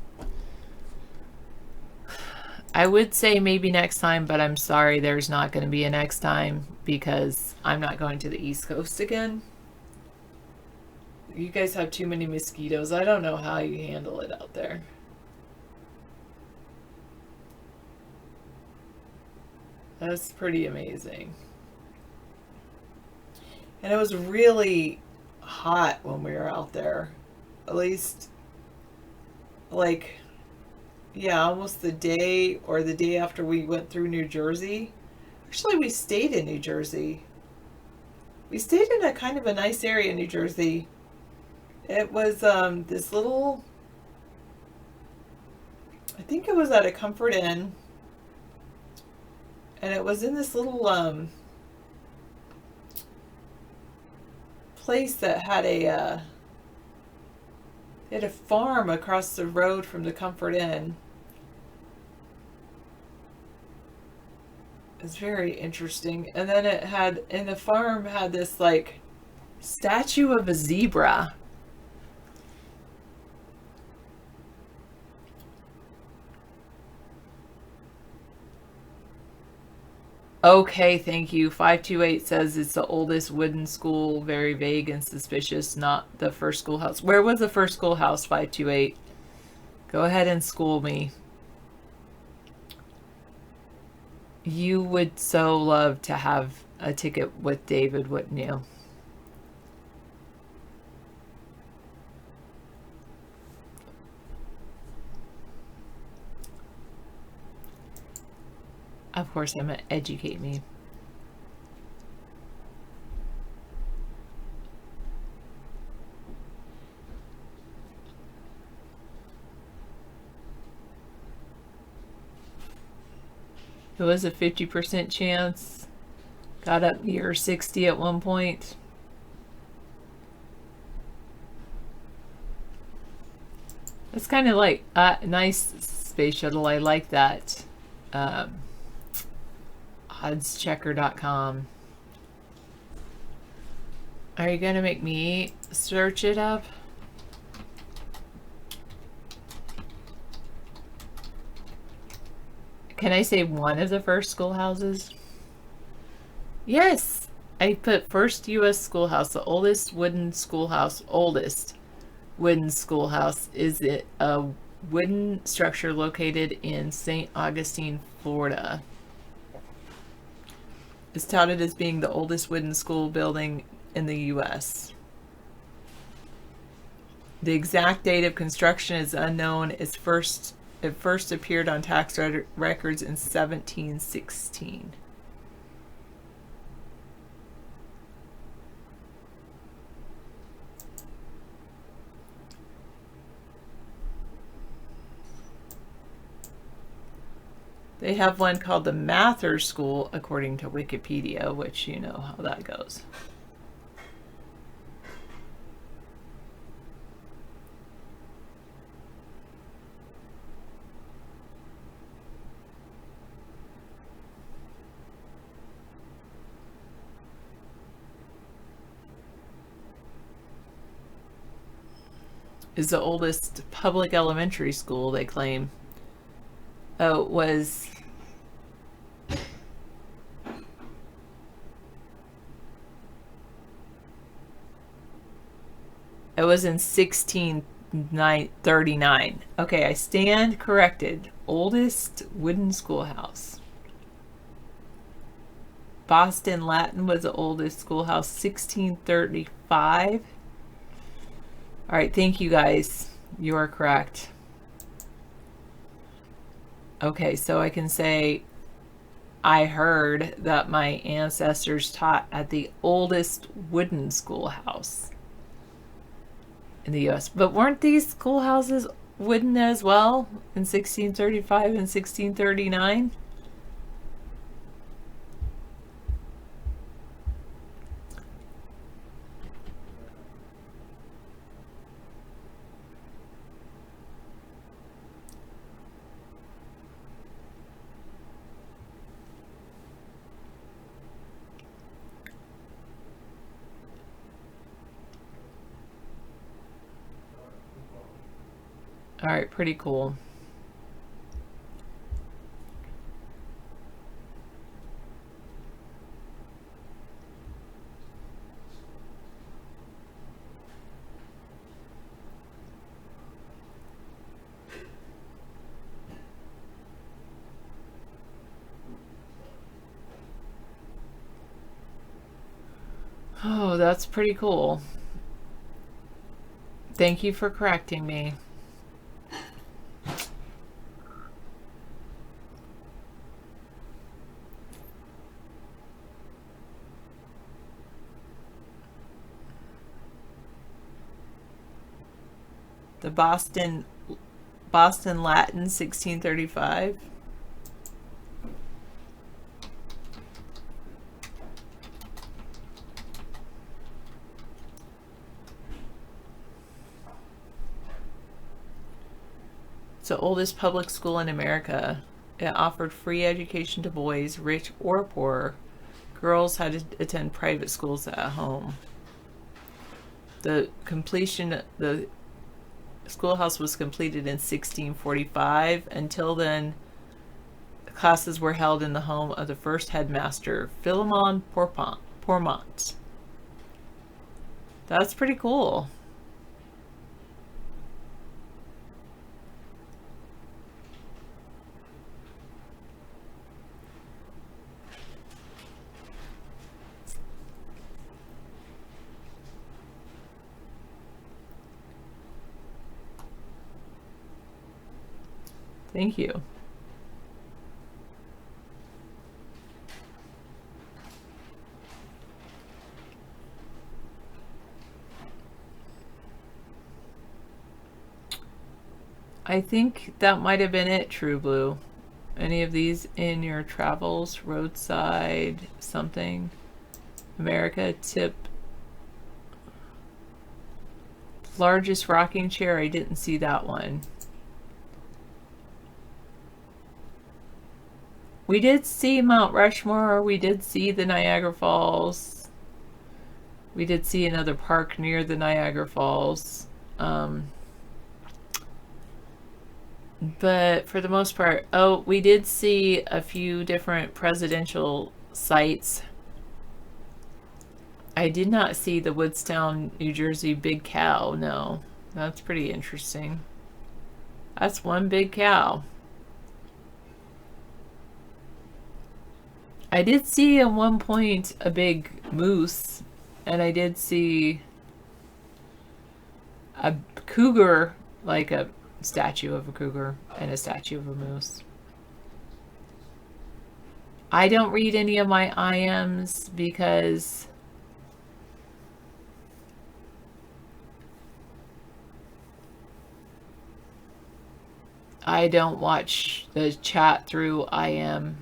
I would say maybe next time, but I'm sorry there's not going to be a next time because I'm not going to the East Coast again. You guys have too many mosquitoes. I don't know how you handle it out there. That's pretty amazing. And it was really hot when we were out there. At least, like, yeah, almost the day or the day after we went through New Jersey. Actually, we stayed in New Jersey. We stayed in a kind of a nice area in New Jersey. It was this little, I think it was at a Comfort Inn. And it was in this little place that had a farm across the road from the Comfort Inn. It's very interesting. And then it had, and the farm had this like statue of a zebra. Okay, thank you. 528 says it's the oldest wooden school, very vague and suspicious, not the first schoolhouse. Where was the first schoolhouse, 528? Go ahead and school me. You would so love to have a ticket with David, wouldn't you? Of course, I'm gonna educate me. It was a 50% chance. Got up near 60 at one point. It's kind of like a nice space shuttle. I like that. Oddschecker.com. Are you gonna make me search it up? Can I say one of the first schoolhouses? Yes! I put first U.S. schoolhouse, the oldest wooden schoolhouse. Oldest wooden schoolhouse is a wooden structure located in St. Augustine, Florida. It's touted as being the oldest wooden school building in the U.S. The exact date of construction is unknown. It first appeared on tax records in 1716. They have one called the Mather School, according to Wikipedia, which you know how that goes. Is the oldest public elementary school, they claim. Oh, it was... It was in 1639. Okay, I stand corrected. Oldest wooden schoolhouse. Boston Latin was the oldest schoolhouse, 1635. All right, thank you guys. You are correct. Okay, so I can say I heard that my ancestors taught at the oldest wooden schoolhouse in the U.S. But weren't these schoolhouses wooden as well in 1635 and 1639? All right, pretty cool. Oh, that's pretty cool. Thank you for correcting me. The Boston Latin, 1635. It's the oldest public school in America. It offered free education to boys, rich or poor. Girls had to attend private schools at home. The schoolhouse was completed in 1645. Until then, classes were held in the home of the first headmaster, Philemon Pourmont. That's pretty cool. Thank you. I think that might have been it, True Blue. Any of these in your travels? Roadside something? America tip. Largest rocking chair. I didn't see that one. We did see Mount Rushmore. We did see the Niagara Falls. We did see another park near the Niagara Falls. But for the most part, oh, we did see a few different presidential sites. I did not see the Woodstown, New Jersey big cow. No, that's pretty interesting. That's one big cow. I did see at one point a big moose, and I did see a cougar, like a statue of a cougar and a statue of a moose. I don't read any of my IMs because I don't watch the chat through IM.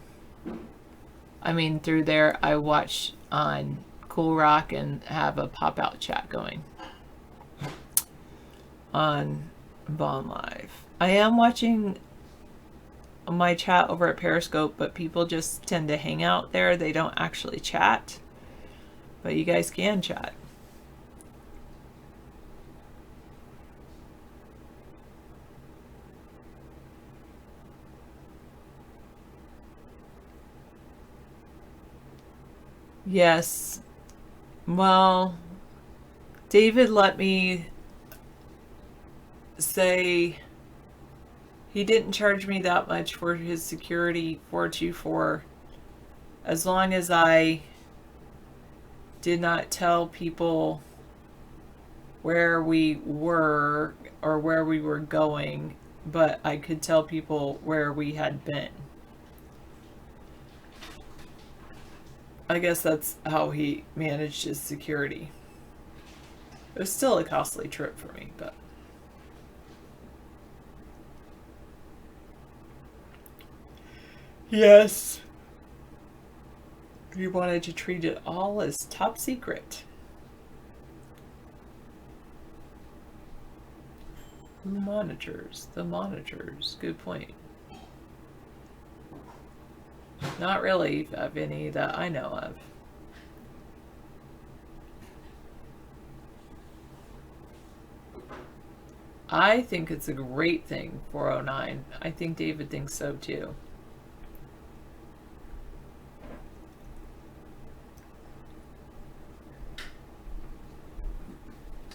I mean through there. I watch on Cool Rock and have a pop-out chat going on Vaughn Live. I am watching my chat over at Periscope, but people just tend to hang out there. They don't actually chat, but you guys can chat. Yes. Well, David let me say he didn't charge me that much for his security 424 as long as I did not tell people where we were or where we were going, but I could tell people where we had been. I guess that's how he managed his security. It was still a costly trip for me, but yes. He wanted to treat it all as top secret. Who monitors? The monitors. Good point. Not really of any that I know of. I think it's a great thing, 409. I think David thinks so too.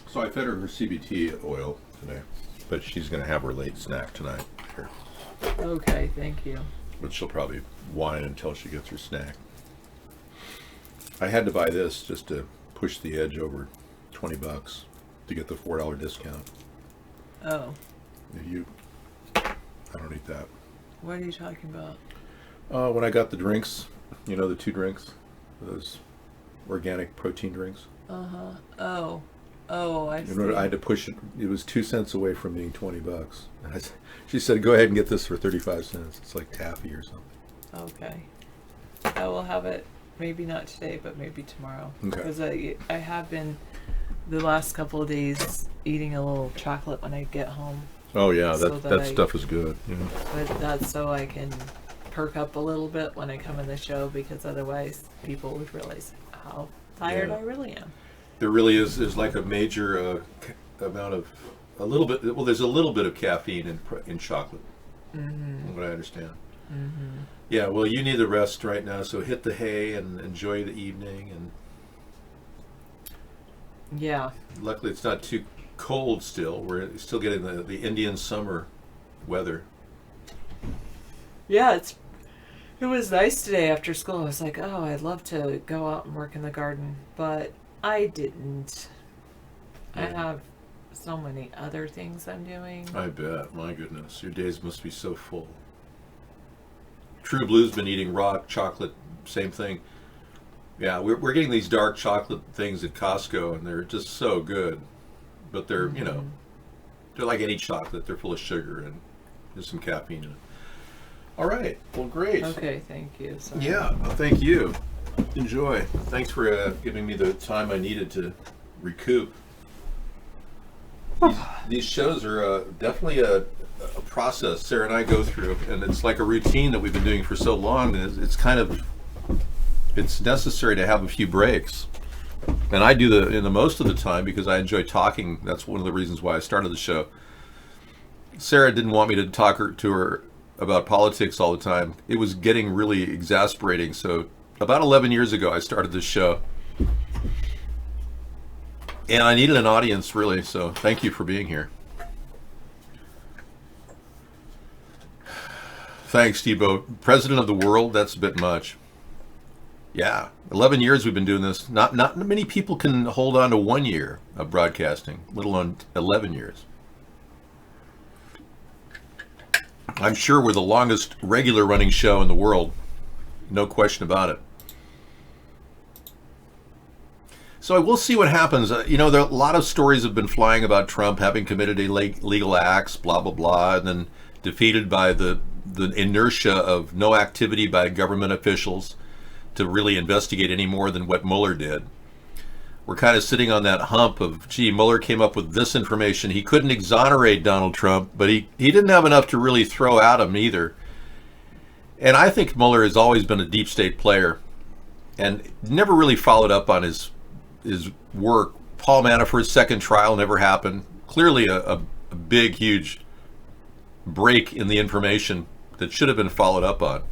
So I fed her CBT oil today, but she's going to have her late snack tonight. Here. Okay, thank you. But she'll probably whine until she gets her snack. I had to buy this just to push the edge over $20 to get the $4 discount. Oh. I don't eat that. What are you talking about? When I got the drinks, you know, the 2 drinks, those organic protein drinks. Oh. Oh, I see. I had to push it. It was 2 cents away from being $20. And she said, "Go ahead and get this for 35 cents. It's like taffy or something." Okay. I will have it, maybe not today, but maybe tomorrow. Okay. Because I have been the last couple of days eating a little chocolate when I get home. Oh yeah, so that stuff is good. Yeah. But that's so I can perk up a little bit when I come in the show, because otherwise people would realize how tired I really am. There really is like a major amount of a little bit. Well, there's a little bit of caffeine in chocolate. Mm-hmm. From what I understand. Mm-hmm. Yeah. Well, you need the rest right now, so hit the hay and enjoy the evening. And yeah. Luckily, it's not too cold still. We're still getting the Indian summer weather. Yeah, it was nice today after school. I was like, oh, I'd love to go out and work in the garden, but I didn't. I have so many other things I'm doing. I bet. My goodness. Your days must be so full. True Blue's been eating raw chocolate. Same thing. Yeah, we're getting these dark chocolate things at Costco, and they're just so good. But they're, you know, They're like any chocolate. They're full of sugar and there's some caffeine in it. All right. Well, great. Okay, thank you. Sorry. Yeah, well, thank you. Enjoy. Thanks for giving me the time I needed to recoup. These shows are definitely a process Sarah and I go through, and it's like a routine that we've been doing for so long. It's kind of, it's necessary to have a few breaks. And I do the most of the time because I enjoy talking. That's one of the reasons why I started the show. Sarah didn't want me to talk to her about politics all the time. It was getting really exasperating. So about 11 years ago, I started this show. And I needed an audience, really, so thank you for being here. Thanks, Steve-O. President of the world, that's a bit much. Yeah, 11 years we've been doing this. Not many people can hold on to 1 year of broadcasting, let alone 11 years. I'm sure we're the longest regular running show in the world. No question about it. So we'll see what happens. There are a lot of stories have been flying about Trump having committed illegal acts, blah, blah, blah, and then defeated by the inertia of no activity by government officials to really investigate any more than what Mueller did. We're kind of sitting on that hump of, gee, Mueller came up with this information. He couldn't exonerate Donald Trump, but he didn't have enough to really throw at him either. And I think Mueller has always been a deep state player and never really followed up on his work. Paul Manafort's second trial never happened. Clearly a big, huge break in the information that should have been followed up on.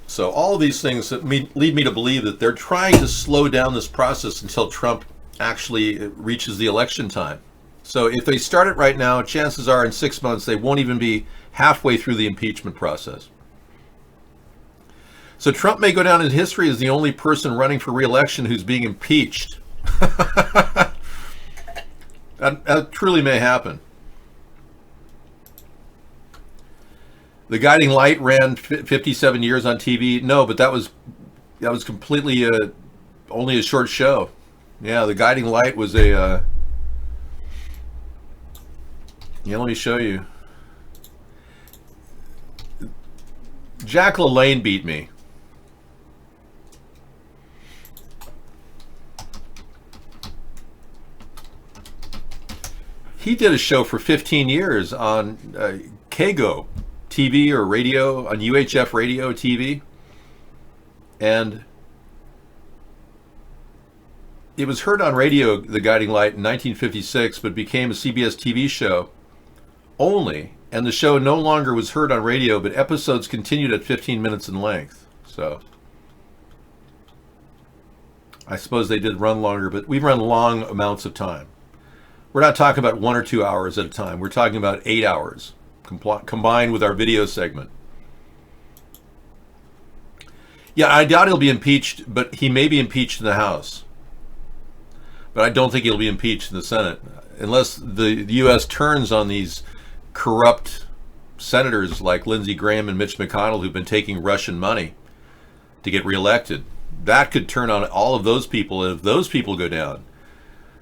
So all of these things that lead me to believe that they're trying to slow down this process until Trump actually reaches the election time. So if they start it right now, chances are in 6 months they won't even be halfway through the impeachment process. So Trump may go down in history as the only person running for re-election who's being impeached. That truly may happen. The Guiding Light ran 57 years on TV. No, but that was completely only a short show. Yeah, The Guiding Light was a... yeah, let me show you. Jack LaLanne beat me. He did a show for 15 years on KGO TV or radio, on UHF radio TV. And it was heard on radio, The Guiding Light, in 1956, but became a CBS TV show only. And the show no longer was heard on radio, but episodes continued at 15 minutes in length. So I suppose they did run longer, but we run long amounts of time. We're not talking about 1 or 2 hours at a time. We're talking about 8 hours combined with our video segment. Yeah, I doubt he'll be impeached, but he may be impeached in the House. But I don't think he'll be impeached in the Senate unless the U.S. turns on these corrupt senators like Lindsey Graham and Mitch McConnell who've been taking Russian money to get reelected. That could turn on all of those people, and if those people go down,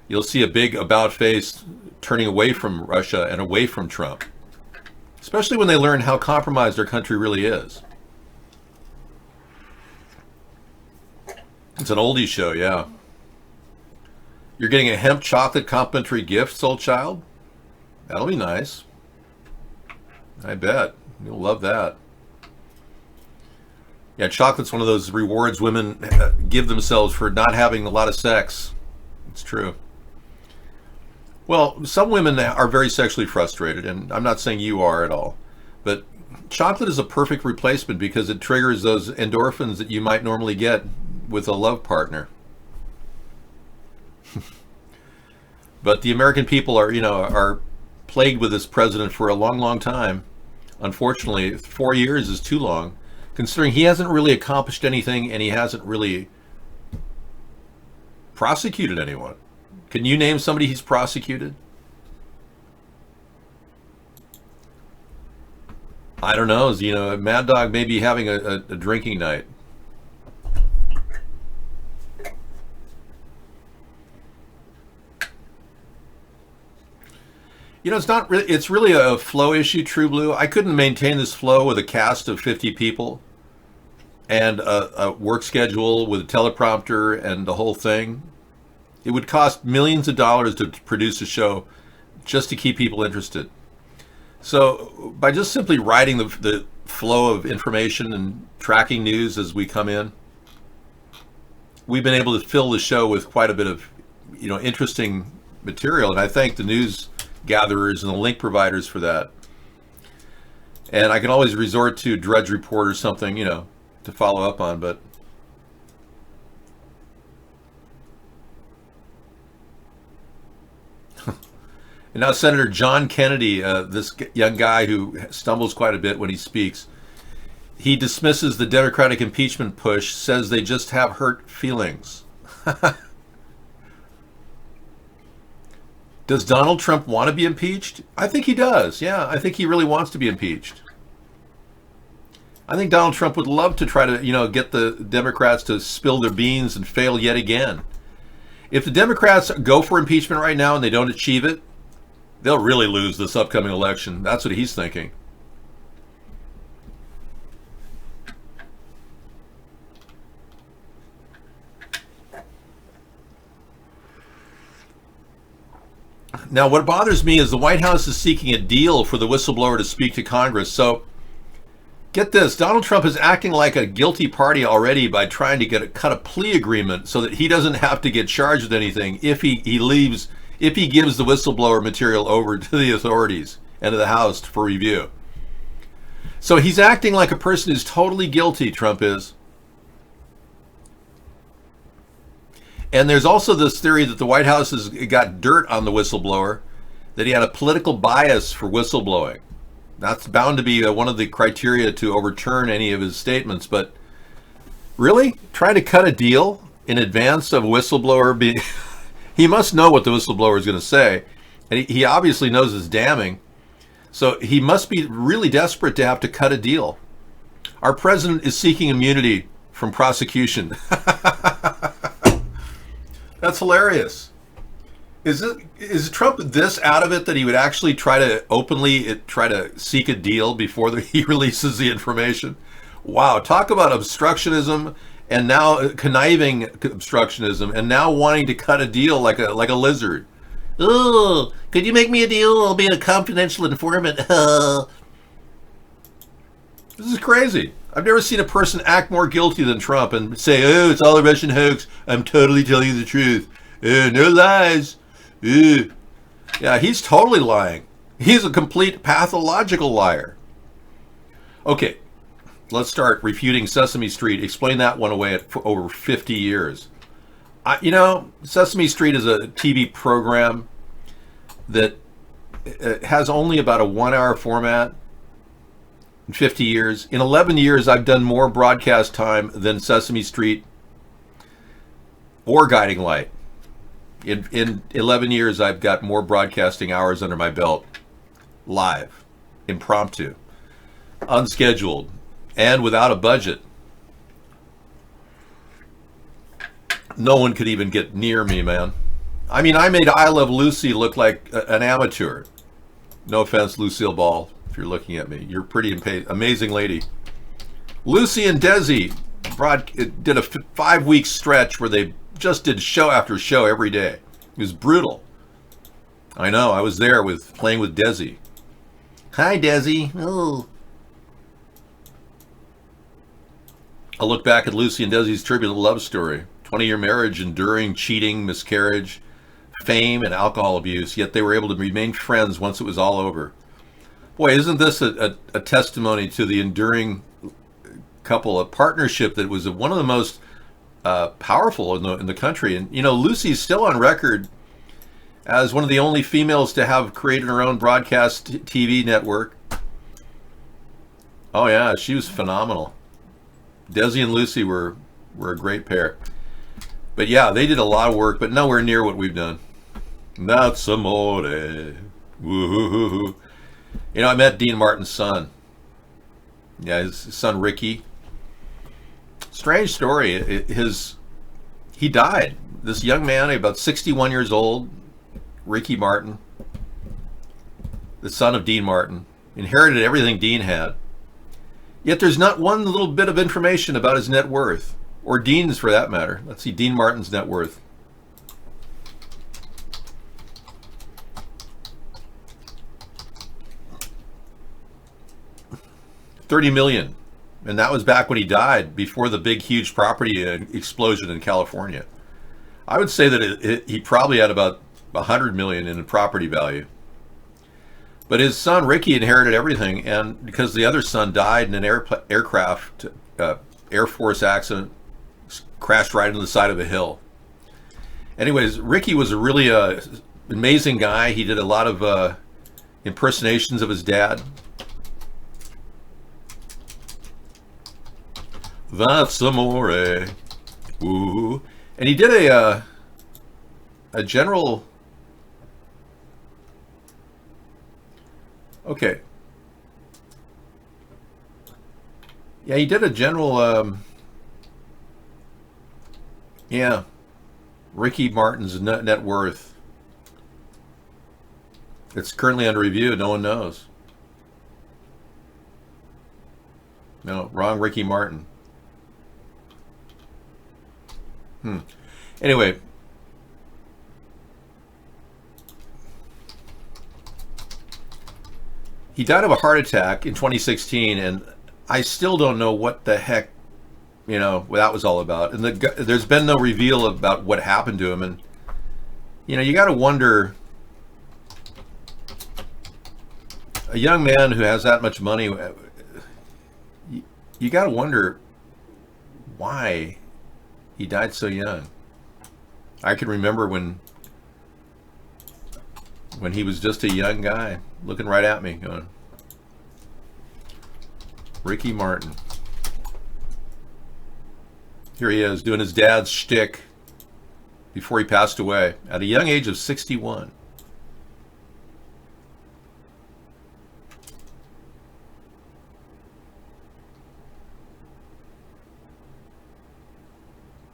you'll see a big about-face turning away from Russia and away from Trump, especially when they learn how compromised our country really is. It's an oldie show, yeah. You're getting a hemp chocolate complimentary gift, soul child? That'll be nice. I bet. You'll love that. Yeah, chocolate's one of those rewards women give themselves for not having a lot of sex. It's true. Well, some women are very sexually frustrated, and I'm not saying you are at all, but chocolate is a perfect replacement because it triggers those endorphins that you might normally get with a love partner. But the American people are plagued with this president for a long, long time. Unfortunately, 4 years is too long, considering he hasn't really accomplished anything and he hasn't really prosecuted anyone. Can you name somebody he's prosecuted? I don't know. Mad Dog may be having a drinking night. You know, it's not really, it's really a flow issue, True Blue. I couldn't maintain this flow with a cast of 50 people and a work schedule with a teleprompter and the whole thing. It would cost millions of dollars to produce a show just to keep people interested. So by just simply writing the flow of information and tracking news as we come in, we've been able to fill the show with quite a bit of, you know, interesting material. And I thank the news gatherers and the link providers for that. And I can always resort to Drudge Report or something, you know, to follow up on, but and now Senator John Kennedy, this young guy who stumbles quite a bit when he speaks, he dismisses the Democratic impeachment push, says they just have hurt feelings. Does Donald Trump want to be impeached? I think he does. Yeah, I think he really wants to be impeached. I think Donald Trump would love to try to, you know, get the Democrats to spill their beans and fail yet again. If the Democrats go for impeachment right now and they don't achieve it, they'll really lose this upcoming election. That's what he's thinking. Now, what bothers me is the White House is seeking a deal for the whistleblower to speak to Congress. So, get this, Donald Trump is acting like a guilty party already by trying to cut a plea agreement so that he doesn't have to get charged with anything if he gives the whistleblower material over to the authorities and to the House for review. So he's acting like a person who's totally guilty, Trump is. And there's also this theory that the White House has got dirt on the whistleblower, that he had a political bias for whistleblowing. That's bound to be one of the criteria to overturn any of his statements. But really, try to cut a deal in advance of a whistleblower being... He must know what the whistleblower is going to say, and he obviously knows it's damning. So he must be really desperate to have to cut a deal. Our president is seeking immunity from prosecution. That's hilarious. Is Trump this out of it that he would actually try to openly try to seek a deal before he releases the information? Wow, talk about obstructionism, and now conniving obstructionism, and now wanting to cut a deal like a lizard. Oh, could you make me a deal? I'll be a confidential informant. This is crazy. I've never seen a person act more guilty than Trump and say, oh, it's all a Russian hoax. I'm totally telling you the truth. No lies. Yeah, he's totally lying. He's a complete pathological liar. Okay, let's start refuting Sesame Street. Explain that one away for over 50 years. You know, Sesame Street is a TV program that has only about a 1-hour format. In 50 years. In 11 years, I've done more broadcast time than Sesame Street or Guiding Light. In 11 years, I've got more broadcasting hours under my belt. Live, impromptu, unscheduled, and without a budget. No one could even get near me, man. I mean, I made I Love Lucy look like an amateur. No offense, Lucille Ball. If you're looking at me, you're a pretty amazing lady. Lucy and Desi did a 5-week stretch where they just did show after show every day. It was brutal. I know, I was there playing with Desi. Hi, Desi. Oh. I look back at Lucy and Desi's turbulent love story. 20-year marriage, enduring cheating, miscarriage, fame, and alcohol abuse, yet they were able to remain friends once it was all over. Boy, isn't this a testimony to the enduring couple, a partnership that was one of the most powerful in the country. And, you know, Lucy's still on record as one of the only females to have created her own broadcast TV network. Oh, yeah, she was phenomenal. Desi and Lucy were a great pair. But, yeah, they did a lot of work, but nowhere near what we've done. That's amore. Woo-hoo-hoo-hoo. You know, I met Dean Martin's son. Yeah, his son Ricky. Strange story. He died. This young man, about 61 years old, Ricky Martin. the son of Dean Martin, inherited everything Dean had. Yet there's not one little bit of information about his net worth, or Dean's for that matter. Let's see Dean Martin's net worth. $30 million. And that was back when he died, before the big, huge property explosion in California. I would say that he probably had about $100 million in property value. But his son, Ricky, inherited everything, and because the other son died in an aircraft, Air Force accident, crashed right into the side of a hill. Anyways, Ricky was a really amazing guy. He did a lot of impersonations of his dad. That's amore. Ooh. And he did a general... Okay. Yeah, he did a general... yeah. Ricky Martin's net worth. It's currently under review. No one knows. No, wrong Ricky Martin. Anyway, he died of a heart attack in 2016, and I still don't know what the heck, what that was all about. And there's been no reveal about what happened to him. And, you got to wonder, a young man who has that much money, you got to wonder why he died so young. I can remember when he was just a young guy looking right at me going, Ricky Martin. Here he is doing his dad's shtick before he passed away at a young age of 61.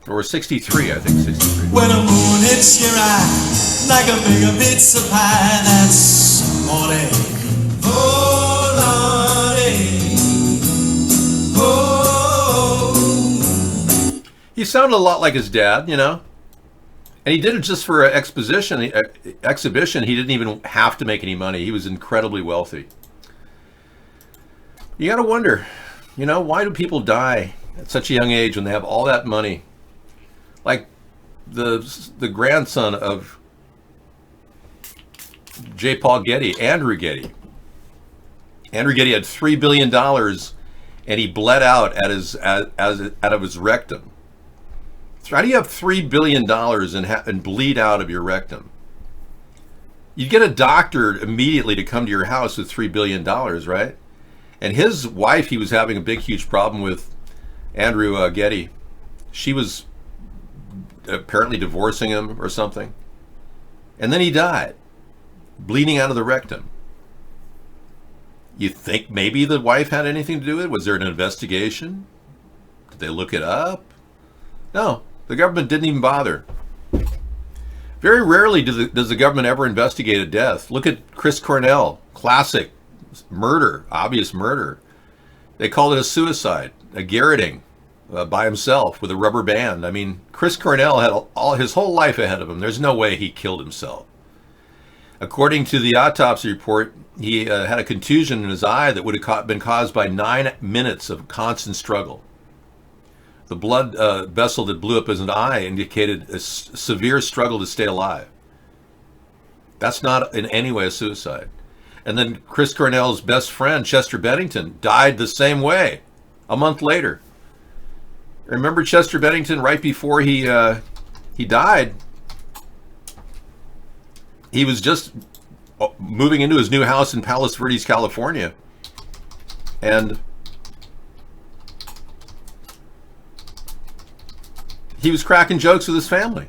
Or 63, I think, 63. When a moon hits your eye, like a big pizza pie, that's morning. Oh, Lordy. Oh. He sounded a lot like his dad, And he did it just for an exhibition. He didn't even have to make any money. He was incredibly wealthy. You got to wonder, why do people die at such a young age when they have all that money? Like the grandson of J. Paul Getty, Andrew Getty. Andrew Getty had $3 billion, and he bled out out of his rectum. How do you have $3 billion and bleed out of your rectum? You'd get a doctor immediately to come to your house with $3 billion, right? And his wife, he was having a big, huge problem with, Andrew Getty. She was apparently divorcing him or something. And then he died, bleeding out of the rectum. You think maybe the wife had anything to do with it? Was there an investigation? Did they look it up? No, the government didn't even bother. Very rarely does the government ever investigate a death. Look at Chris Cornell, classic murder, obvious murder. They called it a suicide, a garroting. By himself with a rubber band. I mean, Chris Cornell had his whole life ahead of him. There's no way he killed himself. According to the autopsy report, he had a contusion in his eye that would have been caused by 9 minutes of constant struggle. The blood vessel that blew up his eye indicated a severe struggle to stay alive. That's not in any way a suicide. And then Chris Cornell's best friend, Chester Bennington, died the same way a month later. Remember Chester Bennington, right before he died, he was just moving into his new house in Palos Verdes, California. And he was cracking jokes with his family.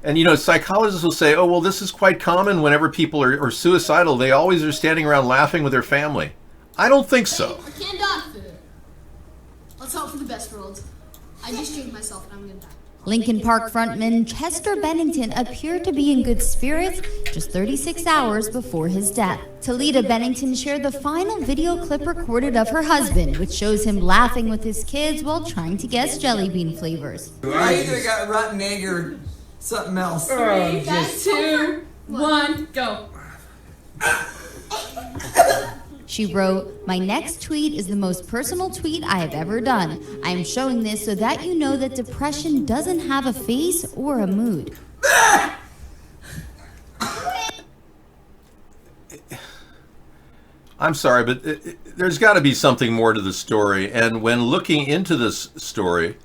And, psychologists will say, oh, well, this is quite common whenever people are suicidal. They always are standing around laughing with their family. I don't think so. I can't die. Let's hope for the best, world. I just changed myself and I'm gonna die. Linkin Park frontman Chester Bennington appeared to be in good spirits just 36 hours before his death. Talita Bennington shared the final video clip recorded of her husband, which shows him laughing with his kids while trying to guess jelly bean flavors. I either got rotten egg or something else. 3, 2, 1, go. She wrote, "My next tweet is the most personal tweet I have ever done. I am showing this so that you know that depression doesn't have a face or a mood." I'm sorry, but there's got to be something more to the story. And when looking into this story,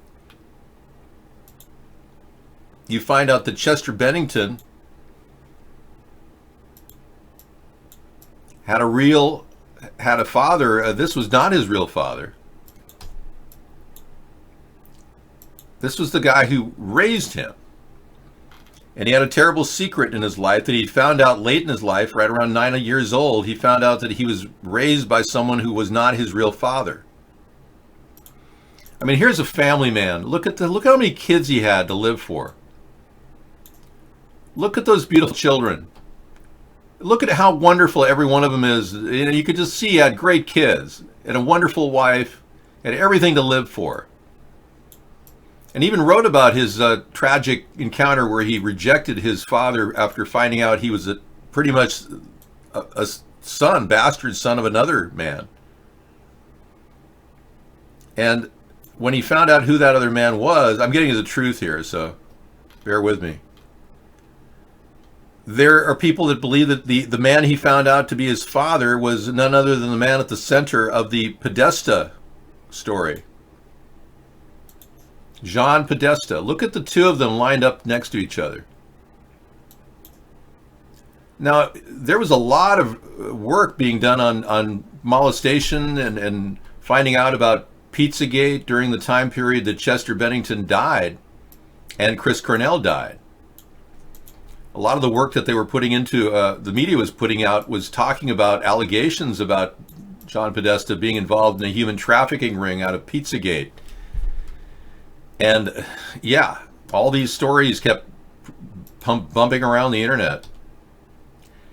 you find out that Chester Bennington had a father. This was not his real father. This was the guy who raised him. And he had a terrible secret in his life that he found out late in his life, right around 9 years old. He found out that he was raised by someone who was not his real father. I mean, here's a family man. Look how many kids he had to live for. Look at those beautiful children. Look at how wonderful every one of them is. You could just see he had great kids and a wonderful wife and everything to live for. And even wrote about his tragic encounter where he rejected his father after finding out he was pretty much a son, bastard son of another man. And when he found out who that other man was, I'm getting to the truth here, so bear with me. There are people that believe that the man he found out to be his father was none other than the man at the center of the Podesta story. John Podesta. Look at the two of them lined up next to each other. Now, there was a lot of work being done on molestation and finding out about Pizzagate during the time period that Chester Bennington died and Chris Cornell died. A lot of the work that they were putting into, the media was putting out, was talking about allegations about John Podesta being involved in a human trafficking ring out of Pizzagate. And yeah, all these stories kept bumping around the internet.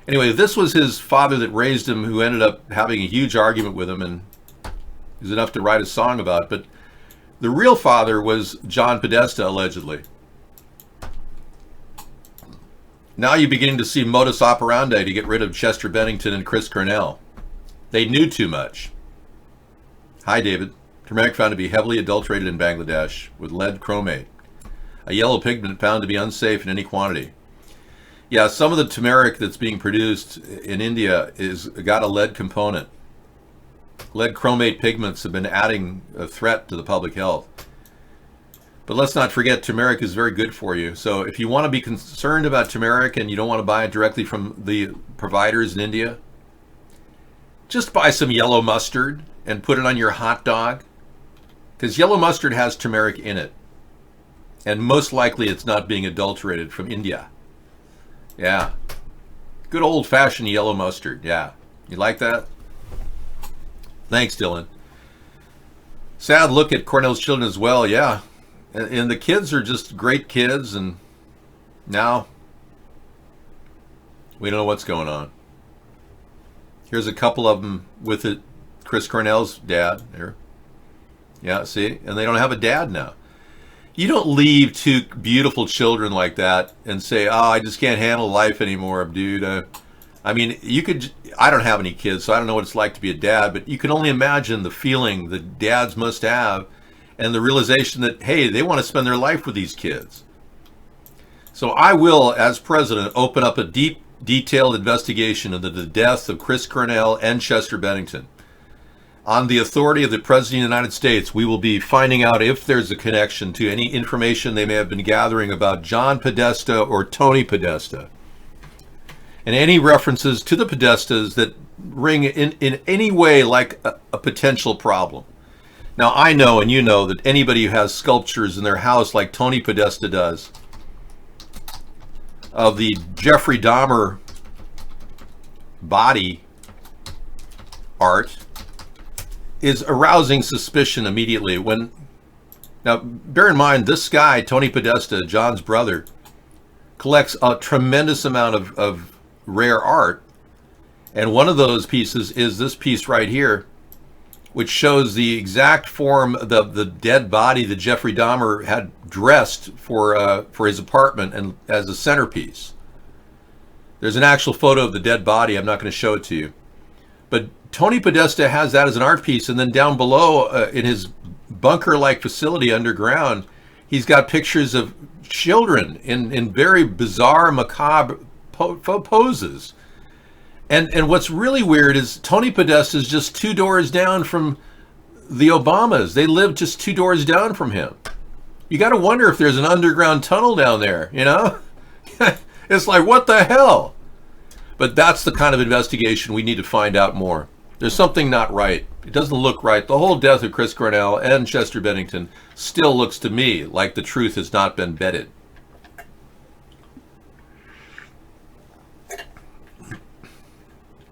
Anyway, this was his father that raised him, who ended up having a huge argument with him, and it was enough to write a song about. But the real father was John Podesta, allegedly. Now you're beginning to see modus operandi to get rid of Chester Bennington and Chris Cornell. They knew too much. Hi, David. Turmeric found to be heavily adulterated in Bangladesh with lead chromate, a yellow pigment found to be unsafe in any quantity. Yeah, some of the turmeric that's being produced in India is got a lead component. Lead chromate pigments have been adding a threat to the public health. But let's not forget, turmeric is very good for you. So if you want to be concerned about turmeric and you don't want to buy it directly from the providers in India, just buy some yellow mustard and put it on your hot dog. Because yellow mustard has turmeric in it. And most likely it's not being adulterated from India. Yeah. Good old-fashioned yellow mustard. Yeah. You like that? Thanks, Dylan. Sad look at Cornell's children as well. Yeah. And the kids are just great kids. And now we don't know what's going on. Here's a couple of them with it. Chris Cornell's dad there. Yeah, see? And they don't have a dad now. You don't leave two beautiful children like that and say, oh, I just can't handle life anymore, dude. I mean, you could, I don't have any kids, so I don't know what it's like to be a dad, but you can only imagine the feeling that dads must have and the realization that, hey, they want to spend their life with these kids. So I will, as president, open up a deep, detailed investigation into the death of Chris Cornell and Chester Bennington. On the authority of the President of the United States, we will be finding out if there's a connection to any information they may have been gathering about John Podesta or Tony Podesta. And any references to the Podestas that ring in any way like a potential problem. Now, I know and you know that anybody who has sculptures in their house like Tony Podesta does, of the Jeffrey Dahmer body art, is arousing suspicion immediately. When Now, bear in mind, this guy, Tony Podesta, John's brother, collects a tremendous amount of rare art. And one of those pieces is this piece right here, which shows the exact form of the dead body that Jeffrey Dahmer had dressed for his apartment and as a centerpiece. There's an actual photo of the dead body. I'm not going to show it to you. But Tony Podesta has that as an art piece. And then down below in his bunker-like facility underground, he's got pictures of children in very bizarre, macabre poses. And what's really weird is Tony Podesta is just 2 doors down from the Obamas. They live just 2 doors down from him. You got to wonder if there's an underground tunnel down there, you know? It's like, what the hell? But that's the kind of investigation we need to find out more. There's something not right. It doesn't look right. The whole death of Chris Cornell and Chester Bennington still looks to me like the truth has not been vetted.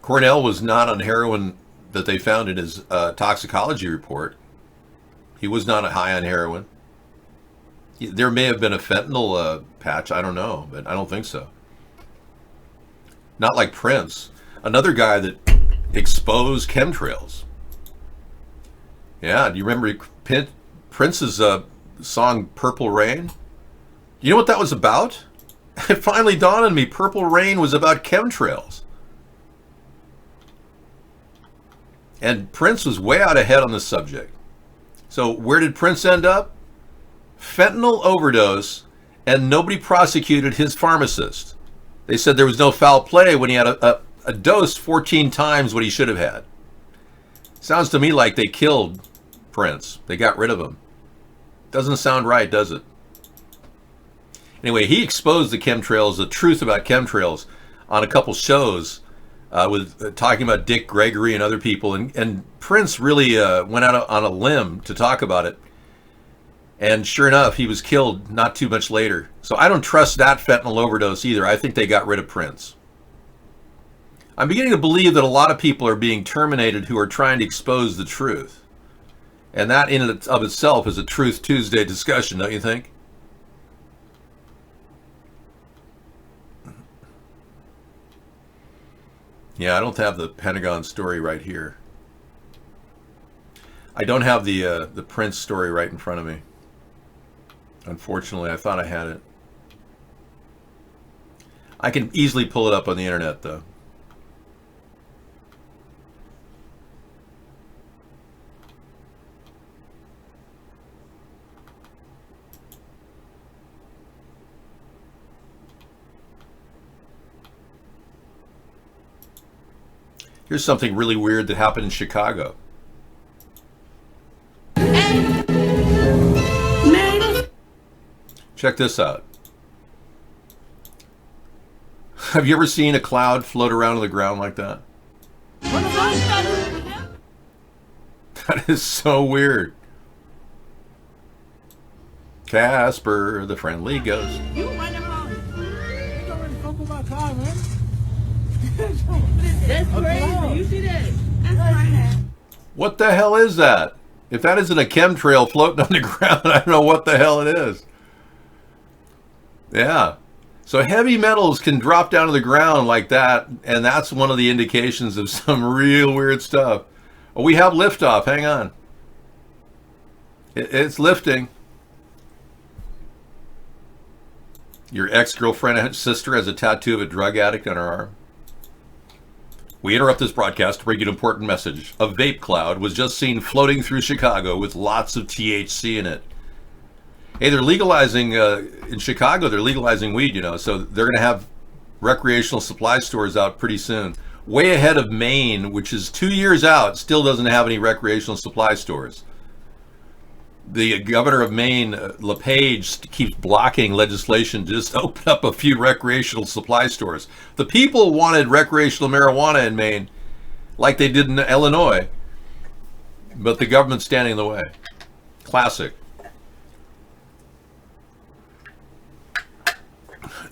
Cornell was not on heroin that they found in his toxicology report. He was not high on heroin. There may have been a fentanyl patch. I don't know, but I don't think so. Not like Prince, another guy that exposed chemtrails. Yeah, do you remember Prince's song Purple Rain? You know what that was about? It finally dawned on me. Purple Rain was about chemtrails. And Prince was way out ahead on the subject. So where did Prince end up? Fentanyl overdose, and nobody prosecuted his pharmacist. They said there was no foul play when he had a dose 14 times what he should have had. Sounds to me like they killed Prince. They got rid of him. Doesn't sound right, does it? Anyway, he exposed the chemtrails, the truth about chemtrails, on a couple shows with talking about Dick Gregory and other people. And Prince really went out on a limb to talk about it. And sure enough, he was killed not too much later. So I don't trust that fentanyl overdose either. I think they got rid of Prince. I'm beginning to believe that a lot of people are being terminated who are trying to expose the truth. And that in and of itself is a Truth Tuesday discussion, don't you think? Yeah, I don't have the Pentagon story right here. I don't have the Prince story right in front of me. Unfortunately, I thought I had it. I can easily pull it up on the internet, though. Here's something really weird that happened in Chicago. Check this out. Have you ever seen a cloud float around on the ground like that? That is so weird. Casper, the friendly ghost. You run him along. You already fumbled my car, man. That's crazy. You see that? That's right. What the hell is that? If that isn't a chemtrail floating on the ground, I don't know what the hell it is. Yeah. So heavy metals can drop down to the ground like that, and that's one of the indications of some real weird stuff. Oh, we have liftoff. Hang on. It's lifting. Your ex-girlfriend sister has a tattoo of a drug addict on her arm. We interrupt this broadcast to bring you an important message. A vape cloud was just seen floating through Chicago with lots of THC in it. Hey, they're legalizing, in Chicago, they're legalizing weed, you know, so they're going to have recreational supply stores out pretty soon. Way ahead of Maine, which is 2 years out, still doesn't have any recreational supply stores. The governor of Maine, LePage, keeps blocking legislation to just open up a few recreational supply stores. The people wanted recreational marijuana in Maine, like they did in Illinois, but the government's standing in the way. Classic.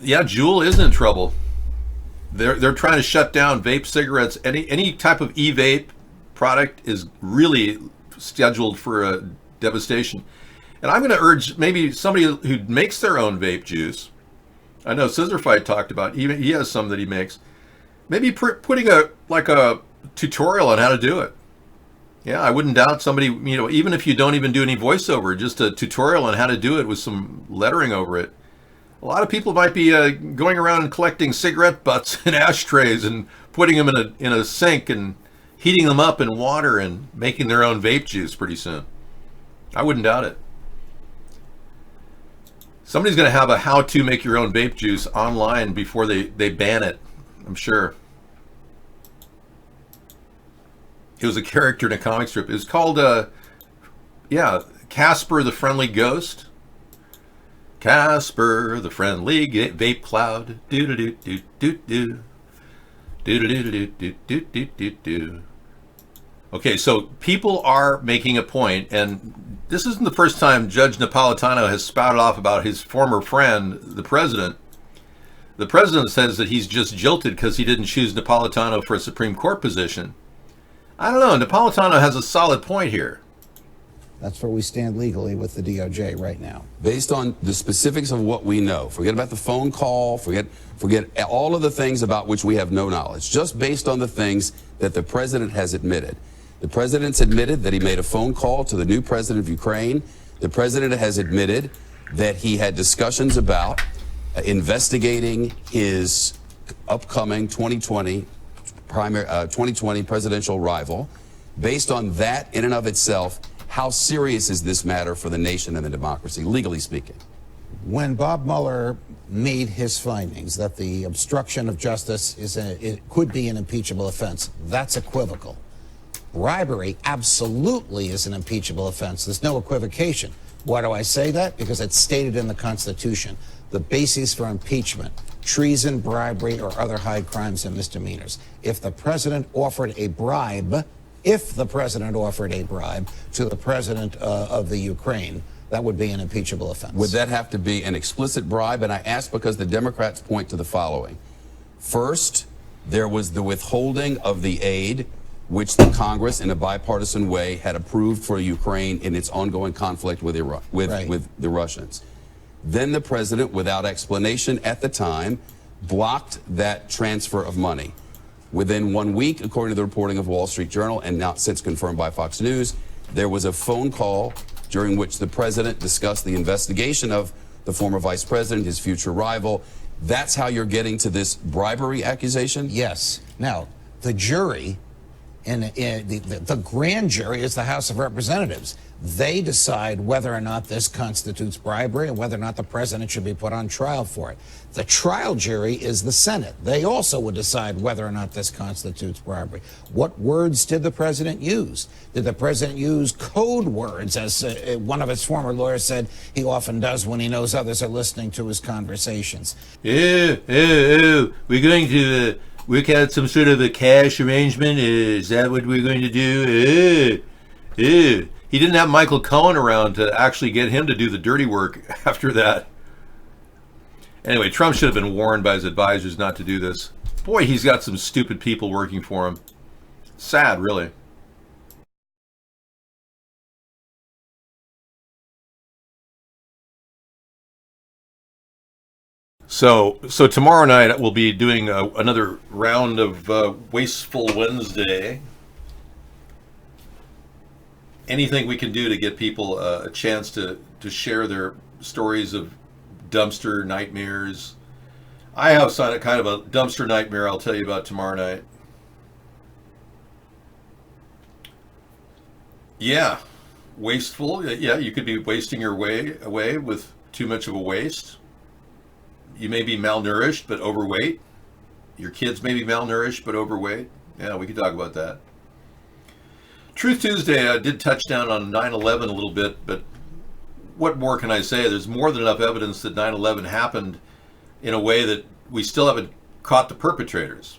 Yeah, Juul is in trouble. They're trying to shut down vape cigarettes. Any type of e-vape product is really scheduled for devastation. And I'm going to urge maybe somebody who makes their own vape juice. I know Scissor Fight talked about, even he has some that he makes. Maybe putting a tutorial on how to do it. Yeah, I wouldn't doubt somebody, even if you don't even do any voiceover, just a tutorial on how to do it with some lettering over it. A lot of people might be going around and collecting cigarette butts and ashtrays and putting them in a sink and heating them up in water and making their own vape juice pretty soon. I wouldn't doubt it. Somebody's going to have a how to make your own vape juice online before they ban it, I'm sure. It was a character in a comic strip. It was called, Casper the Friendly Ghost. Casper the Friendly Vape Cloud. Do-do-do-do-do-do. Do-do-do-do-do-do-do-do. Okay, so people are making a point, and this isn't the first time Judge Napolitano has spouted off about his former friend, the president. The president says that he's just jilted because he didn't choose Napolitano for a Supreme Court position. I don't know. Napolitano has a solid point here. That's where we stand legally with the DOJ right now. Based on the specifics of what we know, forget about the phone call, forget all of the things about which we have no knowledge, just based on the things that the president has admitted. The president's admitted that he made a phone call to the new president of Ukraine. The president has admitted that he had discussions about investigating his upcoming 2020 presidential rival. Based on that in and of itself, how serious is this matter for the nation and the democracy, legally speaking? When Bob Mueller made his findings that the obstruction of justice it could be an impeachable offense, that's equivocal. Bribery absolutely is an impeachable offense. There's no equivocation. Why do I say that? Because it's stated in the Constitution. The basis for impeachment: treason, bribery, or other high crimes and misdemeanors. If the president offered a bribe, to the president of the Ukraine, that would be an impeachable offense. Would that have to be an explicit bribe? And I ask because the Democrats point to the following. First, there was the withholding of the aid which the Congress, in a bipartisan way, had approved for Ukraine in its ongoing conflict with the Russians. Then the president, without explanation at the time, blocked that transfer of money. Within 1 week, according to the reporting of Wall Street Journal, and now since confirmed by Fox News, there was a phone call during which the president discussed the investigation of the former vice president, his future rival. That's how you're getting to this bribery accusation? Yes. Now, the jury, the grand jury is the House of Representatives. They decide whether or not this constitutes bribery and whether or not the president should be put on trial for it. The trial jury is the Senate. They also would decide whether or not this constitutes bribery. What words did the president use? Did the president use code words, as one of his former lawyers said he often does when he knows others are listening to his conversations? We're going to work out some sort of a cash arrangement. Is that what we're going to do? He didn't have Michael Cohen around to actually get him to do the dirty work after that. Anyway, Trump should have been warned by his advisors not to do this. Boy, he's got some stupid people working for him. Sad, really. So tomorrow night we'll be doing another round of Wasteful Wednesday. Anything we can do to get people a chance to share their stories of dumpster nightmares. I have kind of a dumpster nightmare I'll tell you about tomorrow night. Yeah, wasteful. Yeah, you could be wasting your way away with too much of a waste. You may be malnourished but overweight. Your kids may be malnourished but overweight. Yeah, we could talk about that. Truth Tuesday, I did touch down on 9/11 a little bit, but what more can I say? There's more than enough evidence that 9/11 happened in a way that we still haven't caught the perpetrators.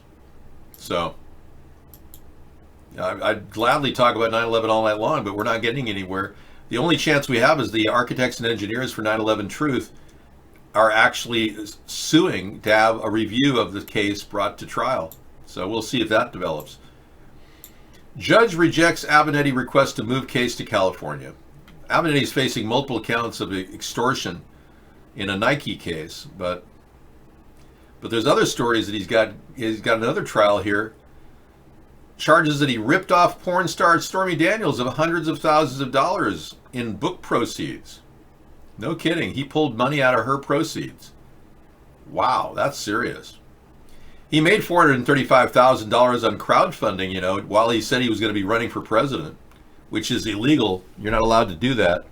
So I'd gladly talk about 9/11 all night long, but we're not getting anywhere. The only chance we have is the architects and engineers for 9/11 Truth are actually suing to have a review of the case brought to trial. So we'll see if that develops. Judge rejects Avenatti request to move case to California. Abinetti's facing multiple counts of extortion in a Nike case, but there's other stories that he's got another trial here. Charges that he ripped off porn star Stormy Daniels of hundreds of thousands of dollars in book proceeds. No kidding. He pulled money out of her proceeds. Wow, that's serious. He made $435,000 on crowdfunding, while he said he was going to be running for president, which is illegal. You're not allowed to do that.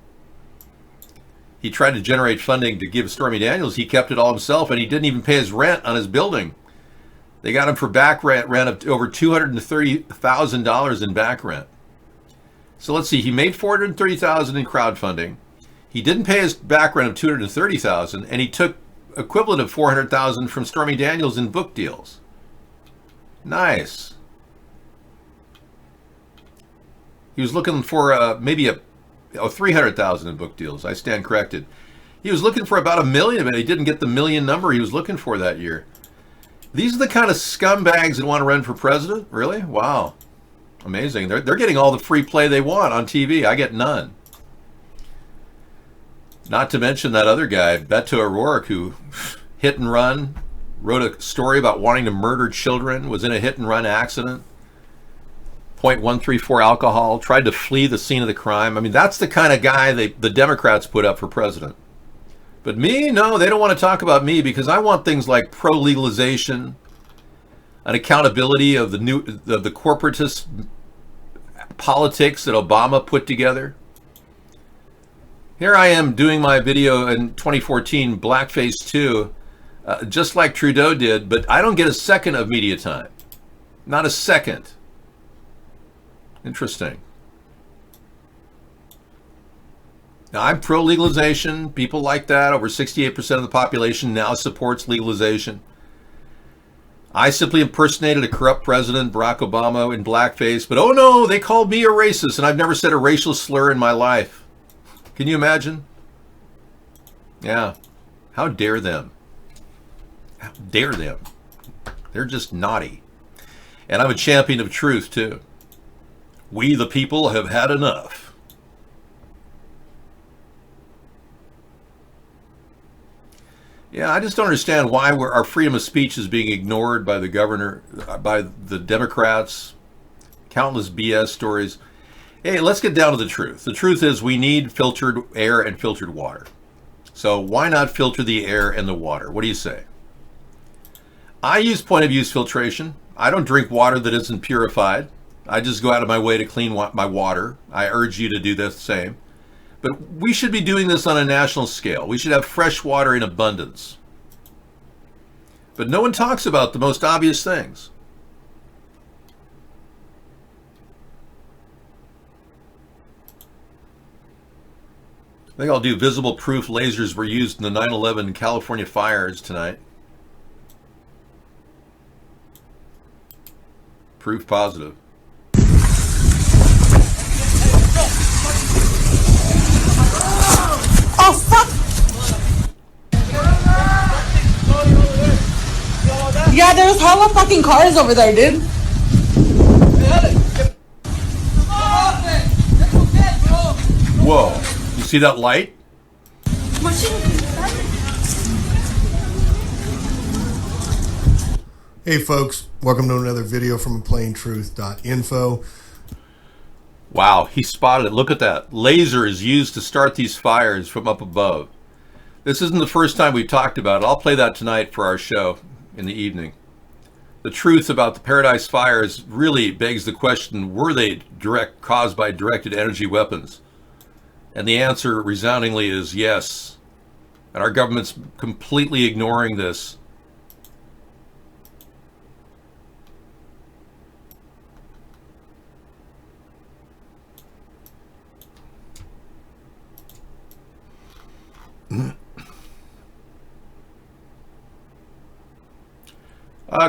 He tried to generate funding to give Stormy Daniels. He kept it all himself, and he didn't even pay his rent on his building. They got him for back rent of over $230,000 in back rent. So let's see. He made $430,000 in crowdfunding. He didn't pay his back rent of $230,000, and he took equivalent of $400,000 from Stormy Daniels in book deals. Nice. He was looking for maybe $300,000 in book deals. I stand corrected. He was looking for about $1 million, but he didn't get the million number he was looking for that year. These are the kind of scumbags that want to run for president? Really? Wow. Amazing. They're getting all the free play they want on TV. I get none. Not to mention that other guy, Beto O'Rourke, who hit and run, wrote a story about wanting to murder children, was in a hit and run accident, .134 alcohol, tried to flee the scene of the crime. I mean, that's the kind of guy the Democrats put up for president. But me, no, they don't want to talk about me because I want things like pro-legalization, an accountability of the corporatist politics that Obama put together. Here I am doing my video in 2014, Blackface 2, just like Trudeau did, but I don't get a second of media time. Not a second. Interesting. Now, I'm pro-legalization. People like that. Over 68% of the population now supports legalization. I simply impersonated a corrupt president, Barack Obama, in blackface. But oh no, they called me a racist, and I've never said a racial slur in my life. Can you imagine? Yeah. How dare them? How dare them? They're just naughty. And I'm a champion of truth, too. We, the people, have had enough. Yeah, I just don't understand why our freedom of speech is being ignored by the governor, by the Democrats. Countless BS stories. Hey, let's get down to the truth. The truth is we need filtered air and filtered water. So why not filter the air and the water? What do you say? I use point-of-use filtration. I don't drink water that isn't purified. I just go out of my way to clean my water. I urge you to do the same. But we should be doing this on a national scale. We should have fresh water in abundance. But no one talks about the most obvious things. I think I'll do visible proof lasers were used in the 9/11 California fires tonight. Proof positive. Oh, fuck! Yeah, there's hella fucking cars over there, dude. Whoa. You see that light? Hey folks, welcome to another video from plaintruth.info. Wow, he spotted it. Look at that. Laser is used to start these fires from up above. This isn't the first time we've talked about it. I'll play that tonight for our show in the evening. The truth about the Paradise fires really begs the question, were they caused by directed energy weapons? And the answer resoundingly is yes. And our government's completely ignoring this.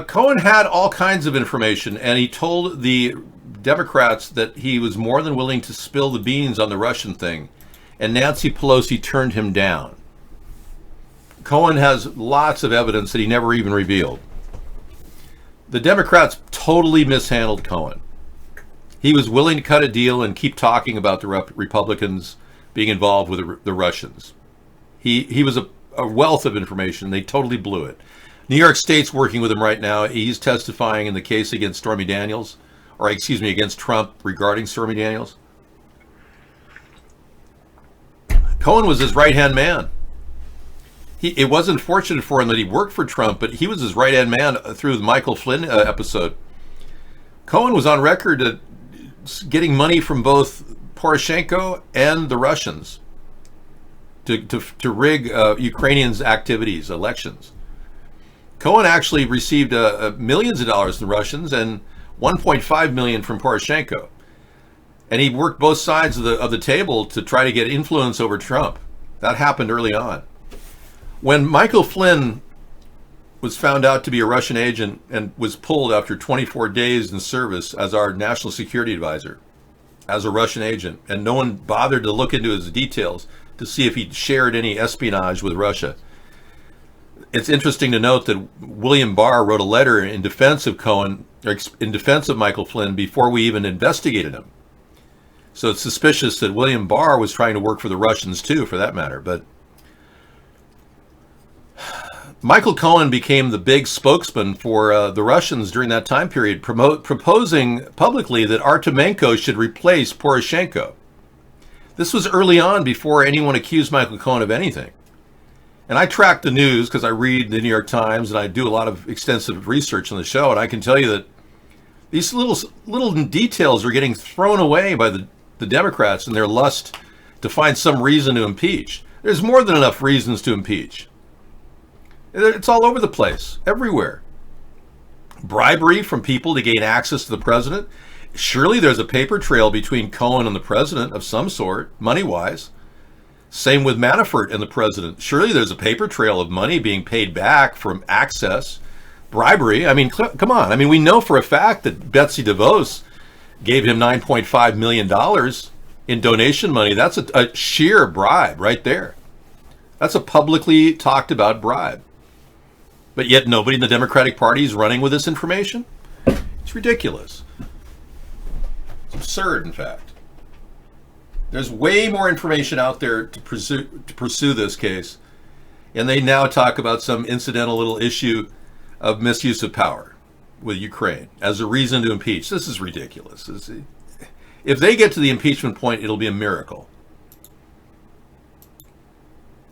Cohen had all kinds of information, and he told the Democrats that he was more than willing to spill the beans on the Russian thing, and Nancy Pelosi turned him down. Cohen has lots of evidence that he never even revealed. The Democrats totally mishandled Cohen. He was willing to cut a deal and keep talking about the Republicans, being involved with the Russians. He was a wealth of information. They totally blew it. New York State's working with him right now. He's testifying in the case against Stormy Daniels, or excuse me, against Trump regarding Stormy Daniels. Cohen was his right-hand man. It wasn't fortunate for him that he worked for Trump, but he was his right-hand man through the Michael Flynn episode. Cohen was on record getting money from both Poroshenko and the Russians to rig Ukrainians' activities, elections. Cohen actually received millions of dollars from the Russians and 1.5 million from Poroshenko. And he worked both sides of the table to try to get influence over Trump. That happened early on. When Michael Flynn was found out to be a Russian agent and was pulled after 24 days in service as our national security advisor, as a Russian agent, and no one bothered to look into his details to see if he'd shared any espionage with Russia. It's interesting to note that William Barr wrote a letter in defense of Cohen, or in defense of Michael Flynn, before we even investigated him. So it's suspicious that William Barr was trying to work for the Russians too, for that matter. But Michael Cohen became the big spokesman for the Russians during that time period, proposing publicly that Artemenko should replace Poroshenko. This was early on, before anyone accused Michael Cohen of anything. And I track the news because I read the New York Times and I do a lot of extensive research on the show, and I can tell you that these little details are getting thrown away by the Democrats in their lust to find some reason to impeach. There's more than enough reasons to impeach. It's all over the place, everywhere. Bribery from people to gain access to the president. Surely there's a paper trail between Cohen and the president of some sort, money-wise. Same with Manafort and the president. Surely there's a paper trail of money being paid back from access. Bribery, I mean, come on. I mean, we know for a fact that Betsy DeVos gave him $9.5 million in donation money. That's a sheer bribe right there. That's a publicly talked about bribe. But yet nobody in the Democratic Party is running with this information? It's ridiculous. It's absurd, in fact. There's way more information out there to pursue this case. And they now talk about some incidental little issue of misuse of power with Ukraine as a reason to impeach. This is ridiculous. If they get to the impeachment point, it'll be a miracle.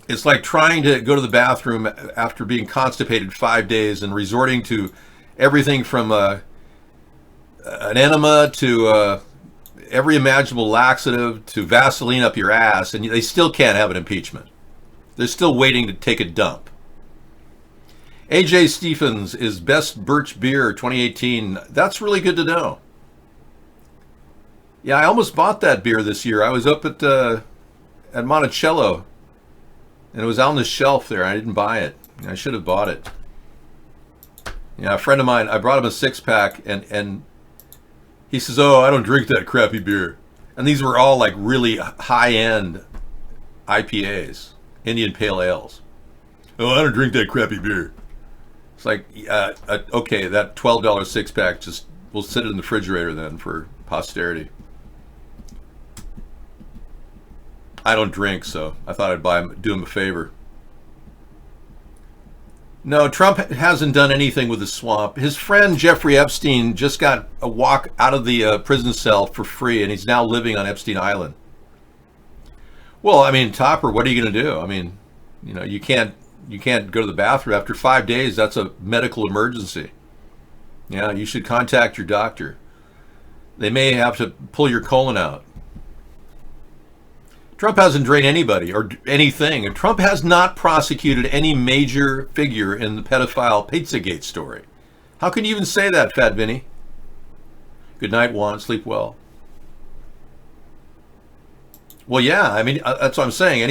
It's like trying to go to the bathroom after being constipated 5 days and resorting to everything from an enema to every imaginable laxative to Vaseline up your ass, and they still can't have an impeachment. They're still waiting to take a dump. AJ Stephens is Best Birch Beer 2018. That's really good to know. Yeah, I almost bought that beer this year. I was up at Monticello, and it was on the shelf there. I didn't buy it. I should have bought it. Yeah, a friend of mine, I brought him a 6-pack, and he says, "Oh, I don't drink that crappy beer." And these were all like really high-end IPAs, Indian Pale Ales. "Oh, I don't drink that crappy beer." It's like, okay, that $12 6-pack just will sit in the refrigerator then for posterity. I don't drink, so I thought I'd do him a favor. No, Trump hasn't done anything with the swamp. His friend Jeffrey Epstein just got a walk out of the prison cell for free, and he's now living on Epstein Island. Well, I mean, Topper, what are you going to do? I mean, you know, you can't go to the bathroom after 5 days. That's a medical emergency. Yeah, you should contact your doctor. They may have to pull your colon out. Trump hasn't drained anybody or anything, and Trump has not prosecuted any major figure in the pedophile Pizzagate story. How can you even say that, Fat Vinny? Good night, Juan. Sleep well. Well, yeah, I mean, that's what I'm saying.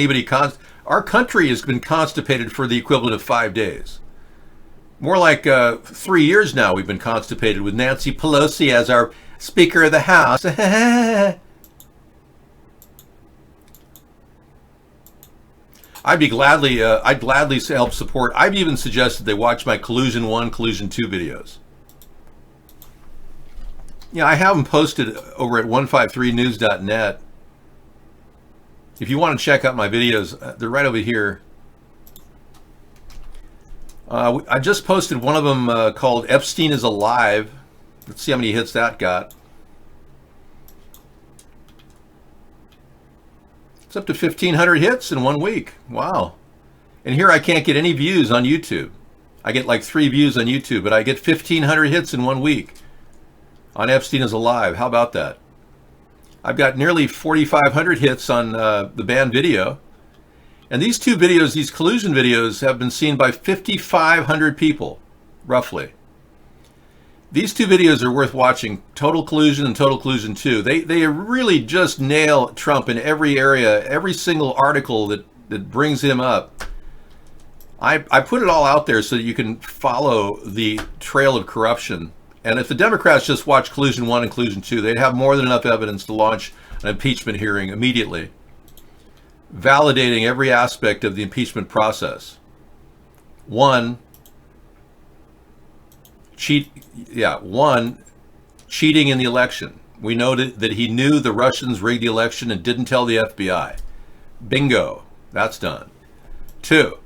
Our country has been constipated for the equivalent of 5 days. More like 3 years now we've been constipated with Nancy Pelosi as our Speaker of the House. I'd gladly help support. I've even suggested they watch my Collusion 1, Collusion 2 videos. Yeah, I have them posted over at 153news.net. If you want to check out my videos, they're right over here. I just posted one of them called Epstein is Alive. Let's see how many hits that got. It's up to 1,500 hits in 1 week. Wow. And here I can't get any views on YouTube. I get like 3 views on YouTube, but I get 1,500 hits in 1 week on Epstein is Alive. How about that? I've got nearly 4,500 hits on the banned video. And these 2 videos, these collusion videos, have been seen by 5,500 people, roughly. These 2 videos are worth watching, Total Collusion and Total Collusion 2. They really just nail Trump in every area, every single article that brings him up. I put it all out there so that you can follow the trail of corruption. And if the Democrats just watch Collusion 1 and Collusion 2, they'd have more than enough evidence to launch an impeachment hearing immediately, validating every aspect of the impeachment process. 1, cheating in the election. We know that he knew the Russians rigged the election and didn't tell the FBI. Bingo, that's done. 2,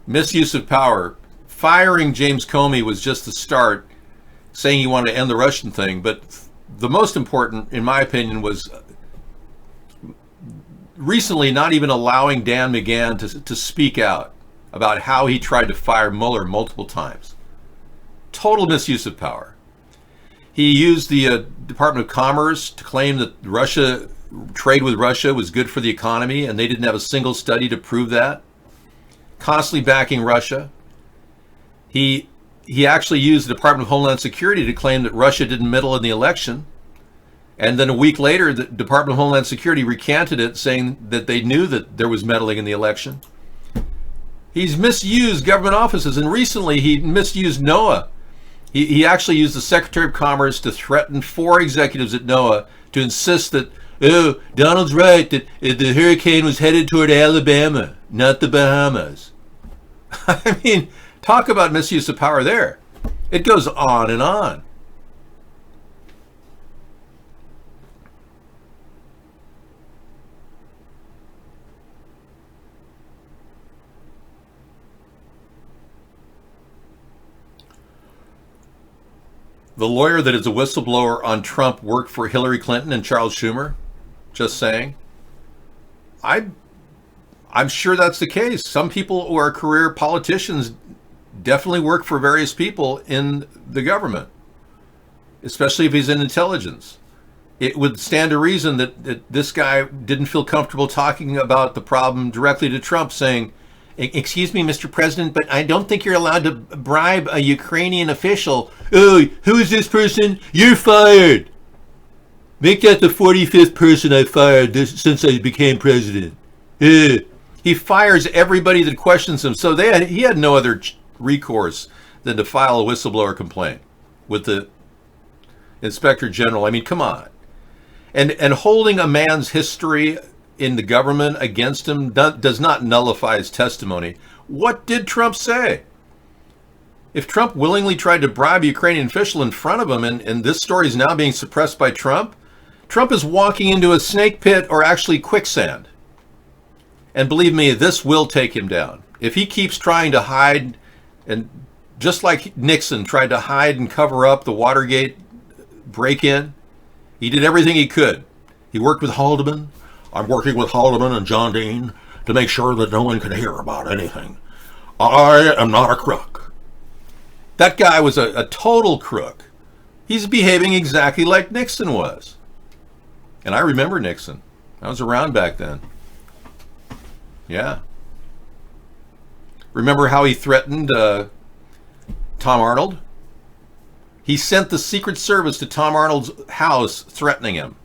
misuse of power. Firing James Comey was just the start, saying he wanted to end the Russian thing, but the most important, in my opinion, was recently not even allowing Dan McGahn to speak out about how he tried to fire Mueller multiple times. Total misuse of power. He used the Department of Commerce to claim that trade with Russia was good for the economy, and they didn't have a single study to prove that. Constantly backing Russia. He actually used the Department of Homeland Security to claim that Russia didn't meddle in the election. And then a week later, the Department of Homeland Security recanted it, saying that they knew that there was meddling in the election. He's misused government offices, and recently he misused NOAA. He actually used the Secretary of Commerce to threaten 4 executives at NOAA to insist that, oh, Donald's right, that the hurricane was headed toward Alabama, not the Bahamas. I mean, talk about misuse of power there. It goes on and on. The lawyer that is a whistleblower on Trump worked for Hillary Clinton and Charles Schumer. Just saying. I'm sure that's the case. Some people who are career politicians definitely work for various people in the government, especially if he's in intelligence. It would stand to reason that this guy didn't feel comfortable talking about the problem directly to Trump, saying, excuse me, Mr. President, but I don't think you're allowed to bribe a Ukrainian official. Oh, who is this person? You're fired. Make that the 45th person I fired since I became president. He fires everybody that questions him. So he had no other recourse than to file a whistleblower complaint with the Inspector General. I mean, come on. And holding a man's history in the government against him does not nullify his testimony. What did Trump say? If Trump willingly tried to bribe a Ukrainian official in front of him, and this story is now being suppressed by Trump, Trump is walking into a snake pit or actually quicksand. And believe me, this will take him down. If he keeps trying to hide, and just like Nixon tried to hide and cover up the Watergate break-in, he did everything he could. He worked with Haldeman. I'm working with Haldeman and John Dean to make sure that no one can hear about anything. I am not a crook. That guy was a total crook. He's behaving exactly like Nixon was. And I remember Nixon. I was around back then. Yeah. Remember how he threatened Tom Arnold? He sent the Secret Service to Tom Arnold's house threatening him.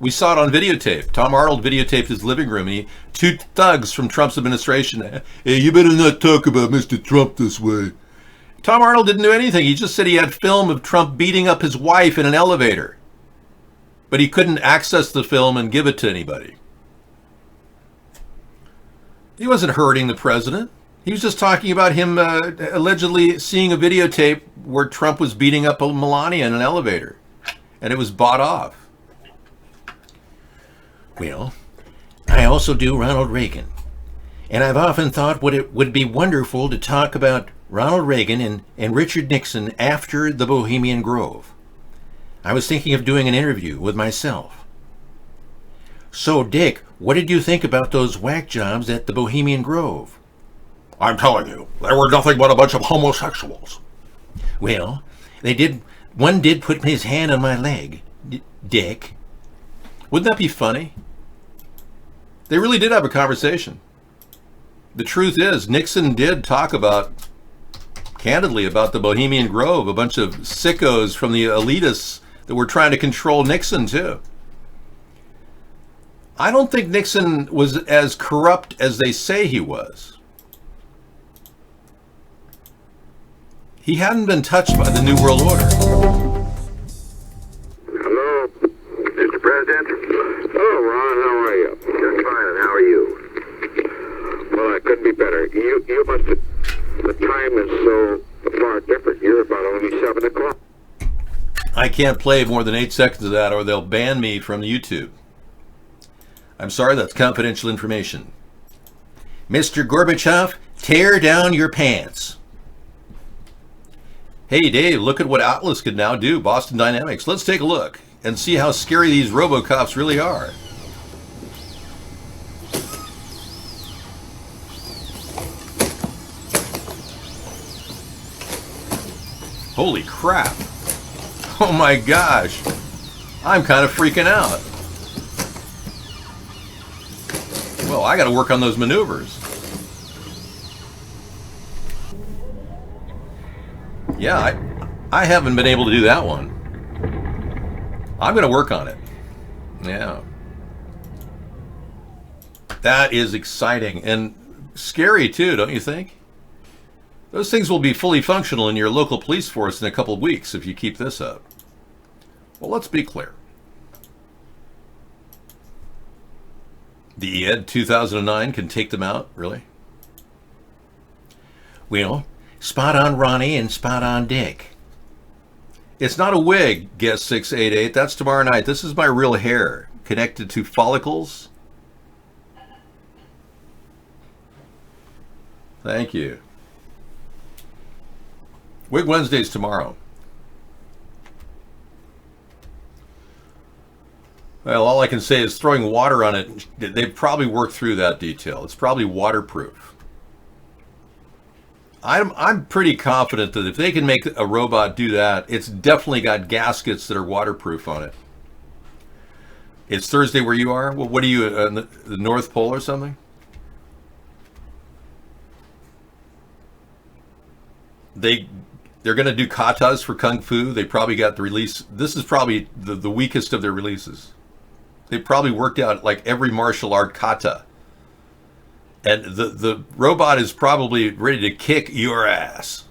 We saw it on videotape. Tom Arnold videotaped his living room. And 2 thugs from Trump's administration. Hey, you better not talk about Mr. Trump this way. Tom Arnold didn't do anything. He just said he had film of Trump beating up his wife in an elevator. But he couldn't access the film and give it to anybody. He wasn't hurting the president. He was just talking about him allegedly seeing a videotape where Trump was beating up Melania in an elevator. And it was bought off. Well, I also do Ronald Reagan. And I've often thought it would be wonderful to talk about Ronald Reagan and Richard Nixon after the Bohemian Grove. I was thinking of doing an interview with myself. So, Dick, what did you think about those whack jobs at the Bohemian Grove? I'm telling you, they were nothing but a bunch of homosexuals. Well, one did put his hand on my leg, Dick. Wouldn't that be funny? They really did have a conversation. The truth is, Nixon did talk candidly about the Bohemian Grove, a bunch of sickos from the elitists that were trying to control Nixon too. I don't think Nixon was as corrupt as they say he was. He hadn't been touched by the New World Order. Hello, Mr. President. Hello, Ron. How are you? Just fine. And how are you? Well, I couldn't be better. You must have... The time is so far different. You're about only 7 o'clock. I can't play more than 8 seconds of that or they'll ban me from YouTube. I'm sorry, that's confidential information. Mr. Gorbachev, tear down your pants. Hey, Dave, look at what Atlas can now do, Boston Dynamics. Let's take a look and see how scary these RoboCops really are. Holy crap. Oh my gosh. I'm kind of freaking out. Well, I got to work on those maneuvers. Yeah, I haven't been able to do that one. I'm going to work on it. Yeah. That is exciting and scary too, don't you think? Those things will be fully functional in your local police force in a couple of weeks if you keep this up. Well, let's be clear. The ED 2009 can take them out, really? Well, spot on Ronnie and spot on Dick. It's not a wig, guest 688. That's tomorrow night. This is my real hair, connected to follicles. Thank you. Wig Wednesday's tomorrow. Well, all I can say is throwing water on it, they've probably worked through that detail. It's probably waterproof. I'm pretty confident that if they can make a robot do that, it's definitely got gaskets that are waterproof on it. It's Thursday where you are? Well, what are you, the North Pole or something? They're going to do katas for Kung Fu. They probably got the release. This is probably the weakest of their releases. They probably worked out like every martial art kata. And the robot is probably ready to kick your ass.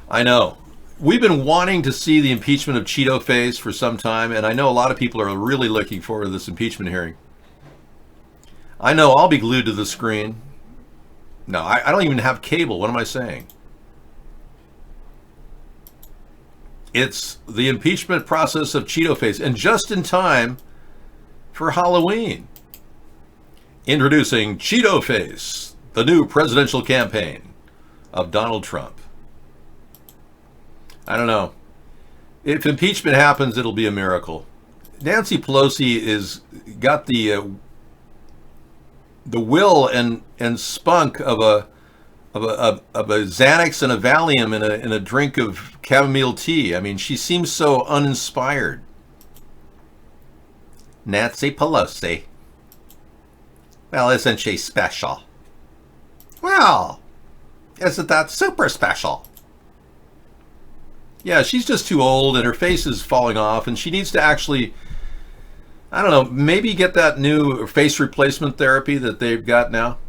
I know. We've been wanting to see the impeachment of Cheeto Face for some time, and I know a lot of people are really looking forward to this impeachment hearing. I know I'll be glued to the screen. No, I don't even have cable. What am I saying? It's the impeachment process of Cheeto Face, and just in time for Halloween. Introducing Cheeto Face, the new presidential campaign of Donald Trump. I don't know. If impeachment happens, it'll be a miracle. Nancy Pelosi is got the will and spunk of a Xanax and a Valium in a drink of chamomile tea. I mean, she seems so uninspired. Nancy Pelosi. Well, isn't she special? Well, isn't that super special? Yeah, she's just too old and her face is falling off and she needs to actually, I don't know, maybe get that new face replacement therapy that they've got now.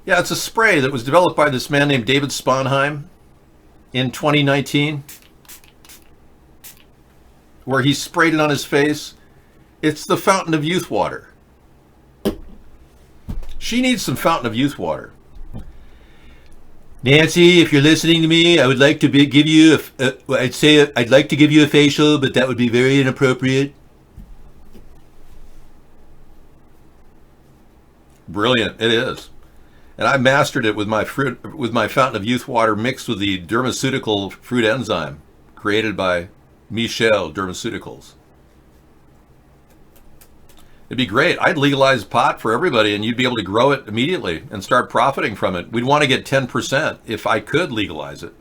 Yeah, it's a spray that was developed by this man named David Sponheim in 2019, where he sprayed it on his face. It's the Fountain of Youth water. She needs some Fountain of Youth water. Nancy, if you're listening to me, I would like to give you I'd like to give you a facial, but that would be very inappropriate. Brilliant, it is. And I mastered it with my Fountain of Youth water mixed with the Dermaceutical fruit enzyme created by Michel Dermaceuticals. It'd be great. I'd legalize pot for everybody and you'd be able to grow it immediately and start profiting from it. We'd want to get 10% if I could legalize it.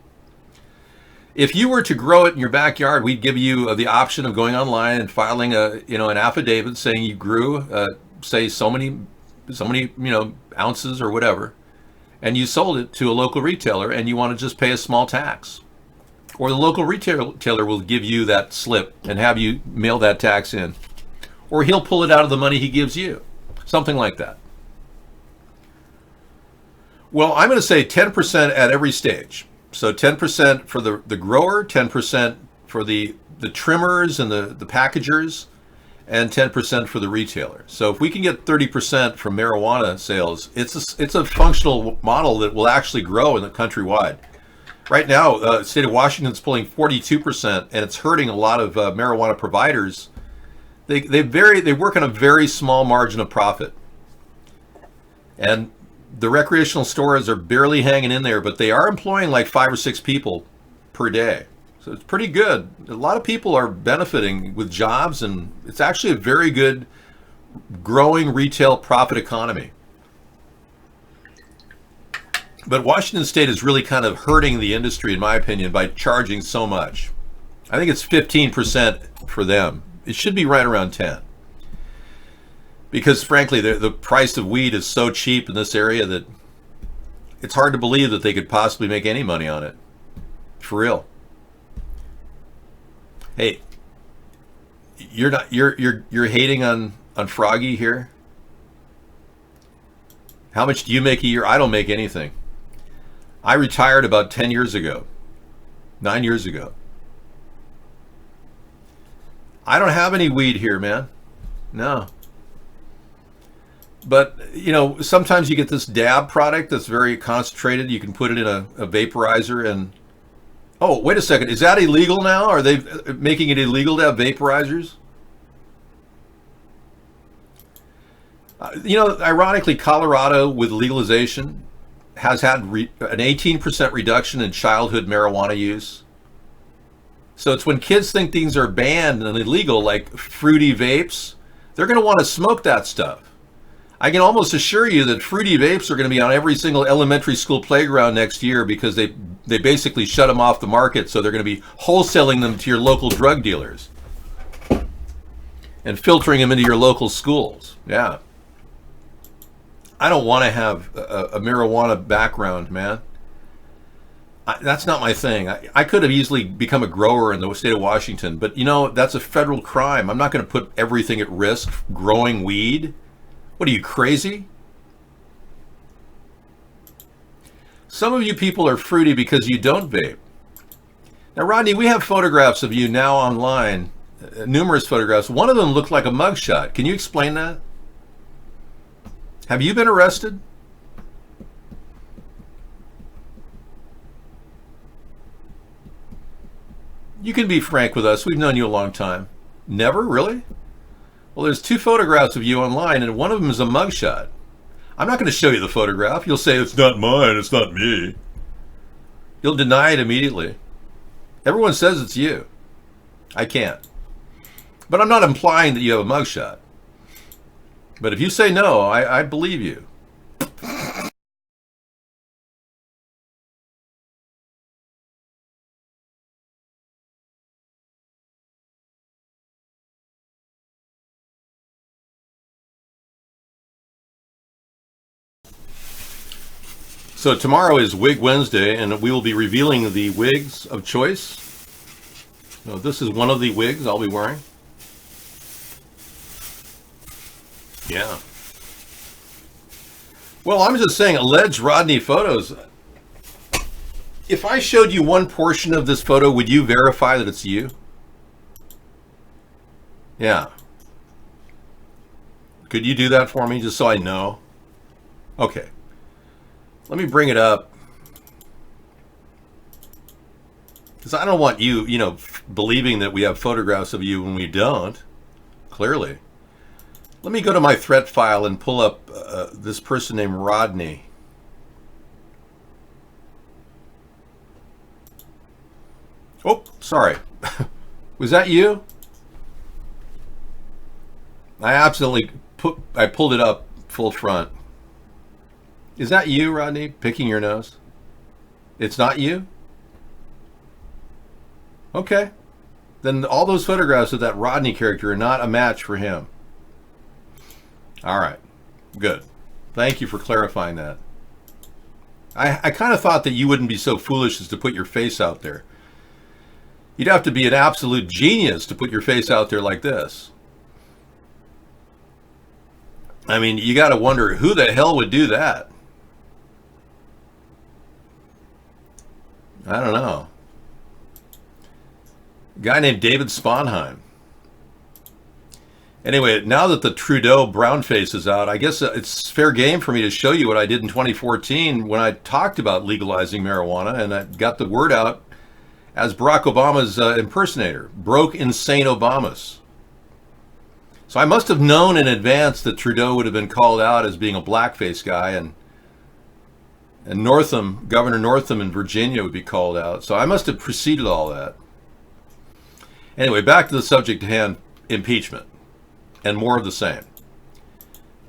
If you were to grow it in your backyard, we'd give you the option of going online and filing an affidavit saying you grew, say so many, ounces or whatever, and you sold it to a local retailer and you want to just pay a small tax. Or the local retailer will give you that slip and have you mail that tax in. Or he'll pull it out of the money he gives you. Something like that. Well, I'm going to say 10% at every stage. So 10% for the grower, 10% for the trimmers and the packagers, and 10% for the retailer. So if we can get 30% from marijuana sales, it's a functional model that will actually grow in the countrywide. Right now, the state of Washington's pulling 42%, and it's hurting a lot of marijuana providers. They work on a very small margin of profit. And the recreational stores are barely hanging in there, but they are employing like 5 or 6 people per day. So it's pretty good. A lot of people are benefiting with jobs, and it's actually a very good growing retail profit economy. But Washington State is really kind of hurting the industry, in my opinion, by charging so much. I think it's 15% for them. It should be right around 10. Because frankly, the price of weed is so cheap in this area that it's hard to believe that they could possibly make any money on it. For real. Hey, you're hating on Froggy here? How much do you make a year? I don't make anything. I retired about 10 years ago. 9 years ago. I don't have any weed here, man. No. But, sometimes you get this dab product that's very concentrated. You can put it in a vaporizer and... Oh, wait a second. Is that illegal now? Are they making it illegal to have vaporizers? Ironically, Colorado, with legalization, has had an 18% reduction in childhood marijuana use. So it's when kids think things are banned and illegal, like fruity vapes, they're going to want to smoke that stuff. I can almost assure you that fruity vapes are going to be on every single elementary school playground next year because they basically shut them off the market, so they're going to be wholesaling them to your local drug dealers and filtering them into your local schools. Yeah. I don't want to have a marijuana background, man. That's not my thing. I could have easily become a grower in the state of Washington, but that's a federal crime. I'm not going to put everything at risk growing weed. What are you, crazy? Some of you people are fruity because you don't vape. Now, Rodney, we have photographs of you now online, numerous photographs. One of them looked like a mugshot. Can you explain that? Have you been arrested? You can be frank with us. We've known you a long time. Never? Really? Well, there's 2 photographs of you online, and one of them is a mugshot. I'm not going to show you the photograph. You'll say, it's not mine, it's not me. You'll deny it immediately. Everyone says it's you. I can't. But I'm not implying that you have a mugshot. But if you say no, I believe you. So tomorrow is Wig Wednesday, and we will be revealing the wigs of choice. So this is one of the wigs I'll be wearing. Yeah. Well, I'm just saying, alleged Rodney photos. If I showed you one portion of this photo, would you verify that it's you? Yeah. Could you do that for me, just so I know? Okay. Let me bring it up. Because I don't want you, believing that we have photographs of you when we don't. Clearly. Let me go to my threat file and pull up this person named Rodney. Oh, sorry. Was that you? I pulled it up full front. Is that you, Rodney, picking your nose? It's not you? Okay. Then all those photographs of that Rodney character are not a match for him. All right. Good. Thank you for clarifying that. I kind of thought that you wouldn't be so foolish as to put your face out there. You'd have to be an absolute genius to put your face out there like this. I mean, you got to wonder who the hell would do that. I don't know. A guy named David Sponheim. Anyway, now that the Trudeau brown face is out, I guess it's fair game for me to show you what I did in 2014 when I talked about legalizing marijuana, and I got the word out as Barack Obama's impersonator, broke insane Obamas. So I must have known in advance that Trudeau would have been called out as being a blackface guy, and Northam, Governor Northam in Virginia would be called out. So I must have preceded all that. Anyway, back to the subject at hand, impeachment, and more of the same.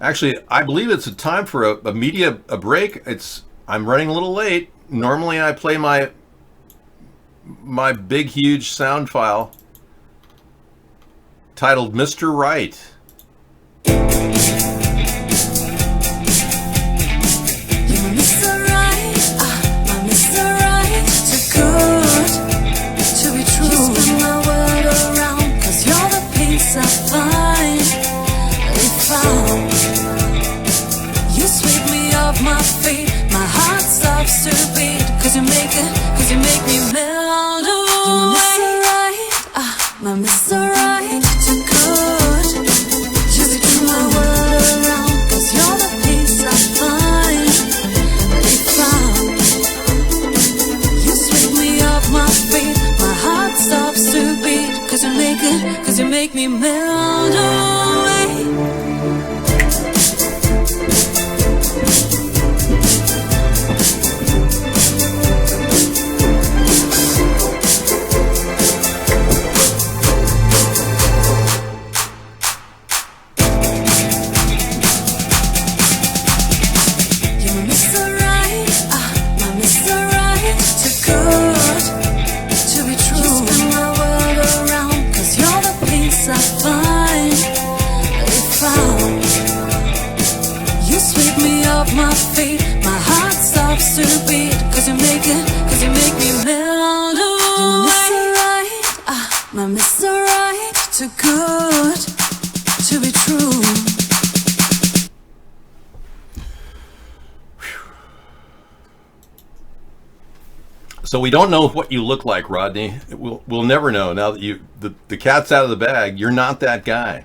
Actually, I believe it's a time for a media break. I'm running a little late. Normally I play my big, huge sound file titled Mr. Right. Cause you make me melt away. My Mr. Right, too good. Just turn my world around. Cause you're the peace I find. You sweep me off my feet. My heart stops to beat. Cause you make me melt away. My feet, my heart stops to beat. Cause you make me melt away. My Mr. Right, too good to be true. So we don't know what you look like, Rodney. We'll never know. Now that the cat's out of the bag, you're not that guy.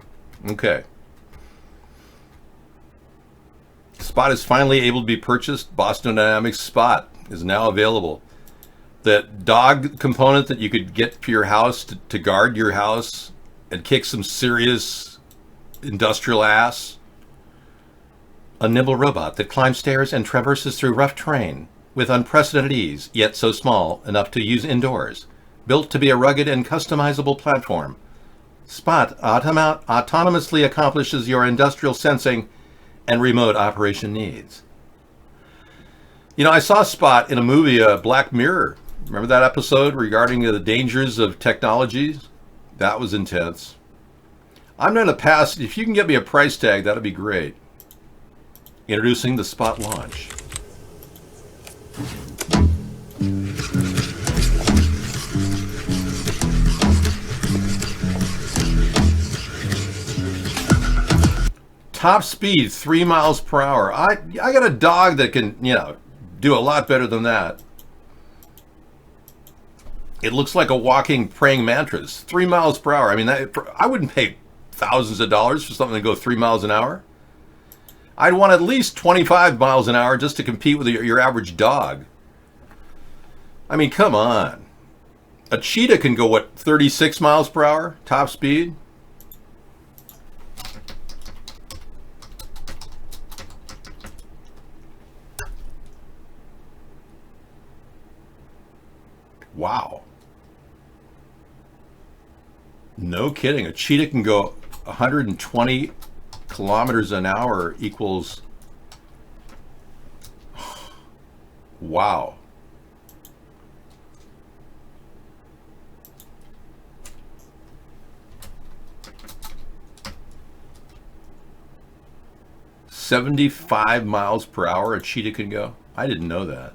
Okay. Spot is finally able to be purchased. Boston Dynamics Spot is now available. That dog component that you could get for your house to guard your house and kick some serious industrial ass. A nimble robot that climbs stairs and traverses through rough terrain with unprecedented ease, yet so small enough to use indoors. Built to be a rugged and customizable platform. Spot autonomously accomplishes your industrial sensing and remote operation needs. You know, I saw Spot in a movie, Black Mirror. Remember that episode regarding the dangers of technologies? That was intense. I'm going to pass. If you can get me a price tag, that'd be great. Introducing the Spot launch. Top speed, 3 miles per hour. I got a dog that can, do a lot better than that. It looks like a walking praying mantis. 3 miles per hour. I mean, I wouldn't pay thousands of dollars for something to go 3 miles an hour. I'd want at least 25 miles an hour just to compete with your average dog. I mean, come on. A cheetah can go, 36 miles per hour, top speed? Wow. No kidding. A cheetah can go 120 kilometers an hour equals... Wow. "75 miles per hour a cheetah can go." I didn't know that.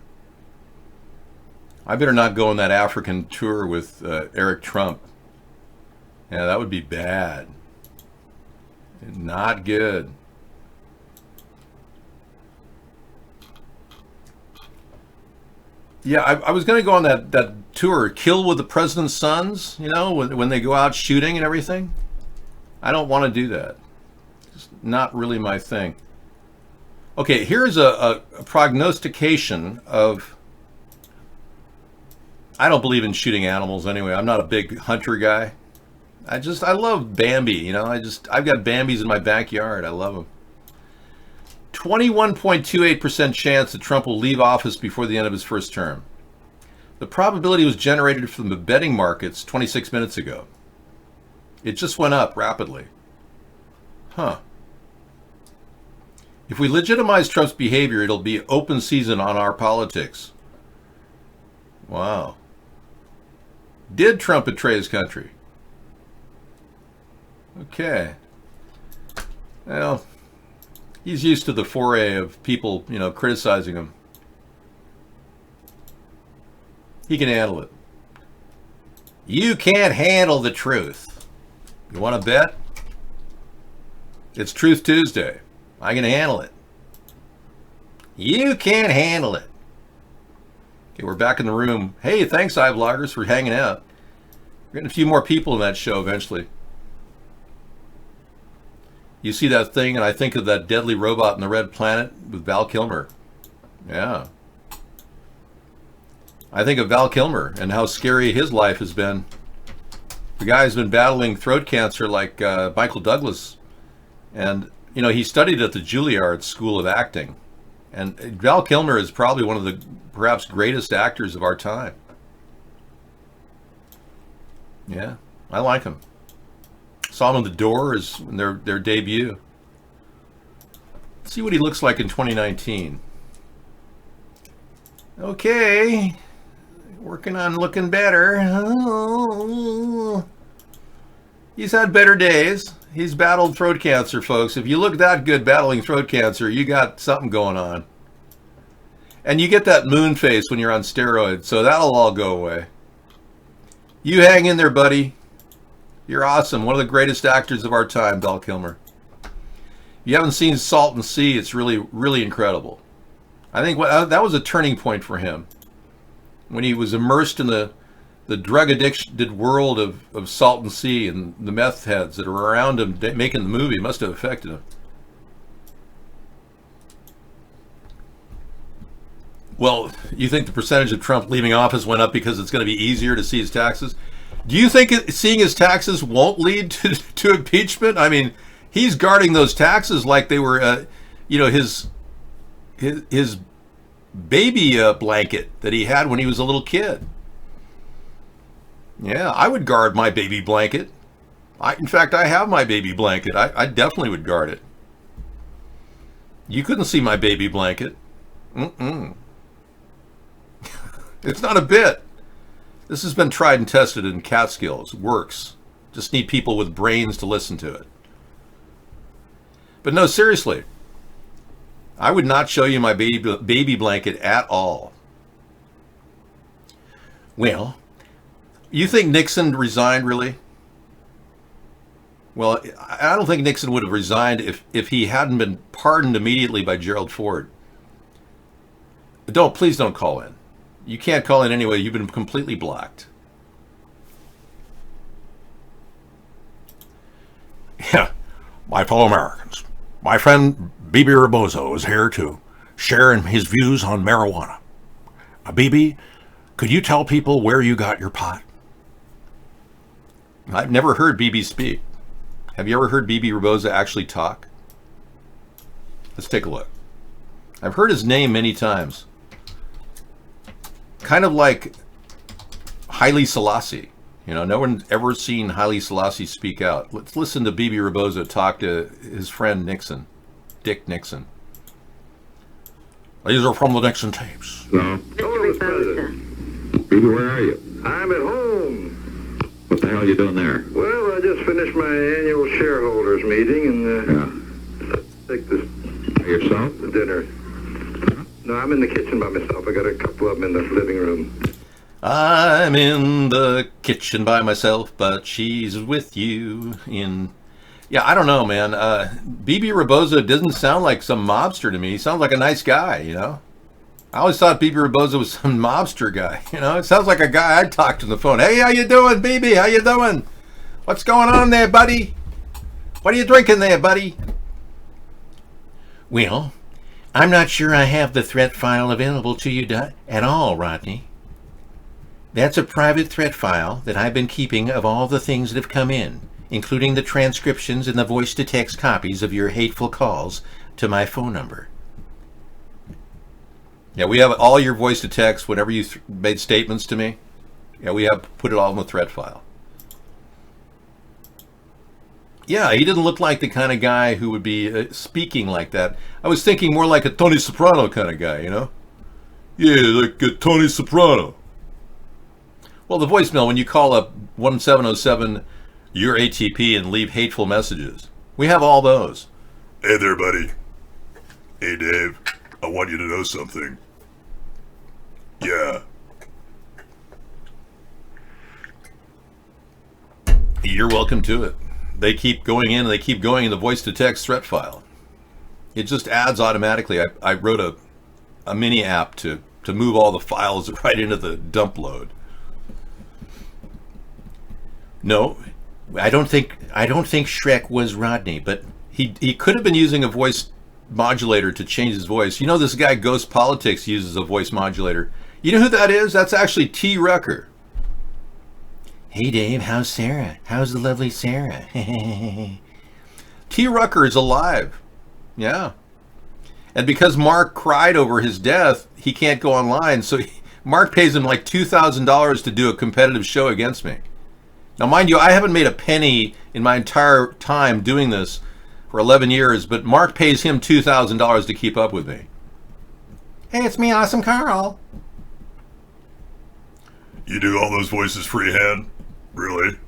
I better not go on that African tour with Eric Trump. Yeah, that would be bad. Not good. Yeah, I was going to go on that tour, Kill with the President's Sons, you know, when they go out shooting and everything. I don't want to do that. It's not really my thing. Okay, here's a prognostication of... I don't believe in shooting animals anyway. I'm not a big hunter guy. I love Bambi, you know. I've got Bambis in my backyard. I love them. 21.28% chance that Trump will leave office before the end of his first term. The probability was generated from the betting markets 26 minutes ago. It just went up rapidly. Huh. If we legitimize Trump's behavior, it'll be open season on our politics. Wow. Did Trump betray his country? Okay. Well, he's used to the foray of people, you know, criticizing him. He can handle it. You can't handle the truth. You want to bet? It's Truth Tuesday. I can handle it. You can't handle it. Okay, we're back in the room. Hey, thanks, iVloggers, for hanging out. We're getting a few more people in that show eventually. You see that thing, and I think of that deadly robot in the Red Planet with Val Kilmer. Yeah. I think of Val Kilmer and how scary his life has been. The guy's been battling throat cancer like Michael Douglas. And, you know, he studied at the Juilliard School of Acting. And Val Kilmer is probably one of the perhaps greatest actors of our time. Yeah, I like him. Saw him in The Doors in their debut. Let's see what he looks like in 2019. Okay. Working on looking better. Oh. He's had better days. He's battled throat cancer, folks. If you look that good battling throat cancer, you got something going on. And you get that moon face when you're on steroids, so that'll all go away. You hang in there, buddy. You're awesome. One of the greatest actors of our time, Val Kilmer. If you haven't seen Salton Sea, it's really, really incredible. I think that was a turning point for him. When he was immersed in the drug addicted world of Salton Sea and the meth heads that were around him making the movie, must have affected him. Well, you think the percentage of Trump leaving office went up because it's going to be easier to see his taxes? Do you think seeing his taxes won't lead to impeachment? I mean, he's guarding those taxes like they were, you know, his baby blanket that he had when he was a little kid. Yeah, I would guard my baby blanket. In fact, I have my baby blanket. I definitely would guard it. You couldn't see my baby blanket. It's not a bit. This has been tried and tested in Catskills. It works. Just need people with brains to listen to it. But no, seriously. I would not show you my baby blanket at all. Well, you think Nixon resigned, really? Well, I don't think Nixon would have resigned if he hadn't been pardoned immediately by Gerald Ford. Please don't call in. You can't call in anyway. You've been completely blocked. Yeah, my fellow Americans. My friend Bibi Rebozo is here to share his views on marijuana. Bibi, could you tell people where you got your pot? I've never heard Bibi speak. Have you ever heard Bibi Rebozo actually talk? Let's take a look. I've heard his name many times. Kind of like Haile Selassie. You know, no one's ever seen Haile Selassie speak out. Let's listen to Bibi Rebozo talk to his friend Nixon, Dick Nixon. These are from the Nixon tapes. Hello, Mr. President. Bibi, where are you? I'm at home. What the hell are you doing there? Well, I just finished my annual shareholders meeting and take this yourself to dinner. No, I'm in the kitchen by myself. I got a couple of them in the living room. I'm in the kitchen by myself, but she's with you in... Yeah, I don't know, man. Bibi Rebozo doesn't sound like some mobster to me. He sounds like a nice guy, you know? I always thought Bibi Rebozo was some mobster guy, you know? It sounds like a guy I'd talk to on the phone. Hey, how you doing, Bibi? How you doing? What's going on there, buddy? What are you drinking there, buddy? Well, I'm not sure I have the threat file available to you at all, Rodney. That's a private threat file that I've been keeping of all the things that have come in, including the transcriptions and the voice-to-text copies of your hateful calls to my phone number. Yeah, we have all your voice-to-text whenever you made statements to me. Yeah, we have put it all in the threat file. Yeah, he didn't look like the kind of guy who would be speaking like that. I was thinking more like a Tony Soprano kind of guy, you know? Yeah, like a Tony Soprano. Well, the voicemail, when you call up 1707 your ATP and leave hateful messages, we have all those. Hey there, buddy. Hey, Dave. I want you to know something. Yeah. You're welcome to it. They keep going in and they keep going in the voice-to-text threat file. It just adds automatically. I wrote a mini app to move all the files right into the dump load. No, I don't think Shrek was Rodney, but he could have been using a voice modulator to change his voice. You know, this guy Ghost Politics uses a voice modulator. You know who that is? That's actually T. Rucker. Hey Dave, how's Sarah? How's the lovely Sarah? T. Rucker is alive. Yeah. And because Mark cried over his death, he can't go online, so Mark pays him like $2,000 to do a competitive show against me. Now, mind you, I haven't made a penny in my entire time doing this for 11 years, but Mark pays him $2,000 to keep up with me. Hey, it's me, Awesome Carl. You do all those voices freehand? Really?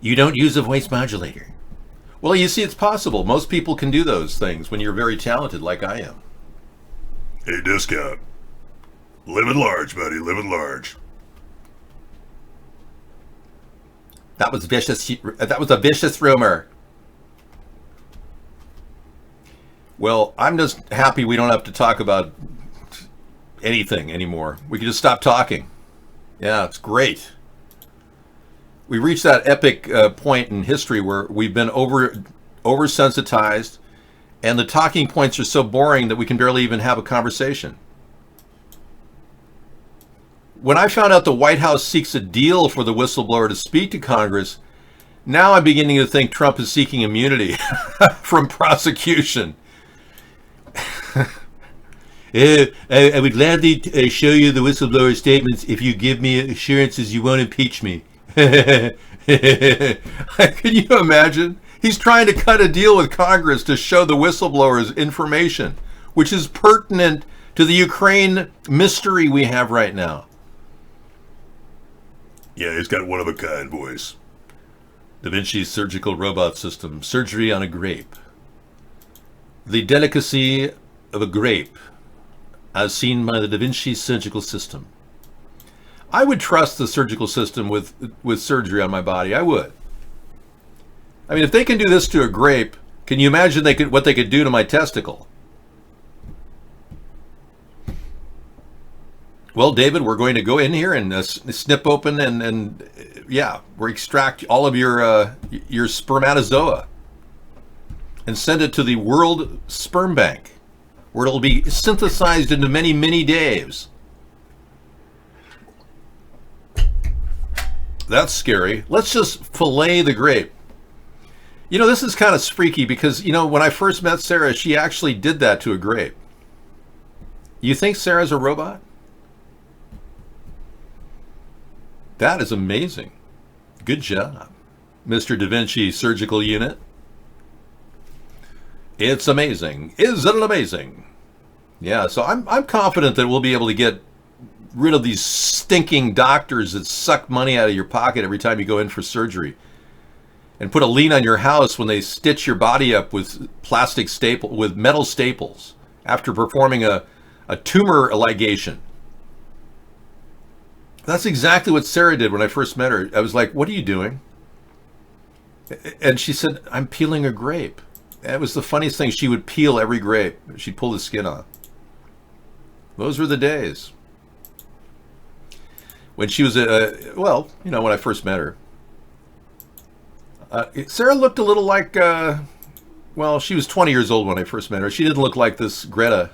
You don't use a voice modulator. Well, you see, it's possible. Most people can do those things when you're very talented like I am. Hey, Discount. Live at large, buddy. Live at large. That was vicious. That was a vicious rumor. Well, I'm just happy we don't have to talk about anything anymore. We can just stop talking. Yeah, it's great. We reached that epic point in history where we've been oversensitized, and the talking points are so boring that we can barely even have a conversation. When I found out the White House seeks a deal for the whistleblower to speak to Congress, now I'm beginning to think Trump is seeking immunity from prosecution. I would gladly show you the whistleblower statements if you give me assurances you won't impeach me. Can you imagine? He's trying to cut a deal with Congress to show the whistleblower's information, which is pertinent to the Ukraine mystery we have right now. Yeah, he's got one-of-a-kind voice. Da Vinci's surgical robot system, surgery on a grape. The delicacy of a grape, as seen by the Da Vinci surgical system. I would trust the surgical system with surgery on my body. I would. I mean, if they can do this to a grape, can you imagine what they could do to my testicle? Well, David, we're going to go in here and snip open and yeah, we extract all of your spermatozoa and send it to the World Sperm Bank, where it'll be synthesized into many, many Daves. That's scary. Let's just fillet the grape. You know, this is kind of freaky because, you know, when I first met Sarah, she actually did that to a grape. You think Sarah's a robot? That is amazing. Good job, Mr. Da Vinci Surgical Unit. It's amazing. Isn't it amazing? Yeah, so I'm confident that we'll be able to get rid of these stinking doctors that suck money out of your pocket every time you go in for surgery, and put a lien on your house when they stitch your body up with metal staples after performing a tumor ligation. That's exactly what Sarah did when I first met her. I was like, "What are you doing?" And she said, "I'm peeling a grape." It was the funniest thing. She would peel every grape. She'd pull the skin off. Those were the days. When she was, when I first met her. Sarah looked a little like, she was 20 years old when I first met her. She didn't look like this Greta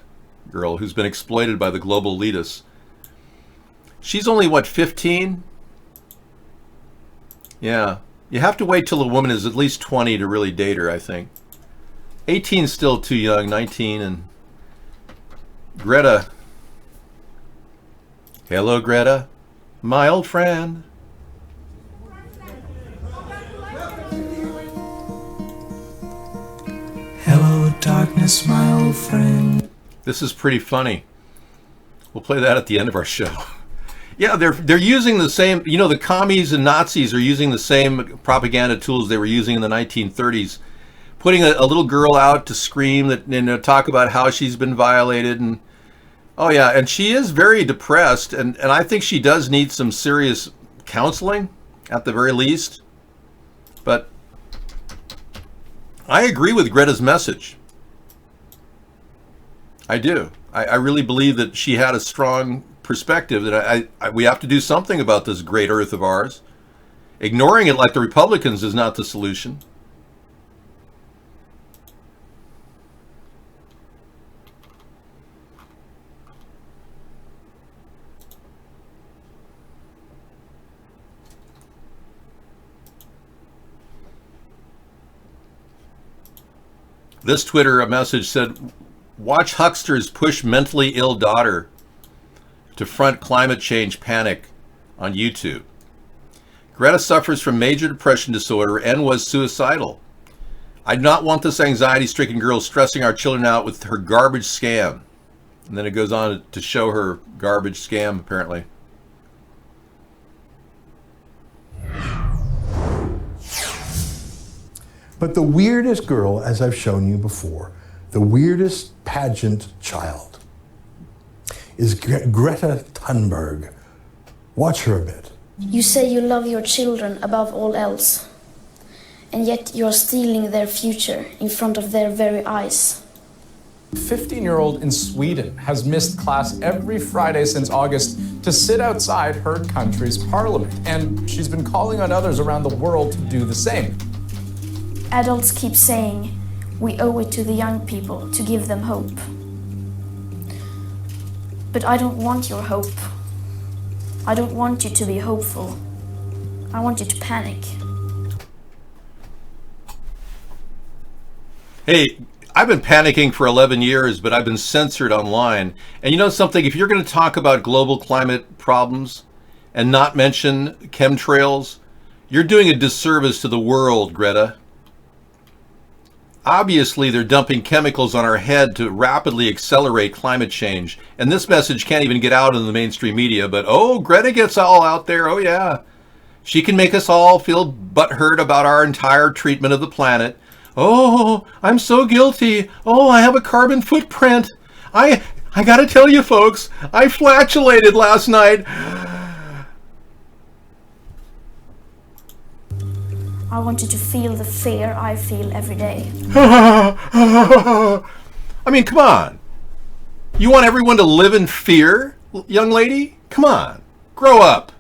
girl who's been exploited by the global elitists. She's only, 15? Yeah. You have to wait till a woman is at least 20 to really date her, I think. 18 is still too young, 19, and Greta. Hello, Greta, my old friend. Hello, darkness, my old friend. This is pretty funny. We'll play that at the end of our show. Yeah, they're using the same, the commies and Nazis are using the same propaganda tools they were using in the 1930s, putting a little girl out to scream and talk about how she's been violated, and and she is very depressed, and I think she does need some serious counseling at the very least. But I agree with Greta's message. I do. I really believe that she had a strong perspective that we have to do something about this great earth of ours. Ignoring it like the Republicans is not the solution. This Twitter message said, "Watch hucksters push mentally ill daughter to front climate change panic on YouTube. Greta suffers from major depression disorder and was suicidal. I do not want this anxiety-stricken girl stressing our children out with her garbage scam." And then it goes on to show her garbage scam, apparently. But the weirdest girl, as I've shown you before, the weirdest pageant child, is Greta Thunberg. Watch her a bit. You say you love your children above all else, and yet you're stealing their future in front of their very eyes. A 15-year-old in Sweden has missed class every Friday since August to sit outside her country's parliament, and she's been calling on others around the world to do the same. Adults keep saying we owe it to the young people to give them hope. But I don't want your hope. I don't want you to be hopeful. I want you to panic. Hey, I've been panicking for 11 years, but I've been censored online. And you know something? If you're going to talk about global climate problems and not mention chemtrails, you're doing a disservice to the world, Greta. Obviously, they're dumping chemicals on our head to rapidly accelerate climate change. And this message can't even get out in the mainstream media. But, Greta gets all out there. Oh, yeah. She can make us all feel butthurt about our entire treatment of the planet. Oh, I'm so guilty. Oh, I have a carbon footprint. I got to tell you, folks, I flatulated last night. I want you to feel the fear I feel every day. I mean, come on. You want everyone to live in fear, young lady? Come on, grow up.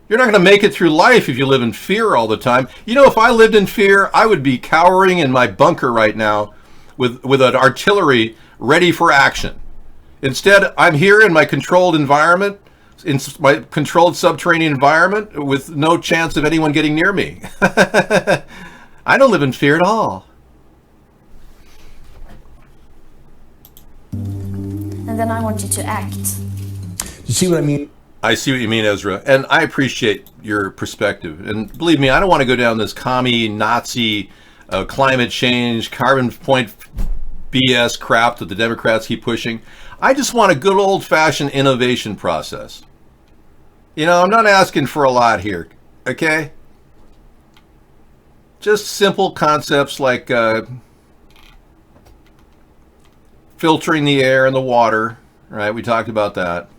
You're not going to make it through life if you live in fear all the time. You know, if I lived in fear, I would be cowering in my bunker right now with an artillery ready for action. Instead, I'm here in my controlled environment, in my controlled subterranean environment with no chance of anyone getting near me. I don't live in fear at all. And then I want you to act. You see what I mean? I see what you mean, Ezra, and I appreciate your perspective. And believe me, I don't want to go down this commie, Nazi, climate change, carbon point BS crap that the Democrats keep pushing. I just want a good old-fashioned innovation process. You know, I'm not asking for a lot here, okay? Just simple concepts like filtering the air and the water, right? We talked about that.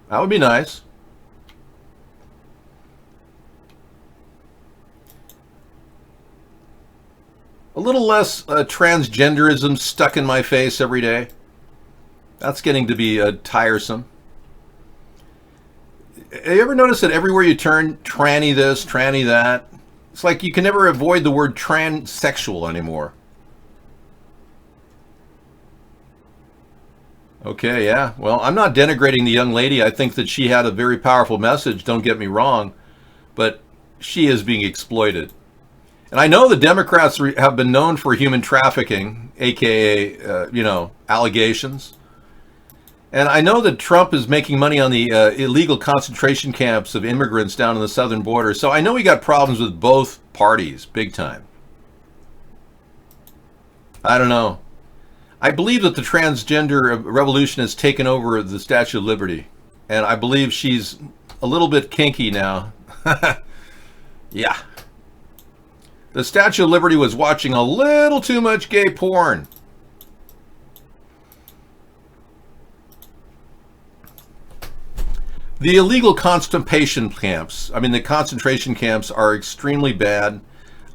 That would be nice. A little less transgenderism stuck in my face every day. That's getting to be tiresome. Have you ever noticed that everywhere you turn, tranny this, tranny that? It's like you can never avoid the word transsexual anymore. Okay, yeah. Well, I'm not denigrating the young lady. I think that she had a very powerful message, don't get me wrong. But she is being exploited. And I know the Democrats have been known for human trafficking, aka, allegations. And I know that Trump is making money on the illegal concentration camps of immigrants down on the southern border. So I know we got problems with both parties, big time. I don't know. I believe that the transgender revolution has taken over the Statue of Liberty. And I believe she's a little bit kinky now. Yeah. The Statue of Liberty was watching a little too much gay porn. The illegal concentration camps. I mean, the concentration camps are extremely bad.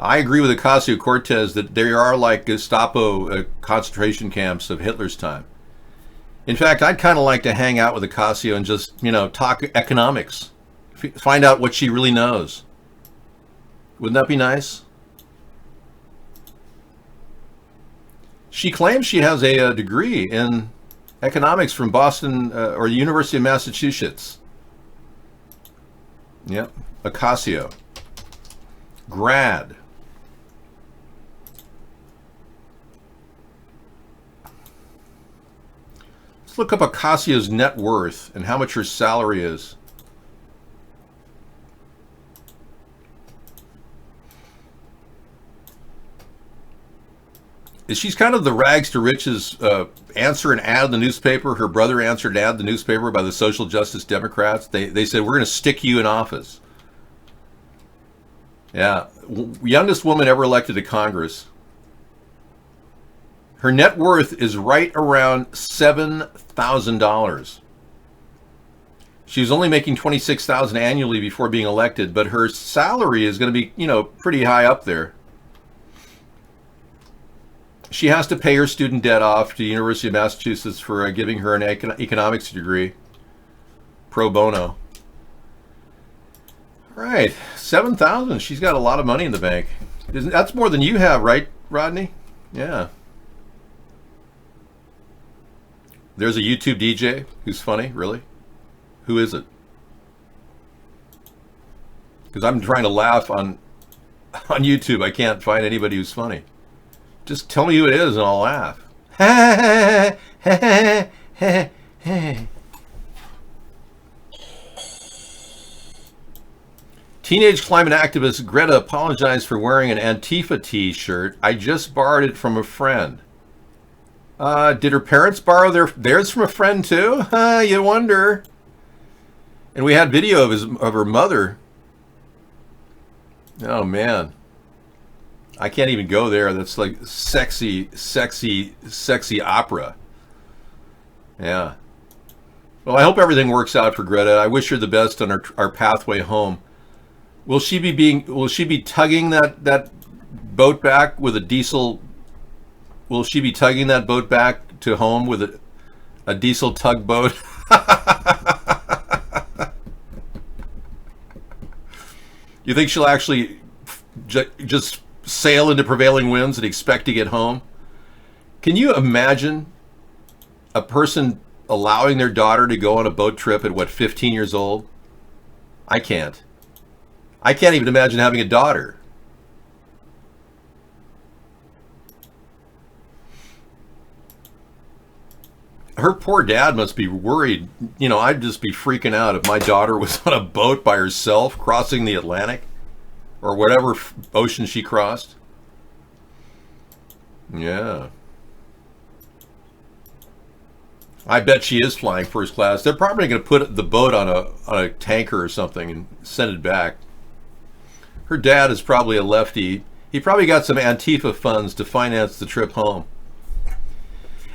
I agree with Ocasio-Cortez that they are like Gestapo concentration camps of Hitler's time. In fact, I'd kind of like to hang out with Ocasio and just, talk economics. Find out what she really knows. Wouldn't that be nice? She claims she has a degree in economics from Boston or the University of Massachusetts. Yep, Ocasio. Grad. Let's look up Ocasio's net worth and how much her salary is. She's kind of the rags to riches answer an ad in the newspaper. Her brother answered an ad in the newspaper by the social justice Democrats. They said, we're going to stick you in office. Yeah. Youngest woman ever elected to Congress. Her net worth is right around $7,000. She was only making $26,000 annually before being elected, but her salary is going to be, pretty high up there. She has to pay her student debt off to the University of Massachusetts for giving her an economics degree, pro bono. All right, $7,000. She's got a lot of money in the bank. That's more than you have, right, Rodney? Yeah. There's a YouTube DJ who's funny, really? Who is it? Because I'm trying to laugh on YouTube. I can't find anybody who's funny. Just tell me who it is and I'll laugh. Teenage climate activist Greta apologized for wearing an Antifa t-shirt. I just borrowed it from a friend. Did her parents borrow theirs from a friend too? You wonder. And we had video of her mother. Oh man. I can't even go there. That's like sexy opera. Yeah. Well, I hope everything works out for Greta. I wish her the best on our pathway home. Will she be tugging that boat back with a diesel? Will she be tugging that boat back to home with a diesel tugboat? You think she'll actually just sail into prevailing winds and expect to get home? Can you imagine a person allowing their daughter to go on a boat trip at 15 years old? I can't. I can't even imagine having a daughter. her poor dad must be worried. You know, I'd just be freaking out if my daughter was on a boat by herself crossing the Atlantic or whatever ocean she crossed. Yeah. I bet she is flying first class. They're probably going to put the boat on a tanker or something and send it back. Her dad is probably a lefty. He probably got some Antifa funds to finance the trip home.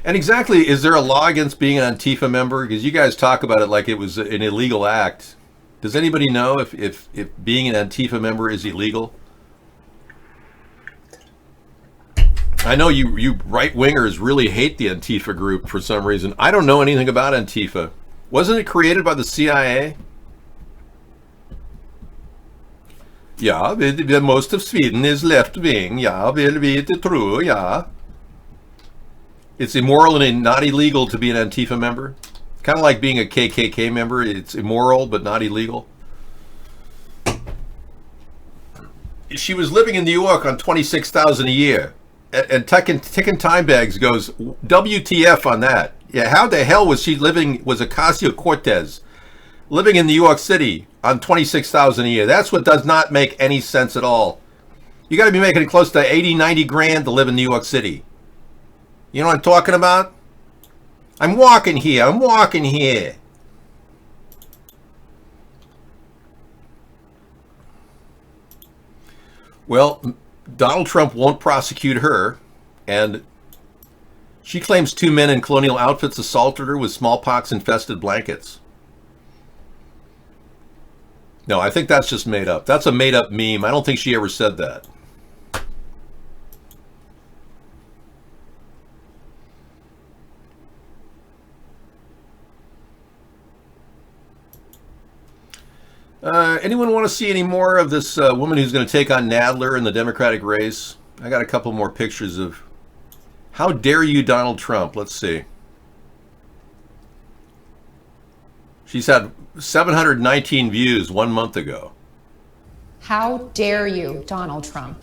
And exactly, is there a law against being an Antifa member? Because you guys talk about it like it was an illegal act. Does anybody know if being an Antifa member is illegal? I know you right-wingers really hate the Antifa group for some reason. I don't know anything about Antifa. Wasn't it created by the CIA? Ja, most of Sweden is left-wing. Ja, will be true, ja. It's immoral and not illegal to be an Antifa member. Kind of like being a KKK member. It's immoral but not illegal. She was living in New York on $26,000 a year. And Ticking Time Bags goes, WTF on that? Yeah, how the hell was Ocasio-Cortez living in New York City on $26,000 a year? That's what does not make any sense at all. You got to be making close to 80, 90 grand to live in New York City. You know what I'm talking about? I'm walking here. Well, Donald Trump won't prosecute her, and she claims 2 men in colonial outfits assaulted her with smallpox-infested blankets. No, I think that's just made up. That's a made-up meme. I don't think she ever said that. Anyone want to see any more of this woman who's going to take on Nadler in the Democratic race? I got a couple more pictures of how dare you, Donald Trump. Let's see. She's had 719 views 1 month ago. How dare you, Donald Trump?